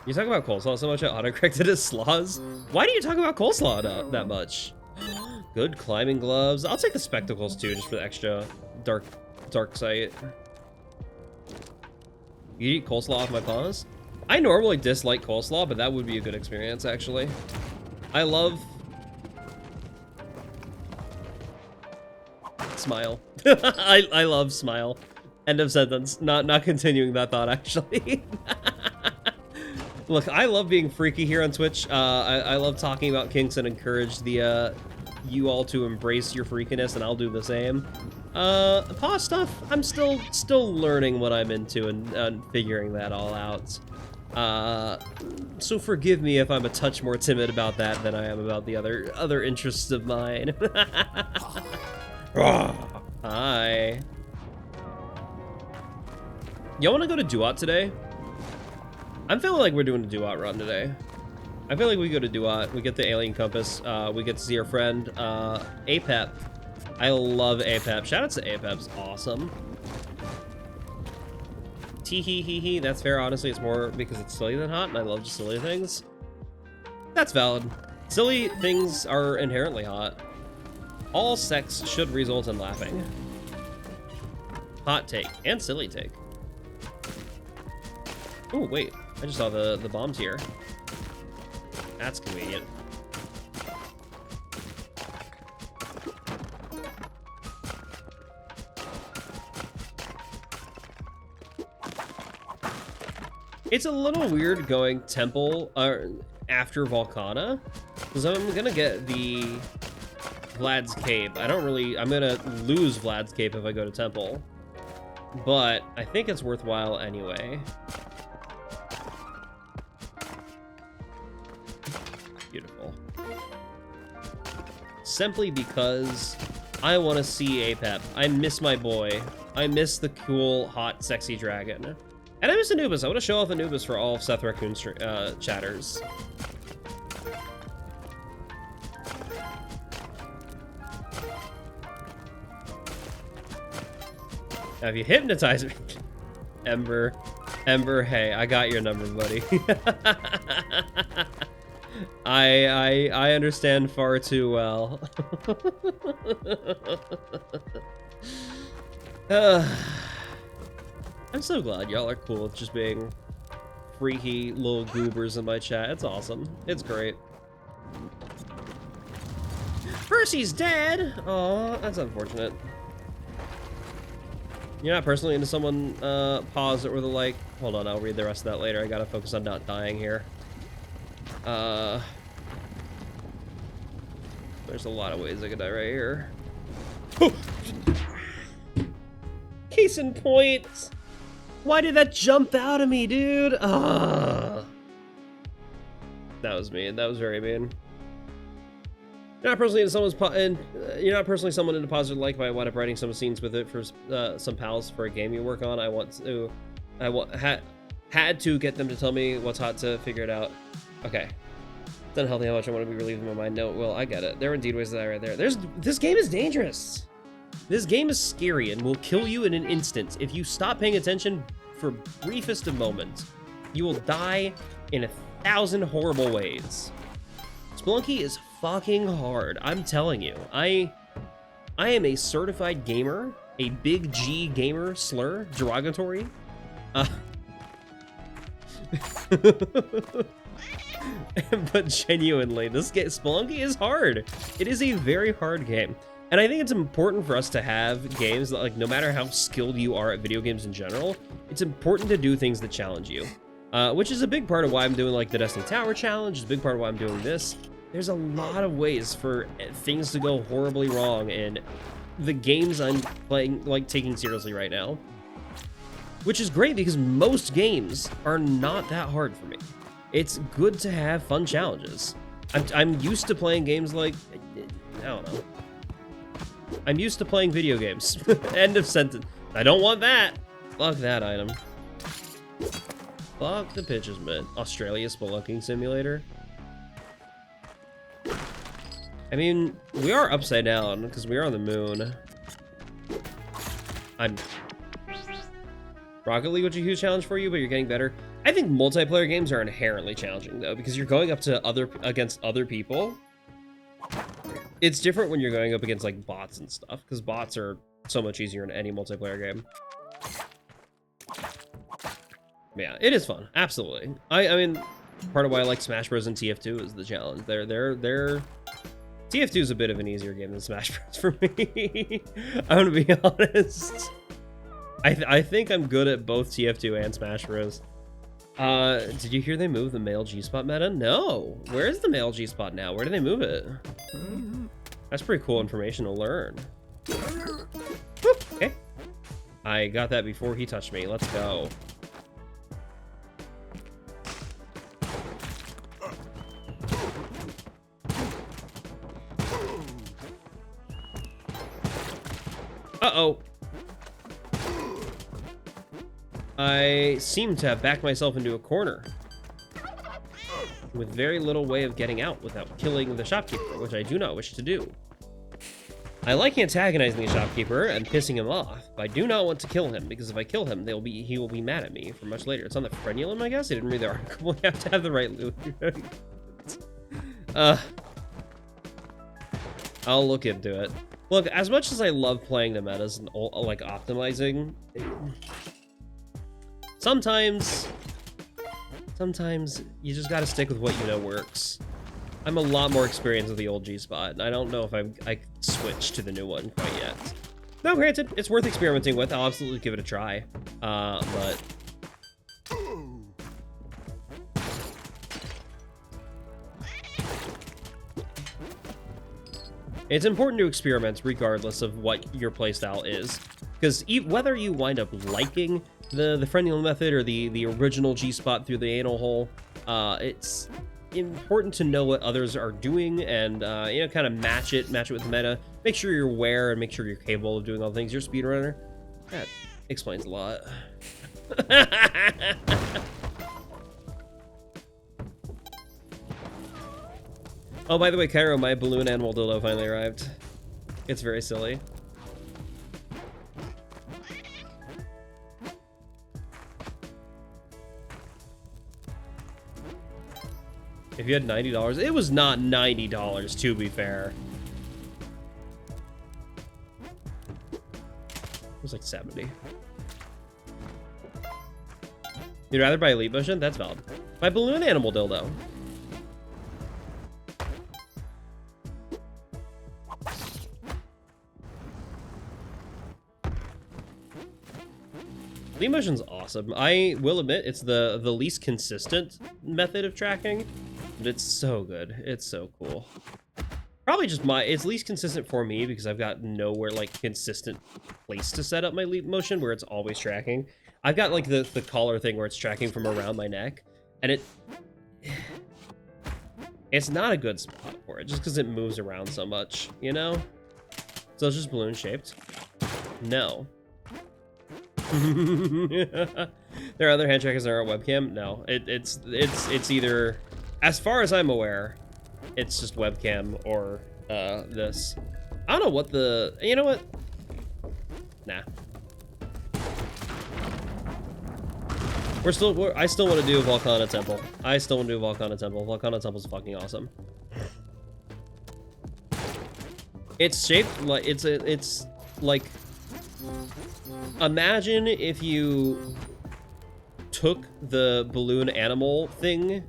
You talk about coleslaw so much I autocorrected as slaws? Why do you talk about coleslaw that much? Good climbing gloves. I'll take the spectacles too, just for the extra dark sight. You eat coleslaw off my paws? I normally dislike coleslaw, but that would be a good experience, actually. I love... Smile. I love smile. End of sentence. Not continuing that thought, actually. Look, I love being freaky here on Twitch. I love talking about kinks and encourage the you all to embrace your freakiness, and I'll do the same. Paw stuff, I'm still learning what I'm into and figuring that all out. So forgive me if I'm a touch more timid about that than I am about the other interests of mine. Hi. Y'all want to go to Duat today? I'm feeling like we're doing a Duat run today. I feel like we go to Duat, we get the alien compass, we get to see our friend, Apep. I love Apep. Shoutouts to Apep, it's awesome. Tee-hee-hee-hee, that's fair, honestly, it's more because it's silly than hot, and I love just silly things. That's valid. Silly things are inherently hot. All sex should result in laughing. Hot take, and silly take. Oh, wait, I just saw the bombs here. That's convenient. It's a little weird going temple after Volcana, because I'm gonna get the Vlad's Cape. I'm gonna lose Vlad's Cape if I go to temple, but I think it's worthwhile anyway. Beautiful. Simply because I want to see Apep. I miss my boy. I miss the cool, hot, sexy dragon. And I miss Anubis. I want to show off Anubis for all of Seth Raccoon's chatters. Now, if you hypnotize me... Ember, hey, I got your number, buddy. I understand far too well. I'm so glad y'all are cool with just being freaky little goobers in my chat. It's awesome. It's great. Percy's dead! Aw, that's unfortunate. You're not personally into someone, pause that were the like... Hold on, I'll read the rest of that later. I gotta focus on not dying here. There's a lot of ways I could die right here. Case in point. Why did that jump out of me, dude? That was mean. That was very mean. You're not personally someone into positive like, but I wound up writing some scenes with it for some pals for a game you work on. Had to get them to tell me what's hot to figure it out. Okay. It's unhealthy how much I want to be relieved in my mind. No, well, I get it. There are indeed ways that I right there. This game is dangerous. This game is scary and will kill you in an instant. If you stop paying attention for briefest of moments, you will die in 1,000 horrible ways. Spelunky is fucking hard. I'm telling you. I am a certified gamer, a big G gamer slur, derogatory. But genuinely, this game, Spelunky is hard. It is a very hard game. And I think it's important for us to have games that, like, no matter how skilled you are at video games in general, it's important to do things that challenge you. Which is a big part of why I'm doing, like, the Destiny Tower Challenge. It's a big part of why I'm doing this. There's a lot of ways for things to go horribly wrong in the games I'm playing, like, taking seriously right now. Which is great because most games are not that hard for me. It's good to have fun challenges. I'm used to playing games like, I don't know. I'm used to playing video games. End of sentence. I don't want that. Fuck that item. Fuck the pitches, man. Australia Spelunking Simulator. I mean, we are upside down because we are on the moon. Rocket League was a huge challenge for you, but you're getting better. I think multiplayer games are inherently challenging though, because you're going up to against other people. It's different when you're going up against like bots and stuff, because bots are so much easier in any multiplayer game. Yeah, it is fun, absolutely. I mean, part of why I like Smash Bros. And TF2 is the challenge. TF2 is a bit of an easier game than Smash Bros. For me. I'm gonna be honest. I think I'm good at both TF2 and Smash Bros. Did you hear they moved the male G-spot meta? No. Where is the male G-spot now? Where did they move it? That's pretty cool information to learn. Okay. I got that before he touched me. Let's go. Uh-oh. I seem to have backed myself into a corner with very little way of getting out without killing the shopkeeper, which I do not wish to do. I like antagonizing the shopkeeper and pissing him off, but I do not want to kill him, because if I kill him, he will be mad at me for much later. It's on the frenulum, I guess? I didn't read the article. You have to have the right loot. I'll look into it. Look, as much as I love playing the metas and like optimizing, sometimes you just gotta stick with what you know works. I'm a lot more experienced with the old G-spot, and I don't know if I switched to the new one quite yet. No, granted, it's worth experimenting with. I'll absolutely give it a try. But it's important to experiment regardless of what your playstyle is, because whether you wind up liking the frenulum method or the original G-spot through the anal hole, it's important to know what others are doing and you know, kind of match it with the meta. Make sure you're aware and make sure you're capable of doing all the things. You're a speedrunner. That explains a lot. Oh, by the way, Cairo, my balloon animal dildo finally arrived. It's very silly. If you had $90, it was not $90, to be fair. It was like 70. You'd rather buy Elite Motion? That's valid. My balloon animal dildo. Elite Motion's awesome. I will admit it's the least consistent method of tracking, but it's so good. It's so cool. Probably just it's least consistent for me because I've got nowhere like consistent place to set up my leap motion where it's always tracking. I've got like the collar thing where it's tracking from around my neck, and it's not a good spot for it just because it moves around so much, you know? So it's just balloon shaped. No. There are other hand trackers that are webcam. No, it's either, as far as I'm aware, it's just webcam or this. I don't know what you know what? Nah. I still want to do Volcana Temple. I still want to do Volcana Temple. Volcana Temple's fucking awesome. It's shaped like it's like, imagine if you took the balloon animal thing.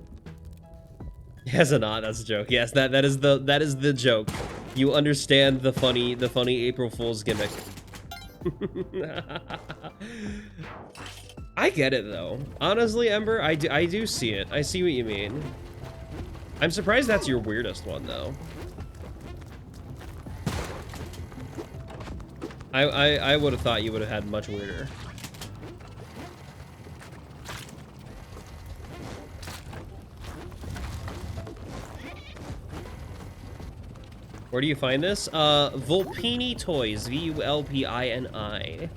Yes or not? That's a joke. Yes, that is the joke. You understand the funny April Fool's gimmick. I get it though. Honestly, Ember, I do see it. I see what you mean. I'm surprised that's your weirdest one though. I would have thought you would have had much weirder. Where do you find this? Vulpini Toys, VULPINI.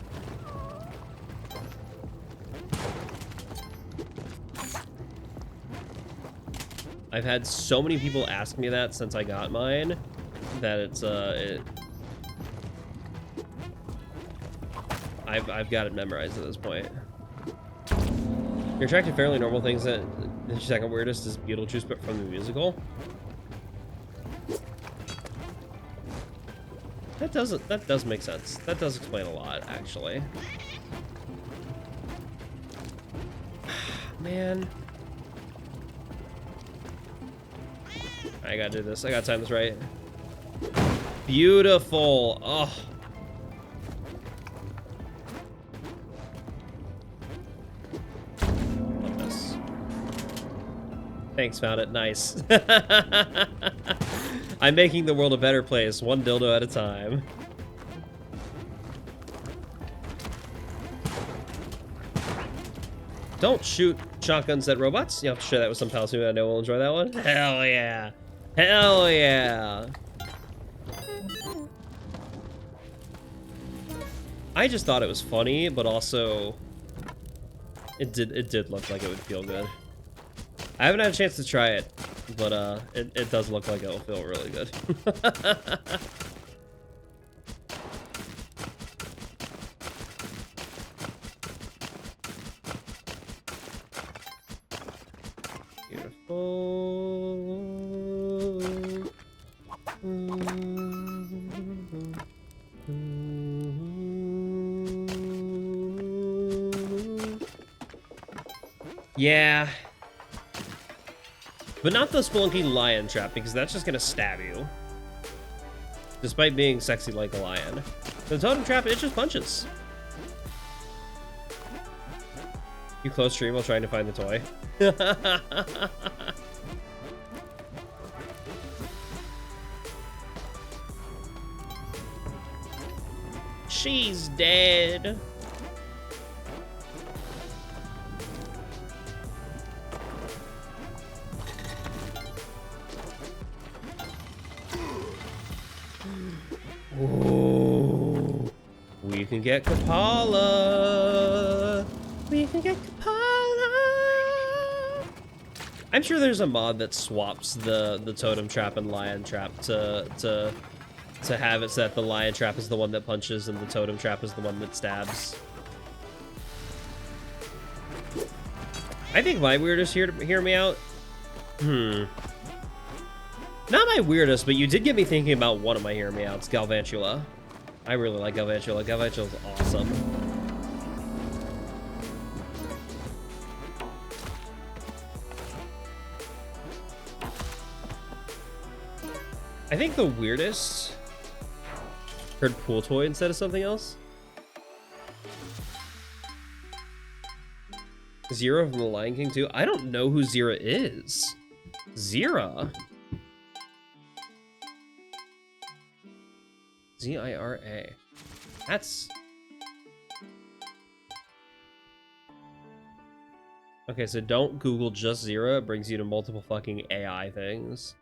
I've had so many people ask me that since I got mine that it's I've got it memorized at this point. You're attracted to fairly normal things. That the second weirdest is Beetlejuice, but from the musical. That does make sense. That does explain a lot, actually. Man. I gotta do this. I gotta time this right. Beautiful. Oh. Love this. Thanks, found it. Nice. I'm making the world a better place, one dildo at a time. Don't shoot shotguns at robots. You have to share that with some pals who I know will enjoy that one. Hell yeah. Hell yeah. I just thought it was funny, but also it did look like it would feel good. I haven't had a chance to try it, but it does look like it'll feel really good. Yeah. But not the Spelunky Lion Trap, because that's just gonna stab you. Despite being sexy like a lion. The Totem Trap, it just punches. You close stream while trying to find the toy. She's dead. Ooh. We can get Kapala. We can get Kapala. I'm sure there's a mod that swaps the Totem Trap and Lion Trap to have it so that the Lion Trap is the one that punches and the Totem Trap is the one that stabs. I think my weirdest here to hear me out. Not my weirdest, but you did get me thinking about one of my hear me outs, Galvantula. I really like Galvantula. Galvantula's awesome. I think the weirdest heard Pool Toy instead of something else. Zira from The Lion King too. I don't know who Zira is. Zira? Z-I-R-A. That's... Okay, so don't Google just Zira. It brings you to multiple fucking AI things.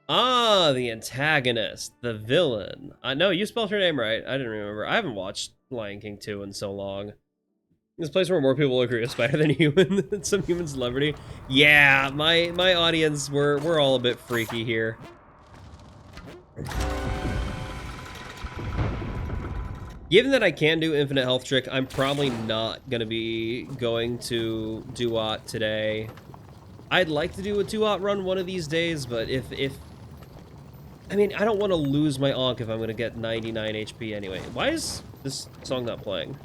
Ah, the antagonist. The villain. No, you spelled her name right. I didn't remember. I haven't watched Lion King 2 in so long. This place where more people agree with Spider than human. Some human celebrity. Yeah, my audience, we're all a bit freaky here. Given that I can do infinite health trick, I'm probably not gonna be going to Duat today. I'd like to do a Duat run one of these days, but if I mean, I don't want to lose my Ankh if I'm gonna get 99 HP anyway. Why is this song not playing?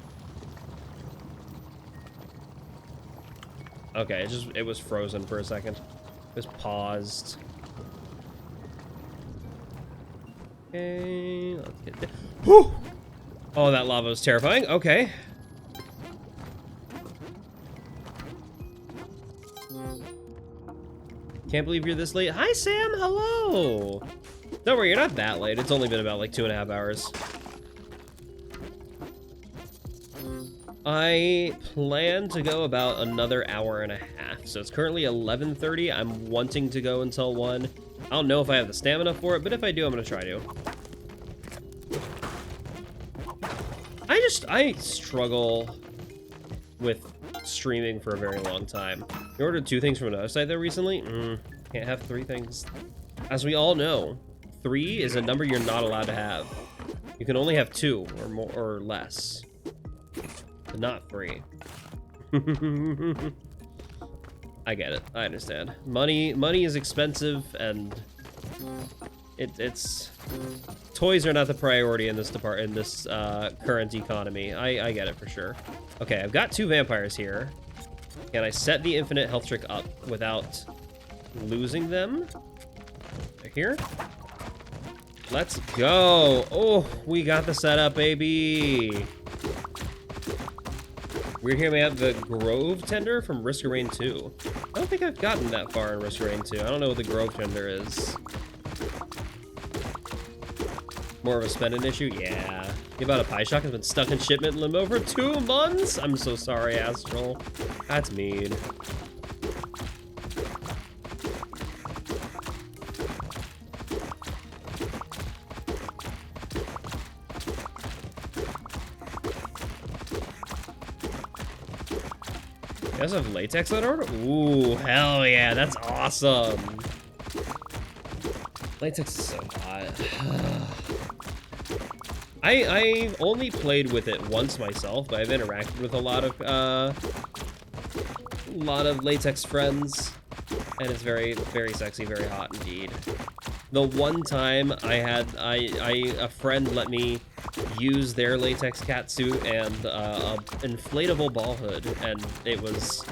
Okay, it was frozen for a second. It was paused. Okay, let's get there. Whew! Oh, that lava was terrifying. Okay. Can't believe you're this late. Hi, Sam. Hello. Don't worry, you're not that late. It's only been about like 2.5 hours. I plan to go about another hour and a half. So it's currently 11:30. I'm wanting to go until 1. I don't know if I have the stamina for it, but if I do, I'm going to try to. I struggle with streaming for a very long time. You ordered 2 things from another site though recently? Can't have 3 things. As we all know, 3 is a number you're not allowed to have. You can only have 2 or more or less, but not 3. I get it. I understand. Money is expensive, and it's toys are not the priority in this current economy. I get it for sure. Okay, I've got 2 vampires here. Can I set the infinite health trick up without losing them? They're here. Let's go. Oh, we got the setup, baby. We're here. We have the Grove Tender from Risk of Rain 2. I don't think I've gotten that far in Risk of Rain 2. I don't know what the Grove Tender is. More of a spending issue? Yeah. The amount of Pie Shock has been stuck in shipment limbo for 2 months? I'm so sorry, Astral. That's mean. You guys have latex on order? Ooh, hell yeah, that's awesome. Latex is so hot. I've only played with it once myself, but I've interacted with a lot of latex friends, and it's very, very sexy, very hot indeed. The one time a friend let me use their latex catsuit and a inflatable ball hood, and it was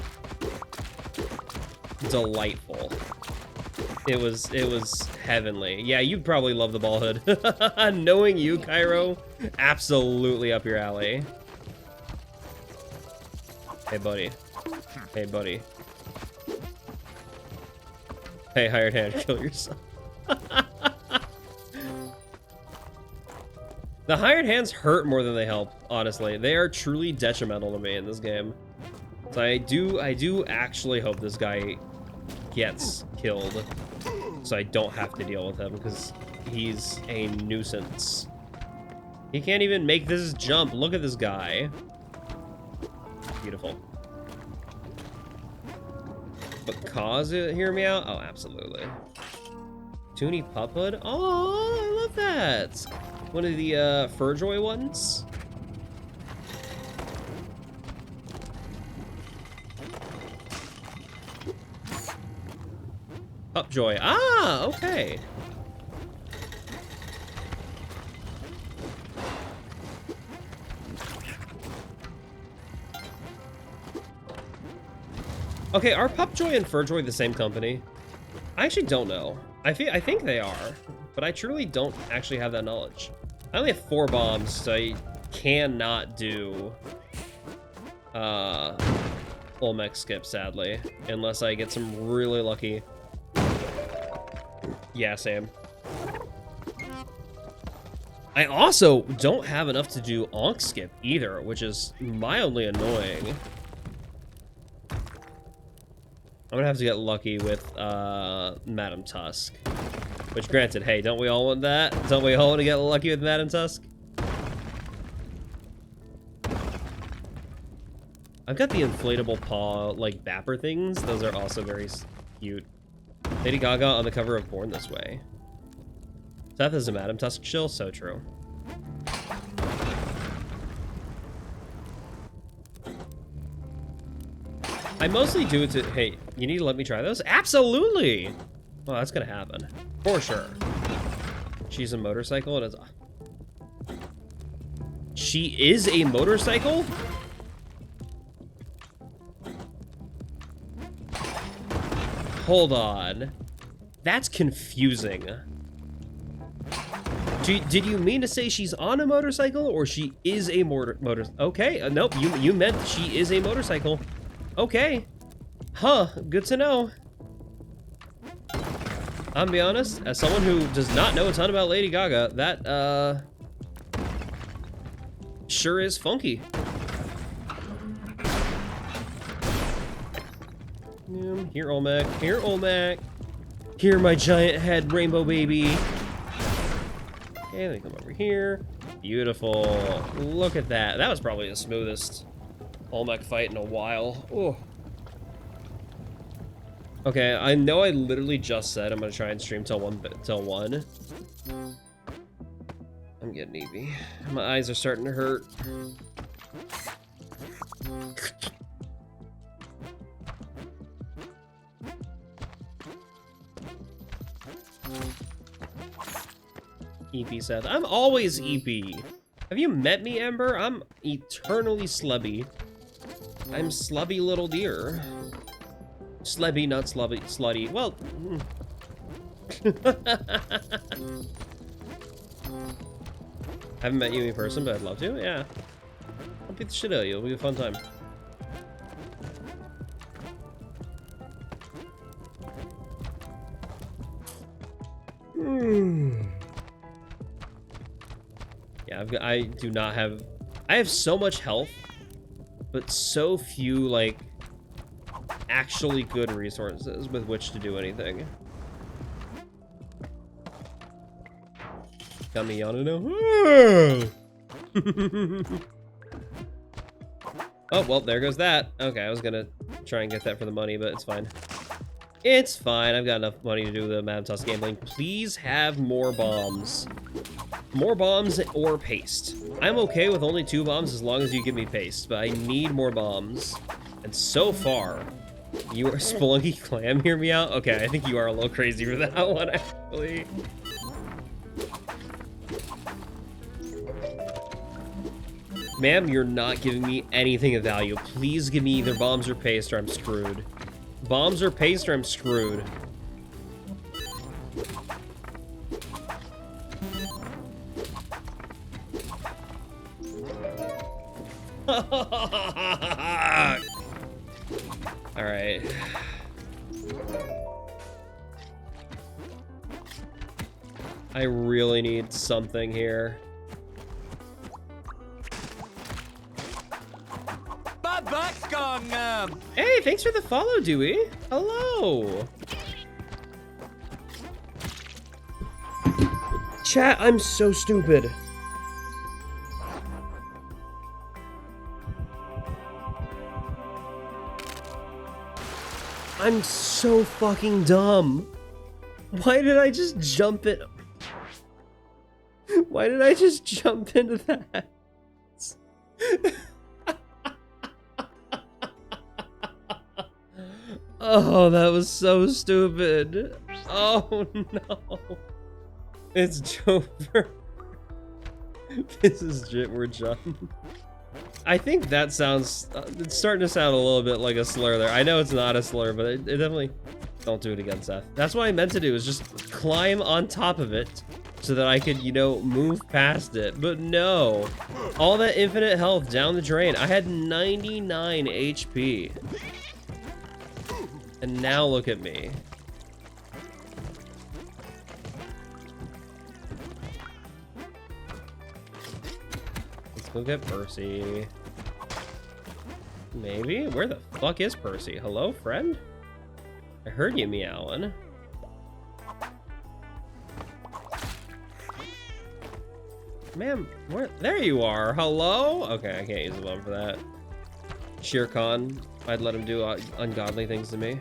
delightful. It was heavenly. Yeah, you'd probably love the ball hood. Knowing you, Cairo, absolutely up your alley. Hey, buddy. Hey, buddy. Hey, hired hand, kill yourself. The hired hands hurt more than they help, honestly. They are truly detrimental to me in this game. So I do actually hope this guy gets killed, so I don't have to deal with him, because he's a nuisance. He can't even make this jump. Look at this guy. Beautiful. But cause it hear me out? Oh, absolutely. Toonie Pup Hood? Oh, I love that. One of the Furjoy ones. Upjoy. Ah, okay. Okay, are Pupjoy and Furjoy the same company? I actually don't know. I think they are, but I truly don't actually have that knowledge. I only have 4 bombs, so I cannot do Olmec skip, sadly, unless I get some really lucky. Yeah, Sam. I also don't have enough to do Onk Skip either, which is mildly annoying. I'm gonna have to get lucky with Madam Tusk. Which, granted, hey, don't we all want that? Don't we all want to get lucky with Madam Tusk? I've got the inflatable paw, like, bapper things. Those are also very cute. Lady Gaga on the cover of Born This Way. Seth is a Madam Tusk shill, so true. I mostly do it to, hey, you need to let me try those? Absolutely! Well, that's gonna happen. For sure. She's a motorcycle and it's... She is a motorcycle? Hold on. That's confusing. Did you mean to say she's on a motorcycle or she is a motor? Okay, nope, you meant she is a motorcycle. Okay. Huh, good to know. I'm gonna be honest, as someone who does not know a ton about Lady Gaga, that, sure is funky. Here, Olmec. Here, Olmec. Here, my giant head rainbow baby. Okay, let me come over here. Beautiful. Look at that. That was probably the smoothest Olmec fight in a while. Oh. Okay, I know I literally just said I'm gonna try and stream till 1. I'm getting eepy. My eyes are starting to hurt. EP Seth. I'm always EP. Have you met me, Ember? I'm eternally slubby. I'm slubby little deer. Slebby, not slubby, slutty. Well, haven't met you in person, but I'd love to. Yeah, I'll beat the shit out of you. It'll be a fun time. Yeah, I do not have... I have so much health, but so few, like, actually good resources with which to do anything. Got me yawning now. Oh, well, there goes that. Okay, I was gonna try and get that for the money, but it's fine. It's fine. I've got enough money to do the Madam Tusk gambling. Please have more bombs. More bombs or paste. I'm okay with only 2 bombs as long as you give me paste, but I need more bombs. And so far, you are Spelunky Clam, hear me out? Okay, I think you are a little crazy for that one, actually. Ma'am, you're not giving me anything of value. Please give me either bombs or paste or I'm screwed. Bombs or paste or I'm screwed. Alright. I really need something here. My butt's gone numb. Hey, thanks for the follow, Dewey. Hello. Chat, I'm so stupid. I'm so fucking dumb. Why did I just jump in? Why did I just jump into that? Oh, that was so stupid. Oh no. It's Jover. This is we're John. I think that sounds, it's starting to sound a little bit like a slur there. I know it's not a slur, but it definitely, don't do it again, Seth. That's what I meant to do, is just climb on top of it so that I could, you know, move past it. But no, all that infinite health down the drain. I had 99 HP. And now look at me. go get Percy. Maybe? Where the fuck is Percy? Hello, friend? I heard you meowing. Ma'am, where? There you are. Hello? Okay, I can't use the bomb for that. Shere Khan, I'd let him do ungodly things to me.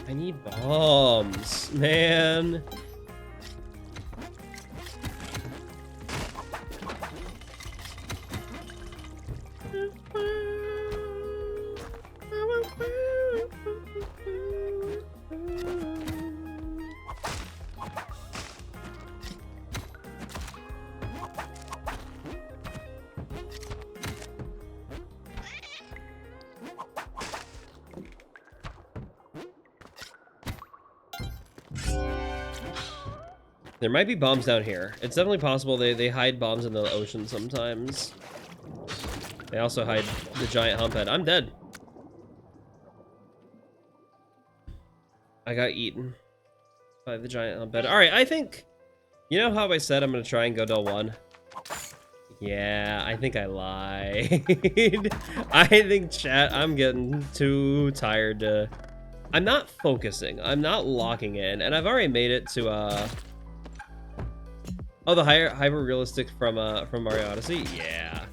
I need bombs, man. There might be bombs down here. It's definitely possible they hide bombs in the ocean sometimes. They also hide the giant humphead. I'm dead. I got eaten by the giant humphead. All right, I think... You know how I said I'm going to try and go Del 1? Yeah, I think I lied. I think, chat, I'm getting too tired to... I'm not focusing. I'm not locking in. And I've already made it to, Oh, the hyper-realistic from Mario Odyssey? Yeah.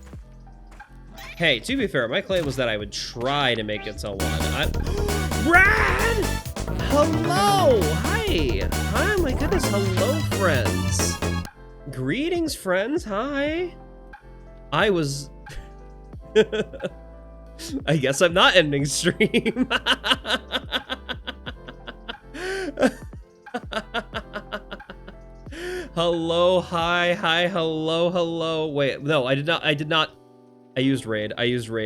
Hey, to be fair, my claim was that I would try to make it to 1. Brad! Hello! Hi! Hi, my goodness, hello, friends. Greetings, friends, hi. I was... I guess I'm not ending stream. Hello, hi, hello. Wait, no, I did not. I used raid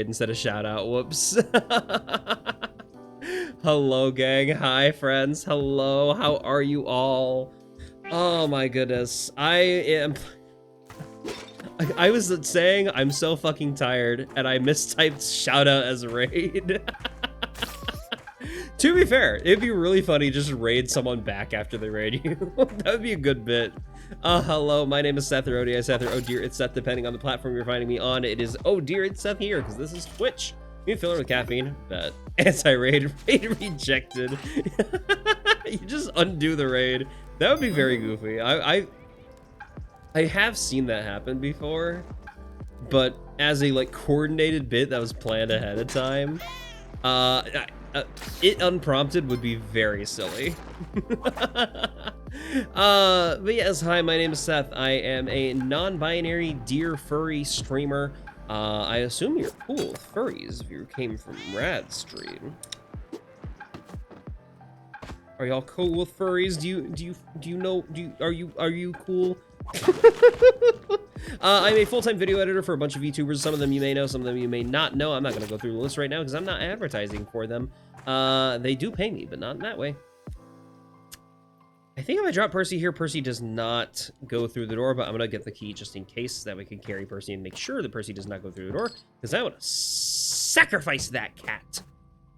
instead of shout out. Whoops. Hello, gang. Hi, friends. Hello, how are you all? Oh my goodness. I was saying I'm so fucking tired and I mistyped shout out as raid. To be fair, it'd be really funny just to raid someone back after they raid you. That would be a good bit. Hello, my name is Seth or ODISeth or ODISeth, depending on the platform you're finding me on. It is ODISeth here, because this is Twitch. You can fill it with caffeine, but anti-raid, raid rejected. You just undo the raid. That would be very goofy. I have seen that happen before, but as a like coordinated bit that was planned ahead of time, it unprompted would be very silly. But yes, hi, my name is Seth. I am a non-binary deer furry streamer. I assume you're cool with furries if you came from Rad Stream. Are y'all cool with furries? Are you cool? I'm a full-time video editor for a bunch of YouTubers. Some of them you may know, some of them you may not know. I'm not going to go through the list right now because I'm not advertising for them. They do pay me, but not in that way. I think if I drop Percy here, Percy does not go through the door, but I'm going to get the key just in case so that we can carry Percy and make sure that Percy does not go through the door, because I want to sacrifice that cat.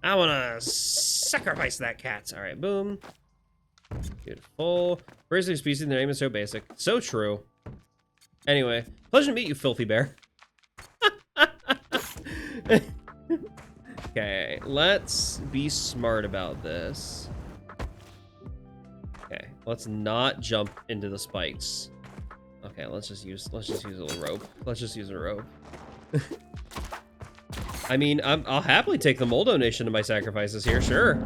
I want to sacrifice that cat. All right, boom. Beautiful. Percy species, their name is so basic. So true. Anyway, pleasure to meet you, filthy bear. Okay, let's be smart about this. Okay, let's not jump into the spikes. Okay, let's just use a little rope. Let's just use a rope. I mean, I'll happily take the mole donation to my sacrifices here, sure.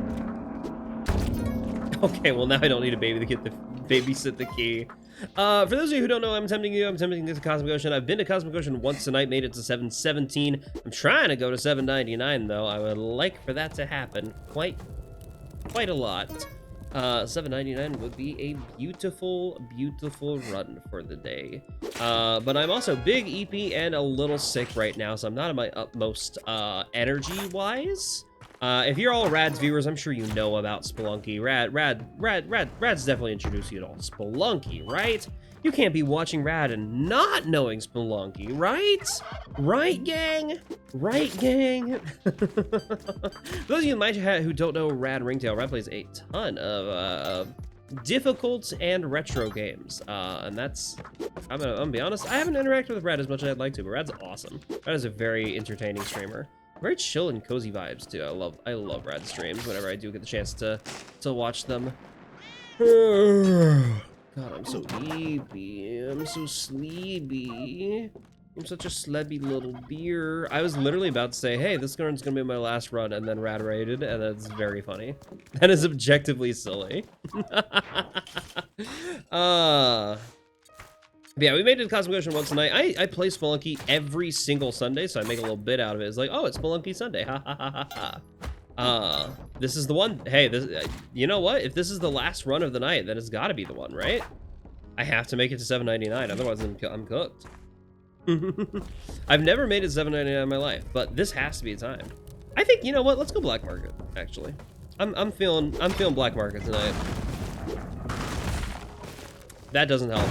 Okay, well now I don't need to babysit the key. For those of you who don't know, I'm attempting to get to Cosmic Ocean. I've been to Cosmic Ocean once tonight, made it to 717. I'm trying to go to 799 though. I would like for that to happen quite a lot. 799 would be a beautiful run for the day. But I'm also big EP and a little sick right now, so I'm not at my utmost energy-wise. If you're all Rad's viewers, I'm sure you know about Spelunky. Rad's definitely introduced you to all Spelunky, right? You can't be watching Rad and not knowing Spelunky, right? Right, gang? Right, gang? Those of you in my chat who don't know Rad Ringtail, Rad plays a ton of difficult and retro games. And that's, I'm gonna be honest, I haven't interacted with Rad as much as I'd like to, but Rad's awesome. Rad is a very entertaining streamer. Very chill and cozy vibes too. I love Rad streams whenever I do get the chance to watch them. God, I'm so sleepy. I'm so sleepy. I'm such a slebby little deer. I was literally about to say, hey, this run's gonna be my last run, and then Rad raided, and that's very funny. That is objectively silly. Yeah, we made it to Cosmic Ocean once tonight. I play Spelunky every single Sunday, so I make a little bit out of it. It's like, oh, it's Spelunky Sunday. Ha ha ha ha ha. This is the one. Hey, this. You know what? If this is the last run of the night, then it's got to be the one, right? I have to make it to 7.99, otherwise I'm cooked. I've never made it 7.99 in my life, but this has to be a time. I think, you know what? Let's go Black Market. Actually, I'm feeling Black Market tonight. That doesn't help.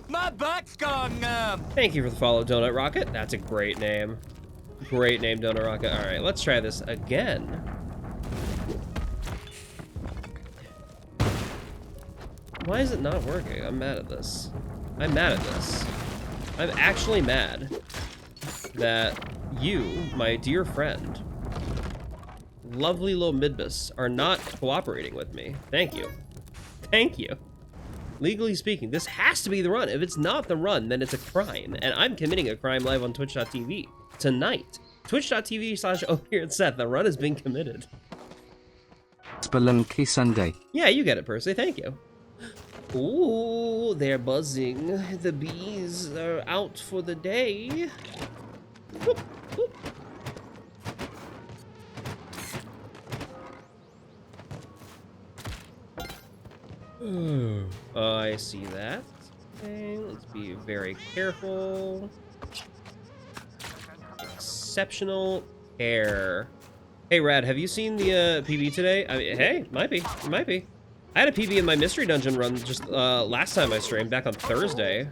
My back's gone numb. Thank you for the follow, Donut Rocket. That's a great name. Great name, Donut Rocket. All right, let's try this again. Why is it not working? I'm mad at this. I'm mad at this. I'm actually mad that you, my dear friend, lovely little Midbus, are not cooperating with me. Thank you. Thank you. Legally speaking, this has to be the run. If it's not the run, then it's a crime. And I'm committing a crime live on twitch.tv tonight. Twitch.tv/ODISeth. The run has been committed. Spelunky Sunday. Yeah, you get it, Percy. Thank you. Ooh, they're buzzing. The bees are out for the day. Whoop, whoop. Oh, I see that. Okay, let's be very careful. Exceptional care. Hey, Rad, have you seen the PB today? I mean, hey, might be. It might be. I had a PB in my mystery dungeon run just last time I streamed, back on Thursday.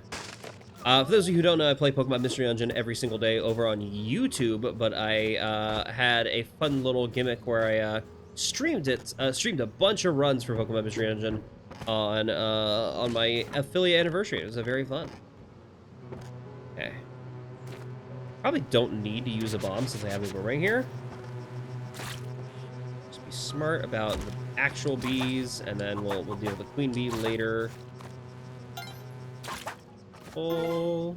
For those of you who don't know, I play Pokemon Mystery Dungeon every single day over on YouTube, but I had a fun little gimmick where I streamed a bunch of runs for Pokemon Mystery Dungeon on my affiliate anniversary. It was very fun. Okay. Probably don't need to use a bomb since I have a boomerang here. Just be smart about the actual bees, and then we'll deal with the queen bee later. Oh,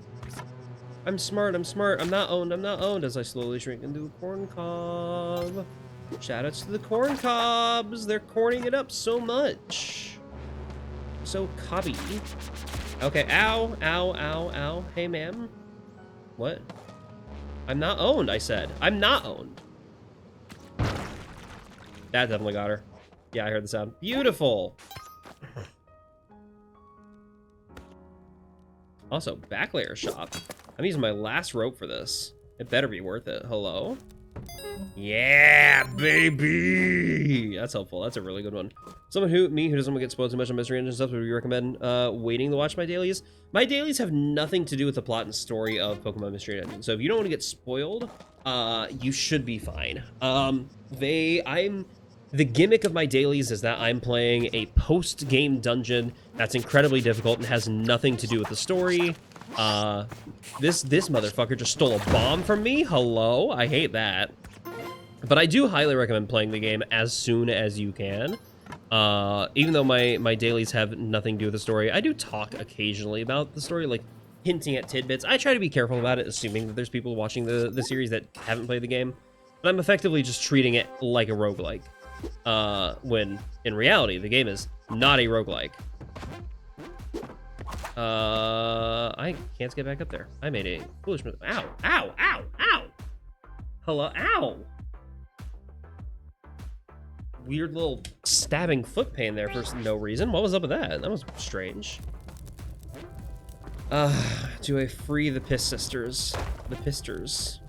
I'm smart. I'm not owned as I slowly shrink into a corn cob. Shoutouts to the corn cobs. They're corning it up so much. So cobby. Okay, ow, ow, ow, ow. Hey, ma'am. What? I'm not owned, I said. I'm not owned. That definitely got her. Yeah, I heard the sound. Beautiful. Also, back layer shop. I'm using my last rope for this. It better be worth it. Hello? Yeah, baby! That's helpful. That's a really good one. Someone who doesn't want to get spoiled too much on Mystery Engine stuff, would you recommend waiting to watch my dailies? My dailies have nothing to do with the plot and story of Pokemon Mystery Engine. So if you don't want to get spoiled, you should be fine. The gimmick of my dailies is that I'm playing a post-game dungeon that's incredibly difficult and has nothing to do with the story. This motherfucker just stole a bomb from me? Hello? I hate that. But I do highly recommend playing the game as soon as you can. Even though my dailies have nothing to do with the story, I do talk occasionally about the story, like hinting at tidbits. I try to be careful about it, assuming that there's people watching the series that haven't played the game. But I'm effectively just treating it like a roguelike. When in reality, the game is not a roguelike. I can't get back up there. I made a foolish move. Ow, ow, ow, ow! Hello, ow! Weird little stabbing foot pain there for no reason. What was up with that? That was strange. Do I free the Piss Sisters? The Pisters.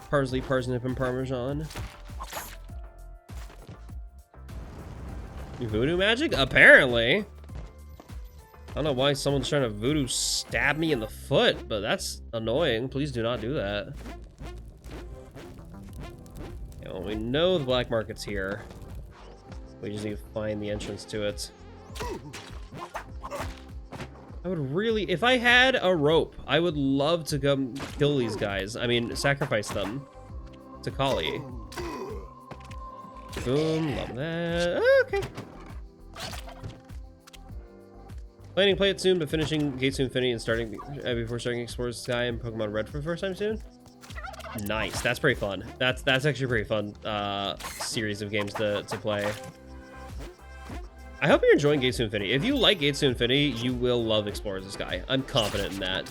Parsley, parsnip, and parmesan. Voodoo magic? Apparently. I don't know why someone's trying to voodoo stab me in the foot, but that's annoying. Please do not do that. Yeah, well, we know the black market's here. We just need to find the entrance to it. I would really, if I had a rope, I would love to come kill these guys. I mean, sacrifice them to Kali. Boom, love that. Okay. Planning to play it soon, but finishing Gates to Infinity and starting before starting Explore the Sky and Pokemon Red for the first time soon. Nice, that's pretty fun. That's actually a pretty fun series of games to play. I hope you're enjoying Gates to Infinity. If you like Gates to Infinity, you will love Explore the Sky. I'm confident in that.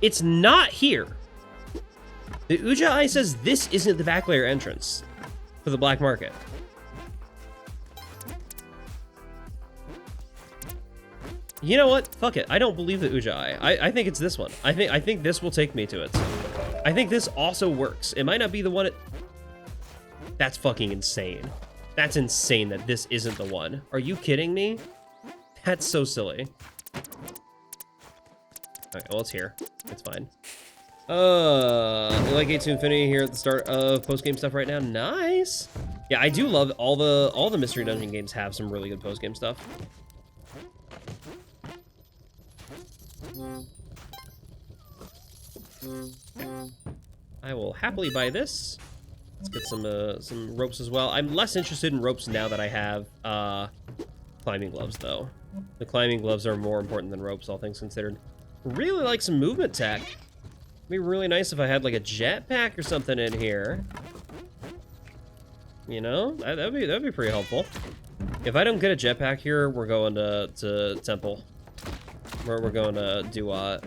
It's not here. The Ujai says this isn't the back layer entrance for the black market. You know what? Fuck it. I don't believe the Ujai. I think it's this one. I think this will take me to it. I think this also works. It might not be the one. That's fucking insane. That's insane that this isn't the one. Are you kidding me? That's so silly. Okay, well, it's here. It's fine. Like Gates to Infinity here at the start of post-game stuff right now. Nice. Yeah, I do love all the Mystery Dungeon games have some really good post-game stuff. I will happily buy this. Let's get some ropes as well. I'm less interested in ropes now that I have climbing gloves, though. The climbing gloves are more important than ropes, all things considered. Really like some movement tech. It'd be really nice if I had like a jetpack or something in here. You know, that'd be pretty helpful. If I don't get a jetpack here, we're going to Temple. We're going to Duat.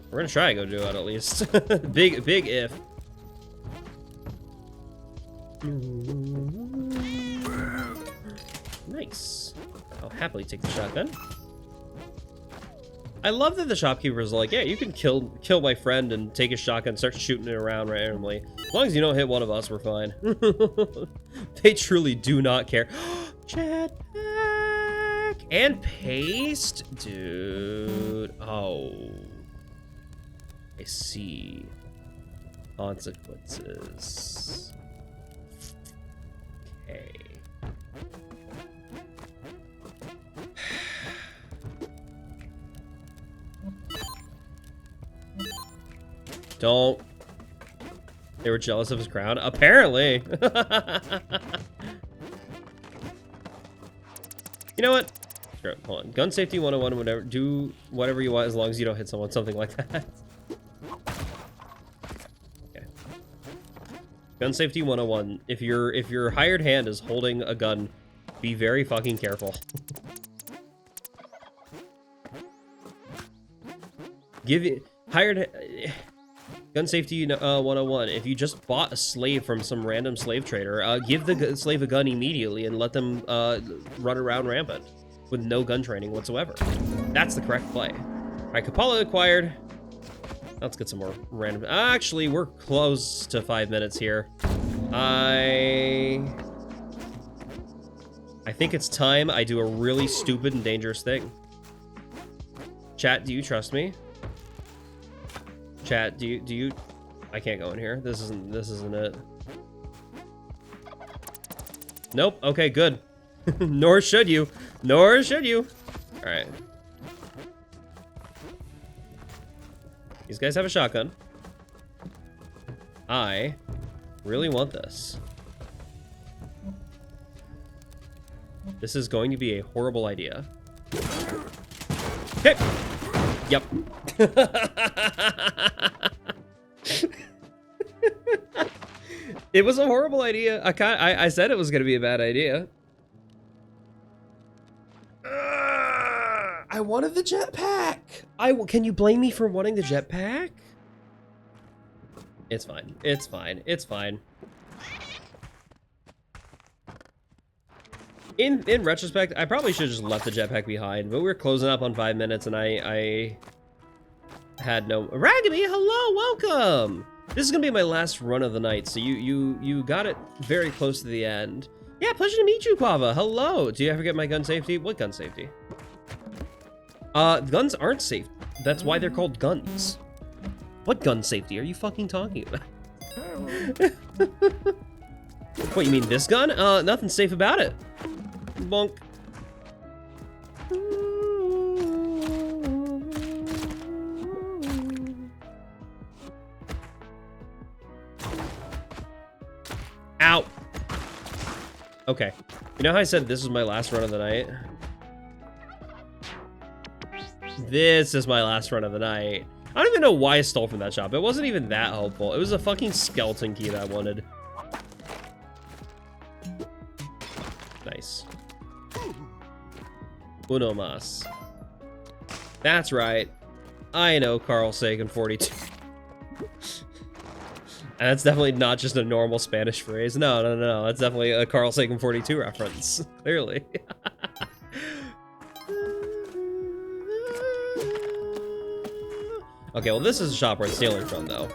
We're gonna try to go Duat at least. big if. Nice. I'll happily take the shotgun. I love that the shopkeeper's like, yeah, you can kill my friend and take his shotgun and start shooting it around randomly. As long as you don't hit one of us, we're fine. They truly do not care. Jetpack and paste? Dude. Oh. I see. Consequences. Okay. Don't. They were jealous of his crown? Apparently. You know what? Screw it. Hold on. Gun safety 101, whatever. Do whatever you want as long as you don't hit someone. Something like that. Okay. Gun safety 101. If your hired hand is holding a gun, be very fucking careful. Give it hired. Gun safety 101. If you just bought a slave from some random slave trader, give the slave a gun immediately and let them run around rampant with no gun training whatsoever. That's the correct play. All right, Kapala acquired. Let's get some more random. Actually, we're close to 5 minutes here. I think it's time I do a really stupid and dangerous thing. Chat, do you trust me? Chat, do you? I can't go in here. This isn't it. Nope. Okay, good. Nor should you. Nor should you. All right. These guys have a shotgun. I really want this. This is going to be a horrible idea. Okay. Yep. It was a horrible idea. I said it was going to be a bad idea. I wanted the jetpack. Can you blame me for wanting the jetpack? It's fine. It's fine. It's fine. In retrospect, I probably should have just left the jetpack behind, but we're closing up on 5 minutes, and I had no... Ragami, hello, welcome! This is gonna be my last run of the night, so you got it very close to the end. Yeah, pleasure to meet you, Pava. Hello. Do you ever get my gun safety? What gun safety? Guns aren't safe. That's why they're called guns. What gun safety are you fucking talking about? What, you mean this gun? Nothing safe about it. Bonk. Ow. Okay. You know how I said this was my last run of the night? This is my last run of the night. I don't even know why I stole from that shop. It wasn't even that helpful. It was a fucking skeleton key that I wanted. Nice. Uno mas. That's right. I know Carl Sagan 42. And that's definitely not just a normal Spanish phrase. No. That's definitely a Carl Sagan 42 reference. Clearly. Okay, well, this is a shop where it's stealing from, though.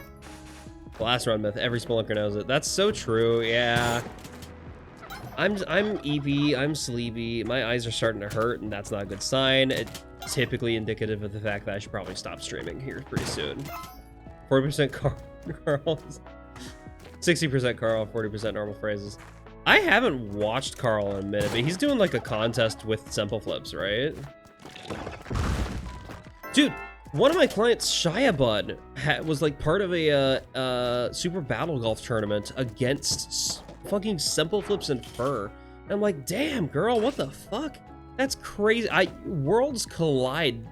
The last run myth, every spelunker knows it. That's so true, yeah. I'm EP, I'm sleepy, my eyes are starting to hurt, and that's not a good sign. It's typically indicative of the fact that I should probably stop streaming here pretty soon. 40% Carl, 60% Carl, 40% normal phrases. I haven't watched Carl in a minute, but he's doing like a contest with Simple Flips, right? Dude, one of my clients, Shiabud, was like part of a Super Battle Golf tournament against fucking Simple Flips and Fur. And I'm like, damn, girl, what the fuck? That's crazy. Worlds collide.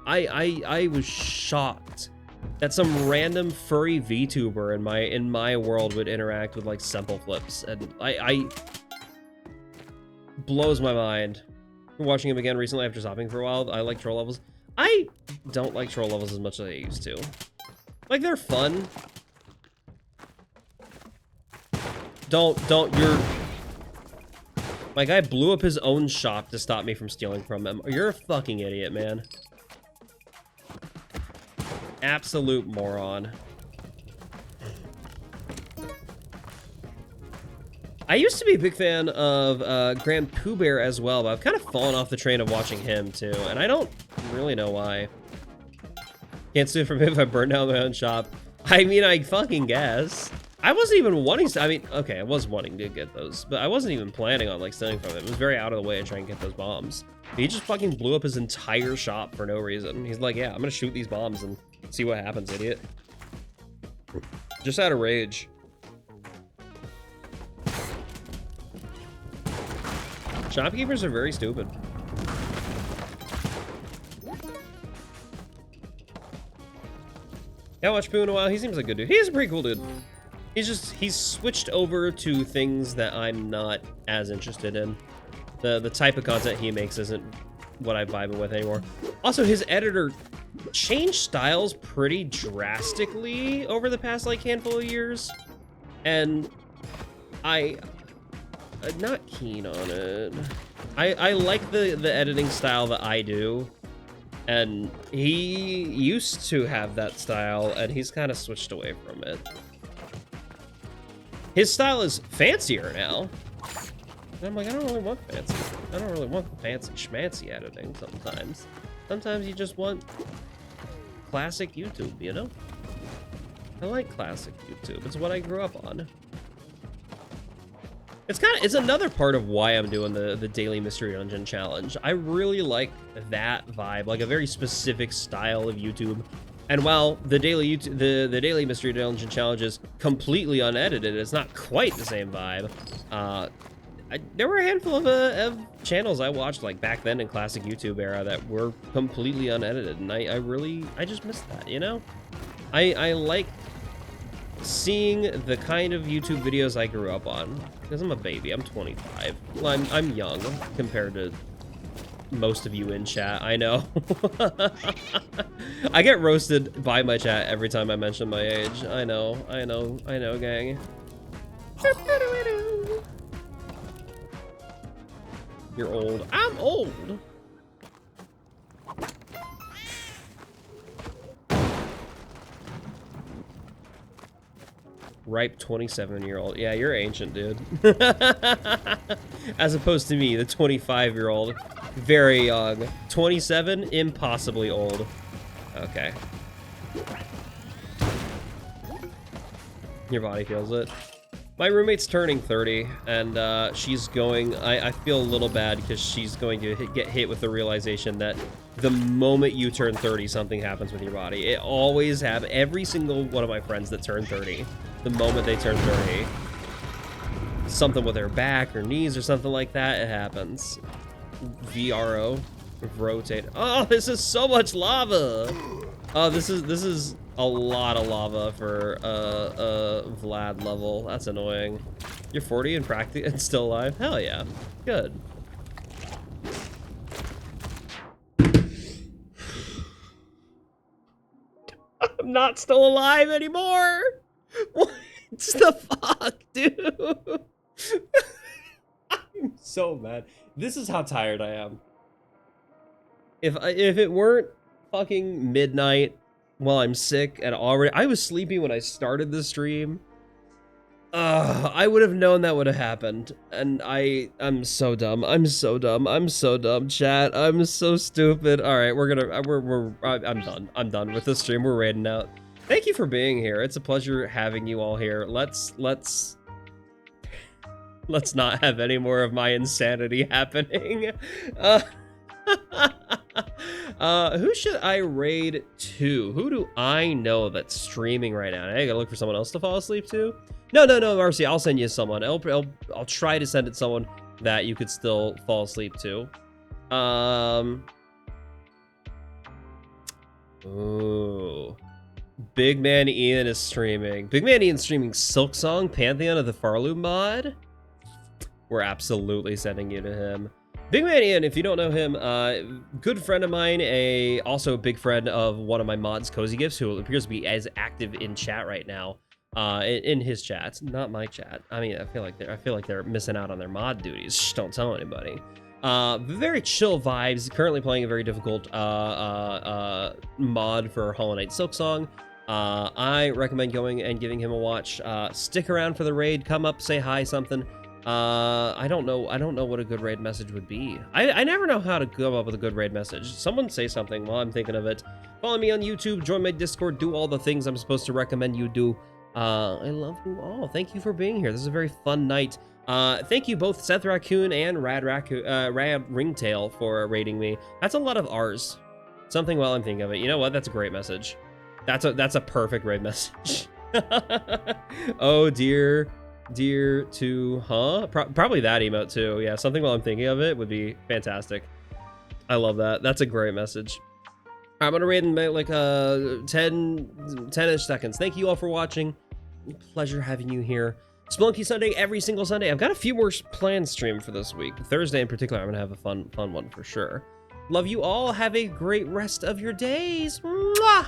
I was shocked that some random furry VTuber in my world would interact with like Simple Flips, and I blows my mind. Watching him again recently after stopping for a while. I like troll levels. I don't like troll levels as much as I used to. Like, they're fun. You're... My guy blew up his own shop to stop me from stealing from him. You're a fucking idiot, man. Absolute moron. I used to be a big fan of Grand Pooh Bear as well, but I've kind of fallen off the train of watching him too, and I don't really know why. Can't sue for me if I burn down my own shop. I mean, I fucking guess. I wasn't even wanting to, I mean, okay, I was wanting to get those, but I wasn't even planning on like stealing from him. It was very out of the way to try and get those bombs. He just fucking blew up his entire shop for no reason. He's like, yeah, I'm gonna shoot these bombs and see what happens, idiot. Just out of rage. Shopkeepers are very stupid. Yeah, watch Pooh in a while. He seems like a good dude. He's a pretty cool dude. He's switched over to things that I'm not as interested in. The type of content he makes isn't what I'm vibing with anymore. Also, his editor changed styles pretty drastically over the past like handful of years, and I'm not keen on it. I like the editing style that I do, and he used to have that style, and he's kind of switched away from it. His style is fancier now. And I'm like, I don't really want fancy. I don't really want fancy schmancy editing sometimes. Sometimes you just want classic YouTube, you know? I like classic YouTube. It's what I grew up on. It's another part of why I'm doing the Daily Mystery Dungeon Challenge. I really like that vibe, like a very specific style of YouTube. And while the Daily Mystery Dungeon Challenge is completely unedited, it's not quite the same vibe. There were a handful of channels I watched like back then in classic YouTube era that were completely unedited, and I just missed that, you know? I like seeing the kind of YouTube videos I grew up on, because I'm a baby. I'm 25. Well, I'm young compared to most of you in chat. I know. I get roasted by my chat every time I mention my age. I know, gang. You're old. I'm old. Ripe 27-year-old. Yeah, you're ancient, dude. As opposed to me, the 25-year-old. Very young. 27, impossibly old. Okay. Your body feels it. My roommate's turning 30, and she's going... I feel a little bad because she's going to get hit with the realization that the moment you turn 30, something happens with your body. It always happens. Every single one of my friends that turn 30, the moment they turn 30, something with their back or knees or something like that, it happens. VRO. Rotate. Oh, this is so much lava! Oh, this is a lot of lava for Vlad level. That's annoying. You're 40 and and still alive? Hell yeah. Good. I'm not still alive anymore! What the fuck, dude? I'm so mad. This is how tired I am. If it weren't fucking midnight while I'm sick and already... I was sleepy when I started the stream. I would have known that would have happened. And I'm so dumb. I'm so dumb. I'm so dumb, chat. I'm so stupid. All right, I'm done. I'm done with the stream. We're raiding out. Thank you for being here. It's a pleasure having you all here. Let's not have any more of my insanity happening. Who should I raid to? Who do I know that's streaming right now? I gotta look for someone else to fall asleep to. No, Marcy, I'll send you someone. I'll try to send it someone that you could still fall asleep to. Ooh. Big Man Ian is streaming. Big Man Ian's streaming Silk Song, Pantheon of the Farloop mod. We're absolutely sending you to him. Big Man Ian, if you don't know him, good friend of mine, also a big friend of one of my mods, Cozy Gifts, who appears to be as active in chat right now, in his chats, not my chat. I mean, I feel like they're missing out on their mod duties. Shh, don't tell anybody. Very chill vibes. Currently playing a very difficult mod for Hollow Knight Silk Song. I recommend going and giving him a watch. Stick around for the raid. Come up, say hi, something. I don't know what a good raid message would be. I never know how to come up with a good raid message. Someone say something while I'm thinking of it. Follow me on YouTube, join my Discord, do all the things I'm supposed to recommend you do. I love you all. Thank you for being here. This is a very fun night. Thank you both Seth Raccoon and Rad Ringtail for raiding me. That's a lot of R's. Something while I'm thinking of it. You know what? That's a great message. That's a perfect raid message. Oh dear. Dear to, huh? Probably that emote too. Yeah, something while I'm thinking of it would be fantastic. I love that. That's a great message. I'm gonna raid in like 10-ish seconds. Thank you all for watching. Pleasure having you here. Spelunky Sunday every single Sunday. I've got a few more planned stream for this week. Thursday in particular, I'm gonna have a fun one for sure. Love you all. Have a great rest of your days. Mwah!